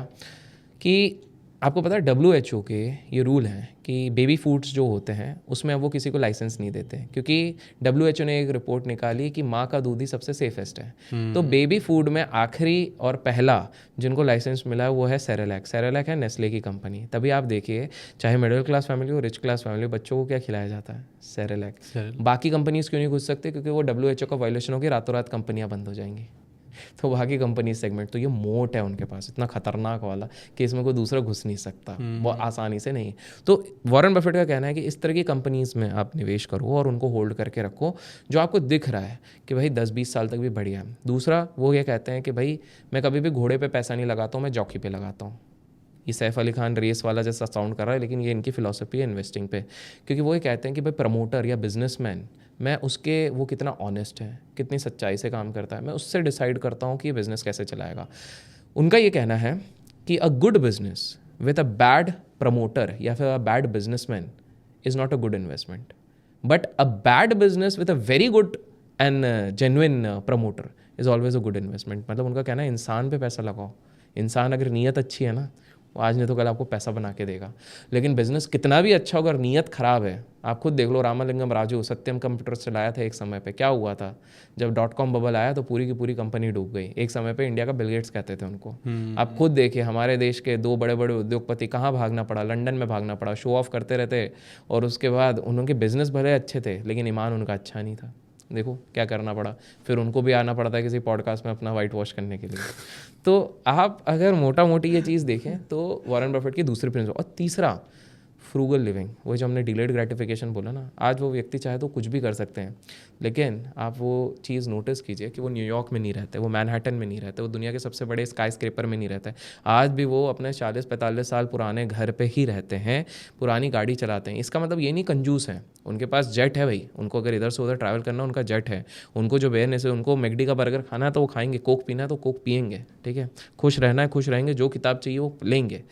B: कि आपको पता है WHO के ये रूल हैं कि बेबी फूड्स जो होते हैं उसमें अब वो किसी को लाइसेंस नहीं देते, क्योंकि WHO ने एक रिपोर्ट निकाली कि माँ का दूध ही सबसे सेफेस्ट है। तो बेबी फूड में आखिरी और पहला जिनको लाइसेंस मिला है वो है सेरेलैक। सेरेलैक है नेस्ले की कंपनी। तभी आप देखिए चाहे मिडिल क्लास फैमिली हो, रिच क्लास फैमिली हो, बच्चों को क्या खिलाया जाता है? सेरेलैक। बाकी कंपनीज क्यों नहीं घुस सकते? क्योंकि वो WHO का वायलेशन होगी, रातों रात कंपनियाँ बंद हो जाएंगी। तो बाकी कंपनी सेगमेंट, तो ये मोट है उनके पास इतना खतरनाक वाला कि इसमें कोई दूसरा घुस नहीं सकता वो आसानी से नहीं। तो वॉरेन बफेट का कहना है कि इस तरह की कंपनीज में आप निवेश करो और उनको होल्ड करके रखो जो आपको दिख रहा है कि भाई 10-20 साल तक भी बढ़िया है। दूसरा, वो ये कहते हैं कि भाई मैं कभी भी घोड़े पे पैसा नहीं लगाता हूँ, मैं जॉकी पे लगाता हूँ। ये सैफ अली खान रेस वाला जैसा साउंड कर रहा है, लेकिन ये इनकी फिलॉसफी है इन्वेस्टिंग पे, क्योंकि वो ये कहते हैं कि भाई प्रमोटर या बिजनेसमैन, मैं उसके वो कितना ऑनेस्ट है, कितनी सच्चाई से काम करता है, मैं उससे डिसाइड करता हूँ कि ये बिज़नेस कैसे चलाएगा। उनका ये कहना है कि a good business with a bad promoter या फिर a bad businessman is not a good investment, but a bad business with a very good and genuine promoter is always a good investment. मतलब उनका कहना है इंसान पे पैसा लगाओ, इंसान अगर नीयत अच्छी है ना, वो आज नहीं तो कल आपको पैसा बना के देगा। लेकिन बिजनेस कितना भी अच्छा होगा, अगर नीयत ख़राब है, आप खुद देख लो, रामालिंगम राजू सत्यम कंप्यूटर्स चलाया था एक समय पे, क्या हुआ था जब .com बबल आया तो पूरी की पूरी कंपनी डूब गई। एक समय पे इंडिया का बिल गेट्स कहते थे उनको। आप खुद देखिए हमारे देश के 2 बड़े बड़े उद्योगपति कहाँ भागना पड़ा, लंदन में भागना पड़ा, शो ऑफ करते रहते, और उसके बाद उनके बिजनेस भले अच्छे थे लेकिन ईमान उनका अच्छा नहीं था। देखो क्या करना पड़ा, फिर उनको भी आना पड़ता है किसी पॉडकास्ट में अपना वाइट वॉश करने के लिए। तो आप अगर मोटा मोटी ये चीज़ देखें तो वॉरेन बफेट की दूसरी प्रिंसिपल। और तीसरा फ्रूगल लिविंग, वो जो हमने डिलेड ग्रेटिफिकेशन बोला ना, आज वो व्यक्ति चाहे तो कुछ भी कर सकते हैं, लेकिन आप वो चीज़ नोटिस कीजिए कि वो न्यूयॉर्क में नहीं रहते, वो मैनहट्टन में नहीं रहते, वो दुनिया के सबसे बड़े स्काई स्क्रेपर में नहीं रहते। आज भी वो अपने 40-45 साल पुराने घर पे ही रहते हैं, पुरानी गाड़ी चलाते हैं। इसका मतलब ये नहीं कंजूस है, उनके पास जेट है भाई, उनको अगर इधर से उधर ट्रैवल करना उनका जेट है, उनको जो बेयरनेस है, उनको मैकडी का बर्गर खाना है तो वो खाएंगे, कोक पीना है तो कोक पिएंगे, ठीक है, खुश रहना है खुश रहेंगे, जो किताब चाहिए वो लेंगे।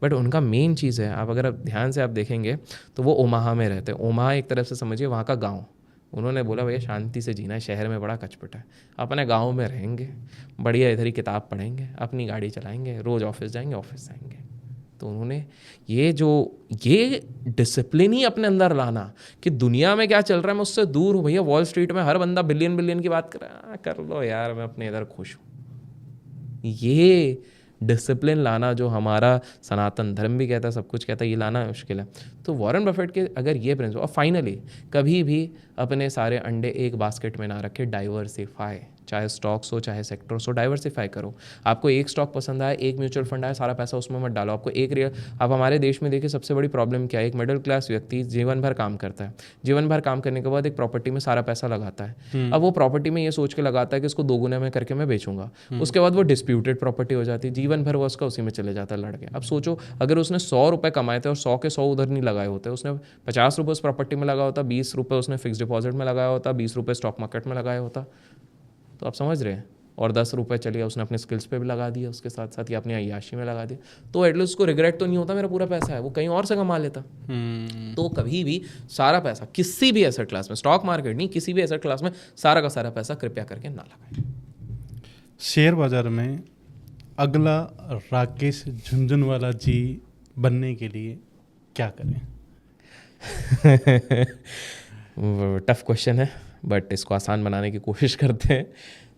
B: बट उनका मेन चीज़ है, आप अगर ध्यान से आप देखेंगे तो वो ओमाहा में रहते हैं। ओमाहा एक तरफ से समझिए वहाँ का गाँव। उन्होंने बोला भैया शांति से जीना है, शहर में बड़ा कचपट है, अपने गाँव में रहेंगे, बढ़िया इधर ही किताब पढ़ेंगे, अपनी गाड़ी चलाएंगे, रोज़ ऑफिस जाएंगे ऑफिस जाएंगे। तो उन्होंने ये डिसिप्लिन ही अपने अंदर लाना कि दुनिया में क्या चल रहा है मैं उससे दूर हूँ। भैया वॉल स्ट्रीट में हर बंदा बिलियन की बात कर रहा है, कर लो यार, मैं अपने इधर खुश हूँ। ये डिसिप्लिन लाना जो हमारा सनातन धर्म भी कहता है, सब कुछ कहता है, ये लाना मुश्किल है। तो वॉरेन बफेट के अगर ये प्रिंसिपल, और फाइनली कभी भी अपने सारे अंडे एक बास्केट में ना रखे, डाइवर्सिफाई, चाहे स्टॉक्स हो चाहे सेक्टर्स हो, डाइवर्सिफाई करो। आपको एक स्टॉक पसंद आया, एक म्यूचुअल फंड आया, सारा पैसा उसमें मत डालो। आपको एक आप हमारे देश में देखिए सबसे बड़ी प्रॉब्लम क्या है, एक मिडिल क्लास व्यक्ति जीवन भर काम करता है, जीवन भर काम करने के बाद एक प्रॉपर्टी में सारा पैसा लगाता है। अब वो प्रॉपर्टी में ये सोच के लगाता है कि इसको 2 गुना में करके मैं बेचूंगा, उसके बाद वो डिस्प्यूटेड प्रॉपर्टी हो जाती है, जीवन भर वो उसका उसी में चले जाता है लड़के। अब सोचो अगर उसने 100 रुपये कमाए थे और 100 के 100 उधर नहीं लगाए होते, उसने 50 रुपये उस प्रॉपर्टी में लगाया होता, 20 रुपये उसने फिक्स डिपॉजिट में लगाया होता, 20 रुपये स्टॉक मार्केट में लगाया होता, तो आप समझ रहे हैं, और 10 रुपये चलिए उसने अपने स्किल्स पे भी लगा दिया, उसके साथ साथ या अपनी अय्याशी में लगा दिया, तो एटलीस्ट उसको रिग्रेट तो नहीं होता मेरा पूरा पैसा है, वो कहीं और से कमा लेता। तो कभी भी सारा पैसा किसी भी एसेट क्लास में, स्टॉक मार्केट नहीं, किसी भी एसेट क्लास में सारा का सारा पैसा कृपया करके ना लगाएं।
A: शेयर बाजार में अगला राकेश झुनझुनवाला जी बनने के लिए क्या करें?
B: टफ क्वेश्चन है, बट इसको आसान बनाने की कोशिश करते हैं।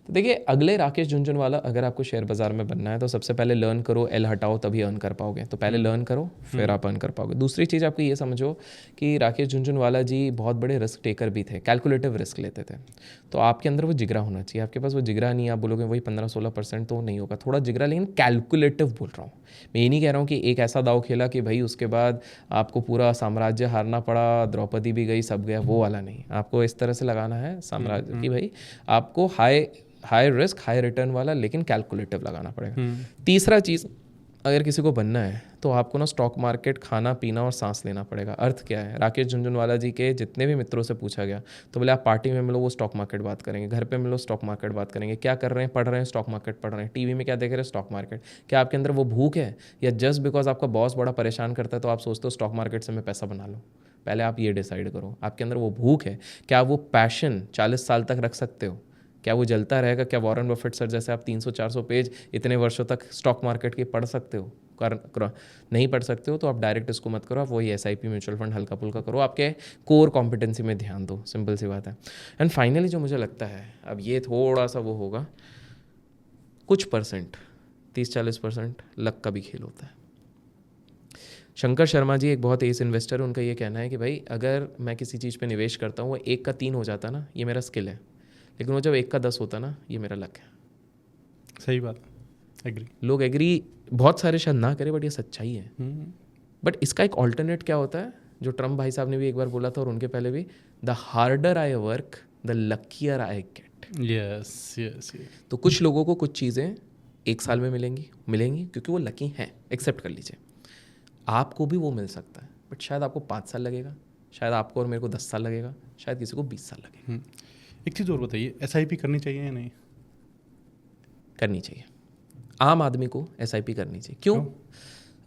B: तो देखिए, अगले राकेश झुनझुनवाला अगर आपको शेयर बाज़ार में बनना है तो सबसे पहले लर्न करो, एल हटाओ तभी अर्न कर पाओगे। तो पहले लर्न करो फिर आप अर्न कर पाओगे। दूसरी चीज़ आपको ये समझो कि राकेश झुनझुनवाला जी बहुत बड़े रिस्क टेकर भी थे, कैलकुलेटिव रिस्क लेते थे। तो आपके अंदर वो जिगरा होना चाहिए। आपके पास वो जिगरा नहीं, आप बोलोगे वही 15-16% तो नहीं होगा, थोड़ा जिगरा, लेकिन कैलकुलेटिव बोल रहा हूँ मैं। ये नहीं कह रहा हूँ कि एक ऐसा दाव खेला कि भाई उसके बाद आपको पूरा साम्राज्य हारना पड़ा, द्रौपदी भी गई, सब गया, वो वाला नहीं। आपको इस तरह से लगाना है साम्राज्य कि भाई आपको हाई रिस्क हाई रिटर्न वाला, लेकिन कैलकुलेटिव लगाना पड़ेगा। तीसरा चीज़, अगर किसी को बनना है तो आपको ना स्टॉक मार्केट खाना पीना और सांस लेना पड़ेगा। अर्थ क्या है, राकेश झुनझुनवाला जी के जितने भी मित्रों से पूछा गया तो बोले आप पार्टी में मिलो वो स्टॉक मार्केट बात करेंगे, घर पे मिलो स्टॉक मार्केट बात करेंगे, क्या कर रहे हैं, पढ़ रहे हैं स्टॉक मार्केट पढ़ रहे हैं, टीवी में क्या देख रहे हैं स्टॉक मार्केट। क्या आपके अंदर वो भूख है, या जस्ट बिकॉज आपका बॉस बड़ा परेशान करता है तो आप सोचते हो स्टॉक मार्केट से मैं पैसा बना लूँ? पहले आप ये डिसाइड करो, आपके अंदर वो भूख है, क्या वो पैशन 40 साल तक रख सकते हो, क्या वो जलता रहेगा? क्या वॉरेन बफेट सर जैसे आप 300-400 पेज इतने वर्षों तक स्टॉक मार्केट के पढ़ सकते हो? नहीं पढ़ सकते हो तो आप डायरेक्ट इसको मत करो, आप वही SIP म्यूचुअल फंड हल्का फुल्का करो, आपके कोर कॉम्पिटेंसी में ध्यान दो, सिंपल सी बात है। एंड फाइनली जो मुझे लगता है, अब ये थोड़ा सा वो होगा, कुछ परसेंट 30-40% लक का भी खेल होता है। शंकर शर्मा जी एक बहुत एस इन्वेस्टर है, उनका ये कहना है कि भाई अगर मैं किसी चीज़ पे निवेश करता हूँ वो 1 का 3 हो जाता ना, ये मेरा स्किल है, लेकिन वो जब 1 का 10 होता ना, ये मेरा लक है।
A: सही बात, एग्री।
B: लोग एग्री बहुत सारे शायद ना करें, बट ये सच्चाई है। बट इसका एक ऑल्टरनेट क्या होता है, जो ट्रम्प भाई साहब ने भी एक बार बोला था और उनके पहले भी, the harder I work the luckier I get.
A: Yes yes.
B: तो कुछ लोगों को कुछ चीज़ें 1 साल में मिलेंगी क्योंकि वो लकी हैं, एक्सेप्ट कर लीजिए। आपको भी वो मिल सकता है, बट शायद आपको 5 साल लगेगा, शायद आपको और मेरे को 10 साल लगेगा, शायद किसी को 20 साल लगेगा।
A: एक चीज़ और बताइए, SIP करनी चाहिए या नहीं?
B: करनी चाहिए, आम आदमी को SIP करनी चाहिए। क्यों?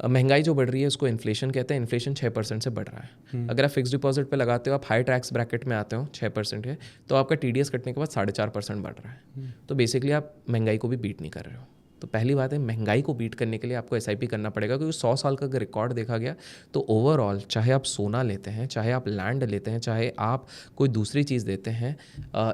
B: महंगाई जो बढ़ रही है उसको इन्फ्लेशन कहते हैं। इन्फ्लेशन 6% से बढ़ रहा है। अगर आप फिक्स डिपॉजिट पे लगाते हो, आप हाई टैक्स ब्रैकेट में आते हो 6% के, तो आपका TDS कटने के बाद 4.5% बढ़ रहा है। तो बेसिकली आप महंगाई को भी बीट नहीं कर रहे हो। तो पहली बात है, महंगाई को बीट करने के लिए आपको SIP करना पड़ेगा, क्योंकि 100 साल का अगर रिकॉर्ड देखा गया तो ओवरऑल, चाहे आप सोना लेते हैं, चाहे आप लैंड लेते हैं, चाहे आप कोई दूसरी चीज़ देते हैं,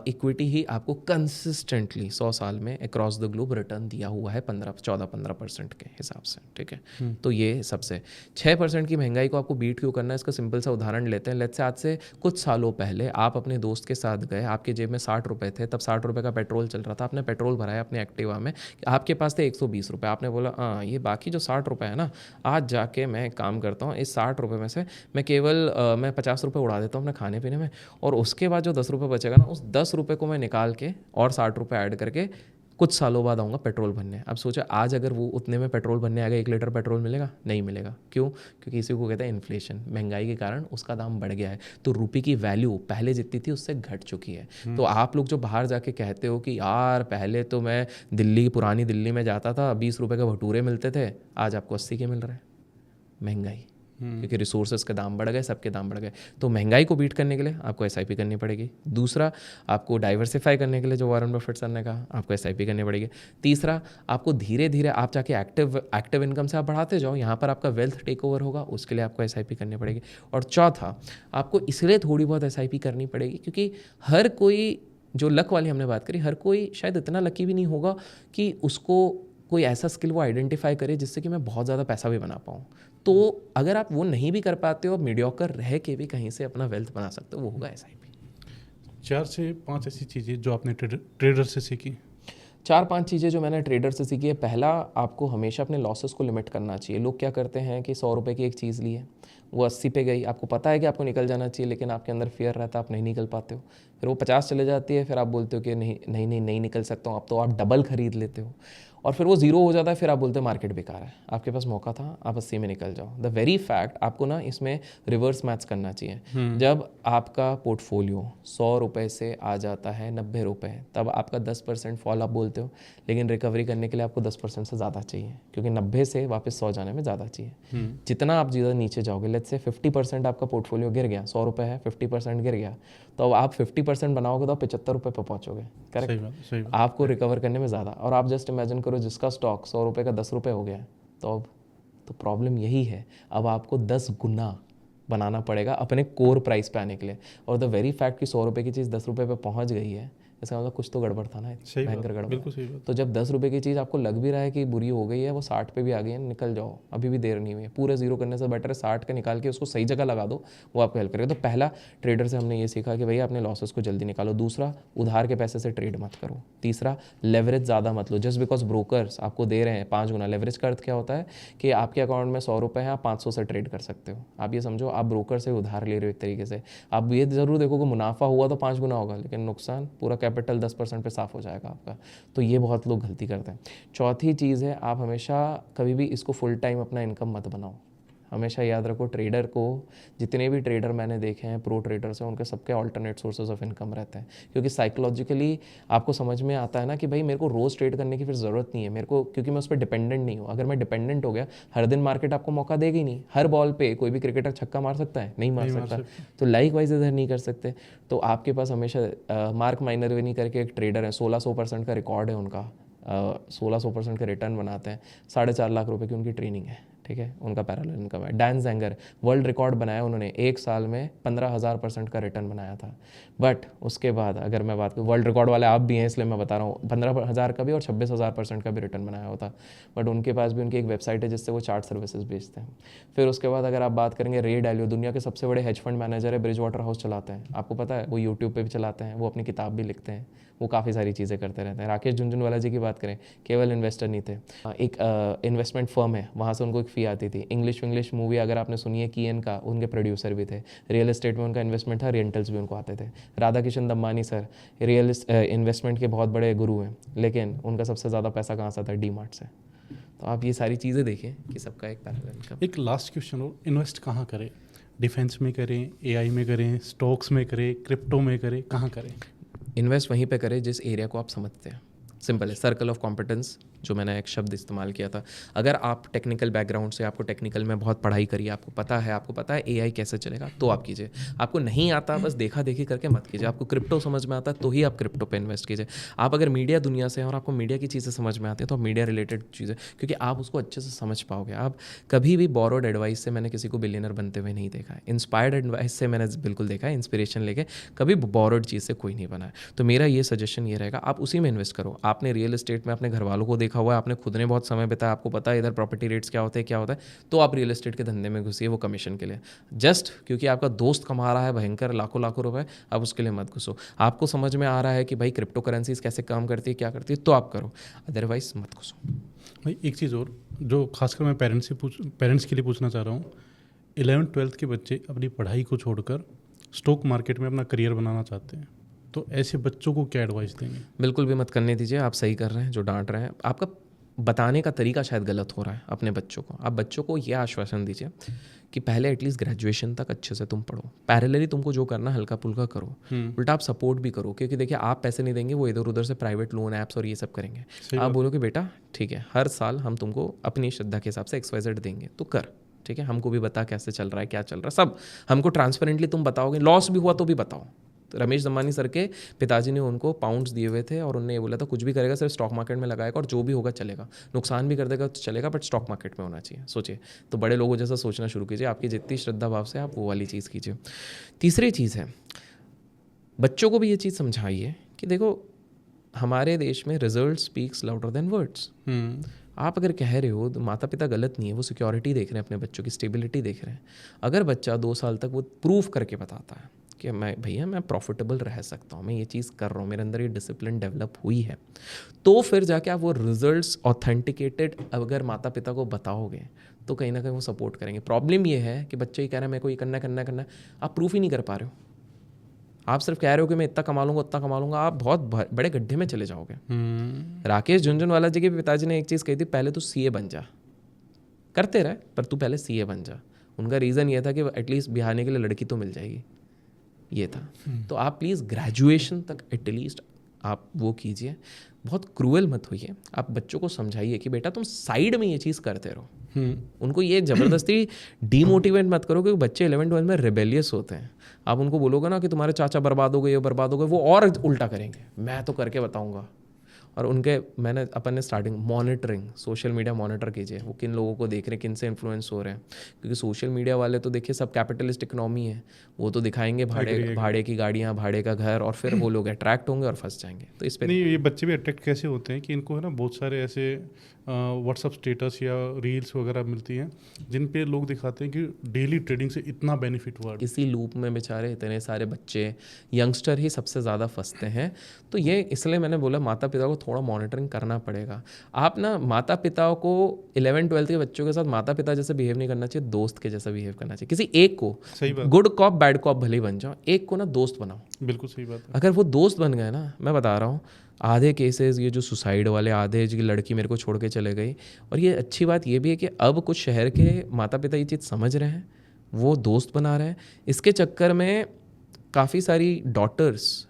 B: इक्विटी ही आपको कंसिस्टेंटली 100 साल में अक्रॉस द ग्लोब रिटर्न दिया हुआ है 14-15% के हिसाब से। ठीक है, तो ये सबसे 6% की महंगाई को आपको बीट क्यों करना है, इसका सिंपल सा उदाहरण लेते हैं। लेट्स से आज से कुछ सालों पहले आप अपने दोस्त के साथ गए, आपके जेब में 60 रुपये थे, तब 60 रुपये का पेट्रोल चल रहा था, आपने पेट्रोल भराया अपने एक्टिवा में, आपके पास थे 120 रुपये। आपने बोला हाँ, ये बाकी जो 60 रुपये है ना, आज जाके मैं एक काम करता हूँ, इस 60 रुपये में से मैं केवल मैं 50 रुपये उड़ा देता हूँ अपने खाने पीने में, और उसके बाद जो 10 रुपये बचेगा ना, उस 10 रुपये को मैं निकाल के और 60 रुपये ऐड करके कुछ सालों बाद आऊँगा पेट्रोल भरने। अब सोचा, आज अगर वो उतने में पेट्रोल भरने आएगा, 1 लीटर पेट्रोल मिलेगा? नहीं मिलेगा। क्यों? क्योंकि इसी को कहते हैं इन्फ्लेशन। महंगाई के कारण उसका दाम बढ़ गया है, तो रुपये की वैल्यू पहले जितनी थी उससे घट चुकी है। तो आप लोग जो बाहर जाके कहते हो कि यार पहले तो मैं पुरानी दिल्ली में जाता था, 20 रुपये के भटूरे मिलते थे, आज आपको 80 के मिल रहे हैं। महंगाई, क्योंकि रिसोर्सेज के दाम बढ़ गए, सबके दाम बढ़ गए। तो महंगाई को बीट करने के लिए आपको SIP करनी पड़ेगी। दूसरा, आपको डाइवर्सिफाई करने के लिए, जो वॉरेन बफेट सर ने कहा, आपको SIP करनी पड़ेगी। तीसरा, आपको धीरे धीरे आप जाके एक्टिव इनकम से आप बढ़ाते जाओ, यहाँ पर आपका वेल्थ टेक ओवर होगा, उसके लिए आपको SIP करनी पड़ेगी। और चौथा, आपको इसलिए थोड़ी बहुत SIP करनी पड़ेगी क्योंकि हर कोई, जो लक वाली हमने बात करी, हर कोई शायद इतना लकी भी नहीं होगा कि उसको कोई ऐसा स्किल वो आइडेंटिफाई करे जिससे कि मैं बहुत ज़्यादा पैसा भी बना पाऊँ। तो अगर आप वो नहीं भी कर पाते हो, मीडियोकर रह के भी कहीं से अपना वेल्थ बना सकते हो, वो होगा SIP।
A: 4 से 5 ऐसी चीज़ें जो आपने ट्रेडर से सीखी।
B: 4-5 चीज़ें जो मैंने ट्रेडर से सीखी है। पहला, आपको हमेशा अपने लॉसेस को लिमिट करना चाहिए। लोग क्या करते हैं कि 100 रुपये की एक चीज़ ली है, वो 80 पे गई, आपको पता है कि आपको निकल जाना चाहिए, लेकिन आपके अंदर फियर रहता है, आप नहीं निकल पाते हो। फिर वो 50 चले जाती है, फिर आप बोलते हो कि नहीं निकल सकता हूँ, अब तो आप डबल खरीद लेते हो, और फिर वो 0 हो जाता है, फिर आप बोलते हो मार्केट बेकार है, आपके पास मौका था, आप 80 में निकल जाओ। द वेरी फैक्ट, आपको ना इसमें रिवर्स मैथ्स करना चाहिए। जब आपका पोर्टफोलियो 100 रुपये से आ जाता है 90 रुपये, तब आपका 10% फॉल आप बोलते हो, लेकिन रिकवरी करने के लिए आपको 10% से ज़्यादा चाहिए, क्योंकि 90 से वापस 100 जाने में ज़्यादा चाहिए। जितना आप ज़्यादा नीचे जाओगे, लेट्स से 50% आपका पोर्टफोलियो गिर गया, 100 रुपये है, 50% गिर गया, तो अब आप 50% बनाओगे तो आप 75 रुपये पर पहुँचोगे। करेक्ट?
A: सही बात।
B: आपको रिकवर करने में ज़्यादा, और आप जस्ट इमेजिन करो जिसका स्टॉक 100 रुपये का 10 रुपये हो गया, तो अब तो प्रॉब्लम यही है, अब आपको 10 गुना बनाना पड़ेगा अपने कोर प्राइस पे आने के लिए। और द वेरी फैक्ट कि 100 रुपये की चीज़ 10 रुपये पे पहुंच गई है, इसका मतलब कुछ तो गड़बड़ था ना, भयंकर गड़बड़।
A: बिल्कुल सही बात।
B: तो जब 10 रुपये की चीज़ आपको लग भी रहा है कि बुरी हो गई है, वो 60 पे भी आ गई है, निकल जाओ, अभी भी देर नहीं हुई है। पूरे 0 करने से बेटर है 60 का निकाल के उसको सही जगह लगा दो, वो आपको हेल्प करेगा। तो पहला, ट्रेडर से हमने ये सीखा कि भैया अपने लॉसेस को जल्दी निकालो। दूसरा, उधार के पैसे से ट्रेड मत करो। तीसरा, लेवरेज ज़्यादा मत लो। जस्ट बिकॉज ब्रोकर्स आपको दे रहे हैं 5 गुना, लेवरेज का अर्थ क्या होता है कि आपके अकाउंट में 100 रुपये हैं, आप 500 से ट्रेड कर सकते हो। आप ये समझो, आप ब्रोकर से उधार ले रहे हो एक तरीके से। आप ये ज़रूर देखो कि मुनाफा हुआ तो 5 गुना होगा, लेकिन नुकसान पूरा कैपिटल 10% पे साफ हो जाएगा आपका। तो ये बहुत लोग गलती करते हैं। चौथी चीज़ है, आप हमेशा कभी भी इसको फुल टाइम अपना इनकम मत बनाओ। हमेशा याद रखो, ट्रेडर को, जितने भी ट्रेडर मैंने देखे हैं, प्रो ट्रेडर्स हैं, उनके सबके अल्टरनेट सोर्सेज ऑफ इनकम रहते हैं, क्योंकि साइकोलॉजिकली आपको समझ में आता है ना कि भाई मेरे को रोज़ ट्रेड करने की फिर ज़रूरत नहीं है मेरे को, क्योंकि मैं उस पर डिपेंडेंट नहीं हूँ। अगर मैं डिपेंडेंट हो गया, हर दिन मार्केट आपको मौका देगी नहीं। हर बॉल पे कोई भी क्रिकेटर छक्का मार सकता है? नहीं मार सकता। तो लाइक वाइज इधर नहीं कर सकते। तो आपके पास हमेशा मार्क माइनरविनी करके एक ट्रेडर है, 1600% का रिकॉर्ड है उनका, 1600% का रिटर्न बनाते हैं, 4.5 लाख रुपए की उनकी ट्रेनिंग है। ठीक है, उनका पैरेलल इनकम है। डैन ज़ैंगर, वर्ल्ड रिकॉर्ड बनाया उन्होंने, 1 साल में 15,000% का रिटर्न बनाया था। बट उसके बाद अगर मैं बात करूँ, वर्ल्ड रिकॉर्ड वाले आप भी हैं इसलिए मैं बता रहा हूँ, 15,000 का भी और 26,000% का भी रिटर्न बनाया होता। बट उनके पास भी उनकी एक वेबसाइट है जिससे वो चार्ट सर्विसेज बेचते हैं। फिर उसके बाद अगर आप बात करेंगे, रे डालियो, दुनिया के सबसे बड़े हेज फंड मैनेजर है, ब्रिज वाटर हाउस चलाते हैं, आपको पता है, वो यूट्यूब पे भी चलाते हैं, वो अपनी किताब भी लिखते हैं, वो काफ़ी सारी चीज़ें करते रहते हैं। राकेश झुनझुनवाला जी की बात करें, केवल इन्वेस्टर नहीं थे, एक इन्वेस्टमेंट फर्म है, वहाँ से उनको एक फ़ी आती थी। इंग्लिश मूवी अगर आपने सुनी है, कीएन का, उनके प्रोड्यूसर भी थे। रियल एस्टेट में उनका इन्वेस्टमेंट था, रेंटल्स भी उनको आते थे। राधा किशन दम्मानी सर इन्वेस्टमेंट के बहुत बड़े गुरु हैं, लेकिन उनका सबसे ज़्यादा पैसा कहाँ से आता है? डी मार्ट से। तो तो आप ये सारी चीज़ें देखें कि सबका एक पैरेलल इनकम।
A: एक लास्ट क्वेश्चन हो, इन्वेस्ट कहाँ करें? डिफेंस में करें, एआई में करें, स्टॉक्स में करें, क्रिप्टो में करें, कहाँ करें?
B: इन्वेस्ट वहीं पे करें जिस एरिया को आप समझते हैं। सिंपल है, सर्कल ऑफ कॉम्पिटेंस जो मैंने एक शब्द इस्तेमाल किया था। अगर आप टेक्निकल बैकग्राउंड से, आपको टेक्निकल में बहुत पढ़ाई करी, आपको पता है एआई कैसे चलेगा, तो आप कीजिए। आपको नहीं आता, बस देखा देखी करके मत कीजिए। आपको क्रिप्टो समझ में आता है तो ही आप क्रिप्टो पे इन्वेस्ट कीजिए। आप अगर मीडिया दुनिया से हैं और आपको मीडिया की चीज़ें समझ में आती है तो मीडिया रिलेटेड चीज़ें, क्योंकि आप उसको अच्छे से समझ पाओगे। आप कभी भी बोरोड एडवाइस से मैंने किसी को बिलियनर बनते हुए नहीं देखा है। इंस्पायर्ड एडवाइस से मैंने बिल्कुल देखा है, इंस्पिरेशन लेके। कभी बोरोड चीज़ से कोई नहीं बना है। तो मेरा ये सजेशन ये रहेगा, आप उसी में इन्वेस्ट करो। आपने रियल एस्टेट में अपने घर वालों को देखा हुआ है, आपने खुद ने बहुत समय बिताया, आपको पता है इधर प्रॉपर्टी रेट्स क्या होते हैं, तो आप रियल एस्टेट के धंधे में घुसिए, वो कमीशन के लिए। जस्ट क्योंकि आपका दोस्त कमा रहा है भयंकर लाखों लाखों रुपए, आप उसके लिए मत घुसो। आपको समझ में आ रहा है कि भाई क्रिप्टो करेंसीज कैसे काम करती है, क्या करती है, तो आप करो, अदरवाइज मत घुसो।
A: भाई एक चीज़ और जो खासकर मैं पेरेंट्स के लिए पूछना चाह रहा हूँ, 11th-12th के बच्चे अपनी पढ़ाई को छोड़कर स्टॉक मार्केट में अपना करियर बनाना चाहते हैं, तो ऐसे बच्चों को क्या एडवाइस देंगे?
B: बिल्कुल भी मत करने दीजिए। आप सही कर रहे हैं जो डांट रहे हैं। आपका बताने का तरीका शायद गलत हो रहा है अपने बच्चों को। आप बच्चों को यह आश्वासन दीजिए कि पहले एटलीस्ट ग्रेजुएशन तक अच्छे से तुम पढ़ो, पैरेलली तुमको जो करना हल्का पुल्का करो, उल्टा आप सपोर्ट भी करो। क्योंकि देखिए, आप पैसे नहीं देंगे, वो इधर उधर से प्राइवेट लोन ऐप्स और ये सब करेंगे। आप बोलो कि बेटा ठीक है, हर साल हम तुमको अपनी श्रद्धा के हिसाब से XYZ देंगे, तो कर, ठीक है, हमको भी बता कैसे चल रहा है, क्या चल रहा है, सब हमको ट्रांसपेरेंटली तुम बताओगे। लॉस भी हुआ तो भी बताओ। रमेश दमानी सर के पिताजी ने उनको पाउंड्स दिए हुए थे और उन्होंने ये बोला था कुछ भी करेगा सिर्फ स्टॉक मार्केट में लगाएगा और जो भी होगा चलेगा, नुकसान भी कर देगा तो चलेगा, बट स्टॉक मार्केट में होना चाहिए। सोचिए, तो बड़े लोगों जैसा सोचना शुरू कीजिए। आपकी जितनी श्रद्धा भाव से आप वो वाली चीज़ कीजिए। तीसरी चीज़ है, बच्चों को भी ये चीज़ समझाइए कि देखो, हमारे देश में result speaks louder than words. आप अगर कह रहे हो तो माता पिता गलत नहीं है, वो सिक्योरिटी देख रहे हैं, अपने बच्चों की स्टेबिलिटी देख रहे हैं। अगर बच्चा 2 साल तक वो प्रूव करके बताता है कि मैं प्रॉफिटेबल रह सकता हूँ, मैं ये चीज़ कर रहा हूँ, मेरे अंदर ये डिसिप्लिन डेवलप हुई है, तो फिर जाके आप वो रिजल्ट्स ऑथेंटिकेटेड अगर माता पिता को बताओगे तो कहीं ना कहीं वो सपोर्ट करेंगे। प्रॉब्लम ये है कि बच्चे ही कह रहे हैं मेरे को ये करना, आप प्रूफ ही नहीं कर पा रहे हो। आप सिर्फ कह रहे हो कि मैं इतना कमा लूँगा, उतना कमा लूँगा, आप बहुत बड़े गड्ढे में चले जाओगे। राकेश झुनझुनवाला जी के पिताजी ने एक चीज़ कही थी, पहले तू CA बन जा, करते रहे पर तू पहले CA बन जा। उनका रीज़न ये था कि एटलीस्ट बिहारने के लिए लड़की तो मिल जाएगी, ये था। तो आप प्लीज़ ग्रेजुएशन तक एटलीस्ट आप वो कीजिए, बहुत क्रूअल मत होइए। आप बच्चों को समझाइए कि बेटा तुम साइड में ये चीज़ करते रहो। उनको ये ज़बरदस्ती डीमोटिवेट मत करो, क्योंकि बच्चे 11th-12th में रिबेलियस होते हैं। आप उनको बोलोगे ना कि तुम्हारे चाचा बर्बाद हो गए, ये बर्बाद हो गए, वो और उल्टा करेंगे, मैं तो करके बताऊंगा। और उनके अपन ने starting monitoring, social media monitor कीजिए, वो किन लोगों को देख रहे हैं, किन से इन्फ्लुएंस हो रहे हैं। क्योंकि सोशल मीडिया वाले तो देखिए सब कैपिटलिस्ट इकोनॉमी है, वो तो दिखाएंगे भाड़े की गाड़ियाँ, भाड़े का घर, और फिर वो लोग अट्रैक्ट होंगे और फंस जाएंगे। तो इस पर
A: नहीं, ये बच्चे भी अट्रैक्ट कैसे होते हैं कि इनको है ना बहुत सारे ऐसे व्हाट्सअप स्टेटस या रील्स वगैरह मिलती हैं जिन पे लोग दिखाते हैं कि डेली ट्रेडिंग से इतना बेनिफिट हुआ।
B: इसी लूप में बेचारे इतने सारे बच्चे, यंगस्टर ही सबसे ज़्यादा फंसते हैं। तो ये इसलिए मैंने बोला माता पिता को थोड़ा मॉनिटरिंग करना पड़ेगा। आप ना माता पिता को 11th-12th के बच्चों के साथ माता पिता जैसे बिहेव नहीं करना चाहिए, दोस्त के जैसा बिहेव करना चाहिए। किसी एक को,
A: सही बात,
B: गुड कॉप बैड कॉप भले ही बन जाओ, एक को ना दोस्त बनाओ।
A: बिल्कुल सही बात है।
B: अगर वो दोस्त बन गए ना, मैं बता रहा हूँ, आधे केसेस ये जो सुसाइड वाले, आधे की लड़की मेरे को छोड़ के चले गई। और ये अच्छी बात ये भी है कि अब कुछ शहर के माता पिता ये चीज़ समझ रहे हैं, वो दोस्त बना रहे हैं। इसके चक्कर में काफ़ी सारी डॉटर्स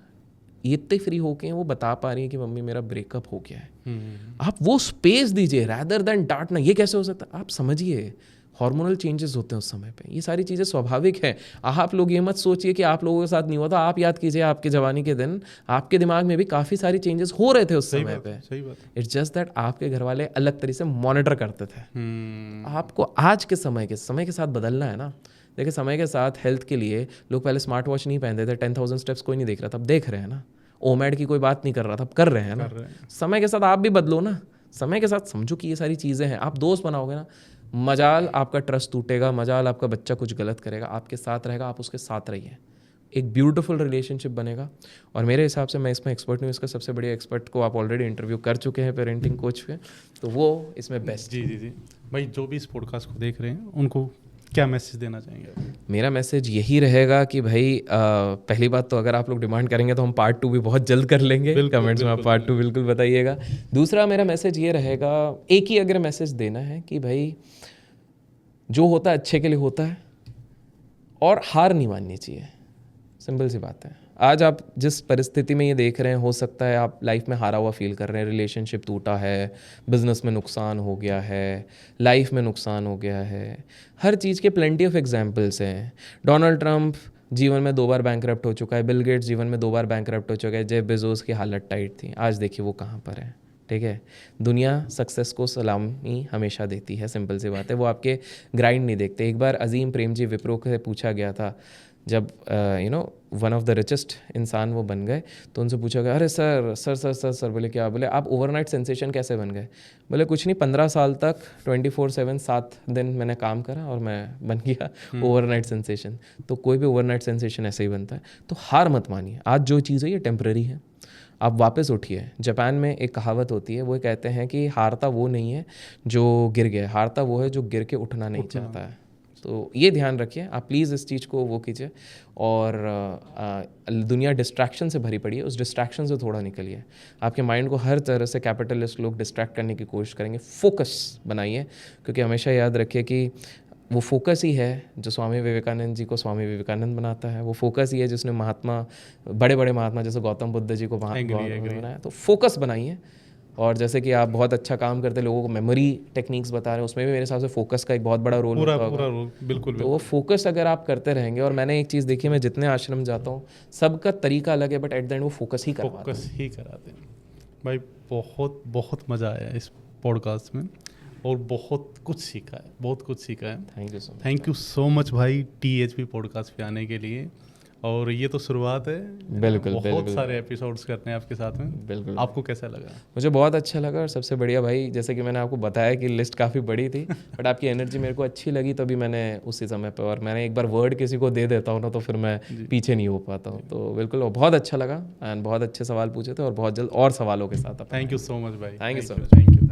B: इतने फ्री होके हैं, वो बता पा रही हैं कि मम्मी मेरा ब्रेकअप हो गया है। आप वो स्पेस दीजिए रैदर देन डांटना। ये कैसे हो सकता है? आप समझिए, हार्मोनल चेंजेस होते हैं उस समय पे, ये सारी चीज़ें स्वाभाविक है। आप लोग ये मत सोचिए कि आप लोगों के साथ नहीं हुआ था। आप याद कीजिए आपके जवानी के दिन, आपके दिमाग में भी काफ़ी सारी चेंजेस हो रहे थे उस समय पे।
A: सही बात है।
B: इट्स जस्ट दैट आपके घर वाले अलग तरीके से मॉनिटर करते थे। आपको आज के समय के साथ बदलना है ना। देखिए, समय के साथ हेल्थ के लिए लोग पहले स्मार्ट वॉच नहीं पहनते थे, 10,000 स्टेप्स कोई नहीं देख रहा था, अब देख रहे हैं ना। ओमैड की कोई बात नहीं कर रहा था, अब कर रहे हैं ना। समय के साथ आप भी बदलो ना। समय के साथ समझो कि ये सारी चीज़ें हैं। आप दोस्त बनाओगे ना, मजाल आपका ट्रस्ट टूटेगा, मजाल आपका बच्चा कुछ गलत करेगा, आपके साथ रहेगा, आप उसके साथ रहिए, एक ब्यूटीफुल रिलेशनशिप बनेगा। और मेरे हिसाब से, मैं इसमें एक्सपर्ट नहीं हूँ, इसका सबसे बड़े एक्सपर्ट को आप ऑलरेडी इंटरव्यू कर चुके हैं पेरेंटिंग कोच पे, तो वो इसमें बेस्ट।
A: जी भाई, जो भी इस पॉडकास्ट को देख रहे हैं उनको क्या मैसेज देना चाहेंगे आप?
B: मेरा मैसेज यही रहेगा कि भाई पहली बात तो अगर आप लोग डिमांड करेंगे तो हम पार्ट 2 भी बहुत जल्द कर लेंगे, कमेंट्स में आप पार्ट 2 बिल्कुल बताइएगा। दूसरा मेरा मैसेज ये रहेगा, एक ही अगर मैसेज देना है कि भाई जो होता है अच्छे के लिए होता है और हार नहीं माननी चाहिए, सिंपल सी बात है। आज आप जिस परिस्थिति में ये देख रहे हैं, हो सकता है आप लाइफ में हारा हुआ फील कर रहे हैं, रिलेशनशिप टूटा है, बिजनेस में नुकसान हो गया है, लाइफ में नुकसान हो गया है, हर चीज़ के प्लेंटी ऑफ एग्जांपल्स हैं। डोनाल्ड ट्रंप जीवन में 2 बार बैंकरप्ट हो चुका है, बिल गेट्स जीवन में 2 बार बैंकरप्ट हो चुका है, जेफ बेजोस की हालत टाइट थी, आज देखिए वो कहाँ पर है। ठीक है, दुनिया सक्सेस को सलामी हमेशा देती है, सिंपल सी बात है, वो आपके ग्राइंड नहीं देखते। एक बार अजीम प्रेमजी विप्रो से पूछा गया था, जब वन ऑफ द रिचेस्ट इंसान वो बन गए, तो उनसे पूछा गया, अरे sir sir sir sir sir बोले क्या, बोले आप ओवरनाइट सेंसेशन कैसे बन गए? बोले कुछ नहीं, 15 साल तक 24/7 7 दिन मैंने काम करा और मैं बन गया ओवरनाइट सेंसेशन। तो कोई भी ओवरनाइट सेंसेशन ऐसे ही बनता है। तो हार मत मानिए, आज जो चीज़ है ये टेम्पररी है, आप वापस उठिए। जापान में एक कहावत होती है, वो कहते हैं कि हारता वो नहीं है जो गिर गया, हारता वो है जो गिर के उठना नहीं चाहता है। तो ये ध्यान रखिए आप प्लीज़, इस चीज़ को वो कीजिए। और दुनिया डिस्ट्रैक्शन से भरी पड़ी है, उस डिस्ट्रैक्शन से थोड़ा निकलिए। आपके माइंड को हर तरह से कैपिटलिस्ट लोग डिस्ट्रैक्ट करने की कोशिश करेंगे, फोकस बनाइए, क्योंकि हमेशा याद रखिए कि वो फोकस ही है जो स्वामी विवेकानंद जी को स्वामी विवेकानंद बनाता है, वो फोकस ही है जिसने बड़े बड़े महात्मा जैसे गौतम बुद्ध जी को बनाया। तो फोकस बनाइए। और जैसे कि आप बहुत अच्छा काम करते लोगों को मेमोरी टेक्निक्स बता रहे हैं, उसमें भी मेरे हिसाब से फोकस का एक बहुत बड़ा रोल होता
A: पूरा रोल, बिल्कुल।
B: तो वो फोकस अगर आप करते रहेंगे, और मैंने एक चीज़ देखी, मैं जितने आश्रम जाता हूँ सबका तरीका अलग है, बट एट द एंड वो फोकस ही कराते
A: हैं। भाई बहुत बहुत मज़ा आया इस पॉडकास्ट में, और बहुत कुछ सीखा है। थैंक यू सो मच भाई THP पॉडकास्ट पे आने के लिए। और ये तो शुरुआत है, बहुत सारे एपिसोड्स करते हैं आपके साथ में। बिल्कुल। आपको कैसा लगा?
B: मुझे बहुत अच्छा लगा, और सबसे बढ़िया भाई, जैसे कि मैंने आपको बताया कि लिस्ट काफ़ी बड़ी थी, बट आपकी एनर्जी मेरे को अच्छी लगी, तभी मैंने उसी समय पे, और मैंने एक बार वर्ड किसी को दे देता हूँ ना, तो फिर मैं पीछे नहीं हो पाता हूँ। तो बिल्कुल बहुत अच्छा लगा, एंड बहुत अच्छे सवाल पूछे थे, और बहुत जल्द और सवालों के साथ।
A: थैंक यू सो मच भाई।
B: Thank you so much.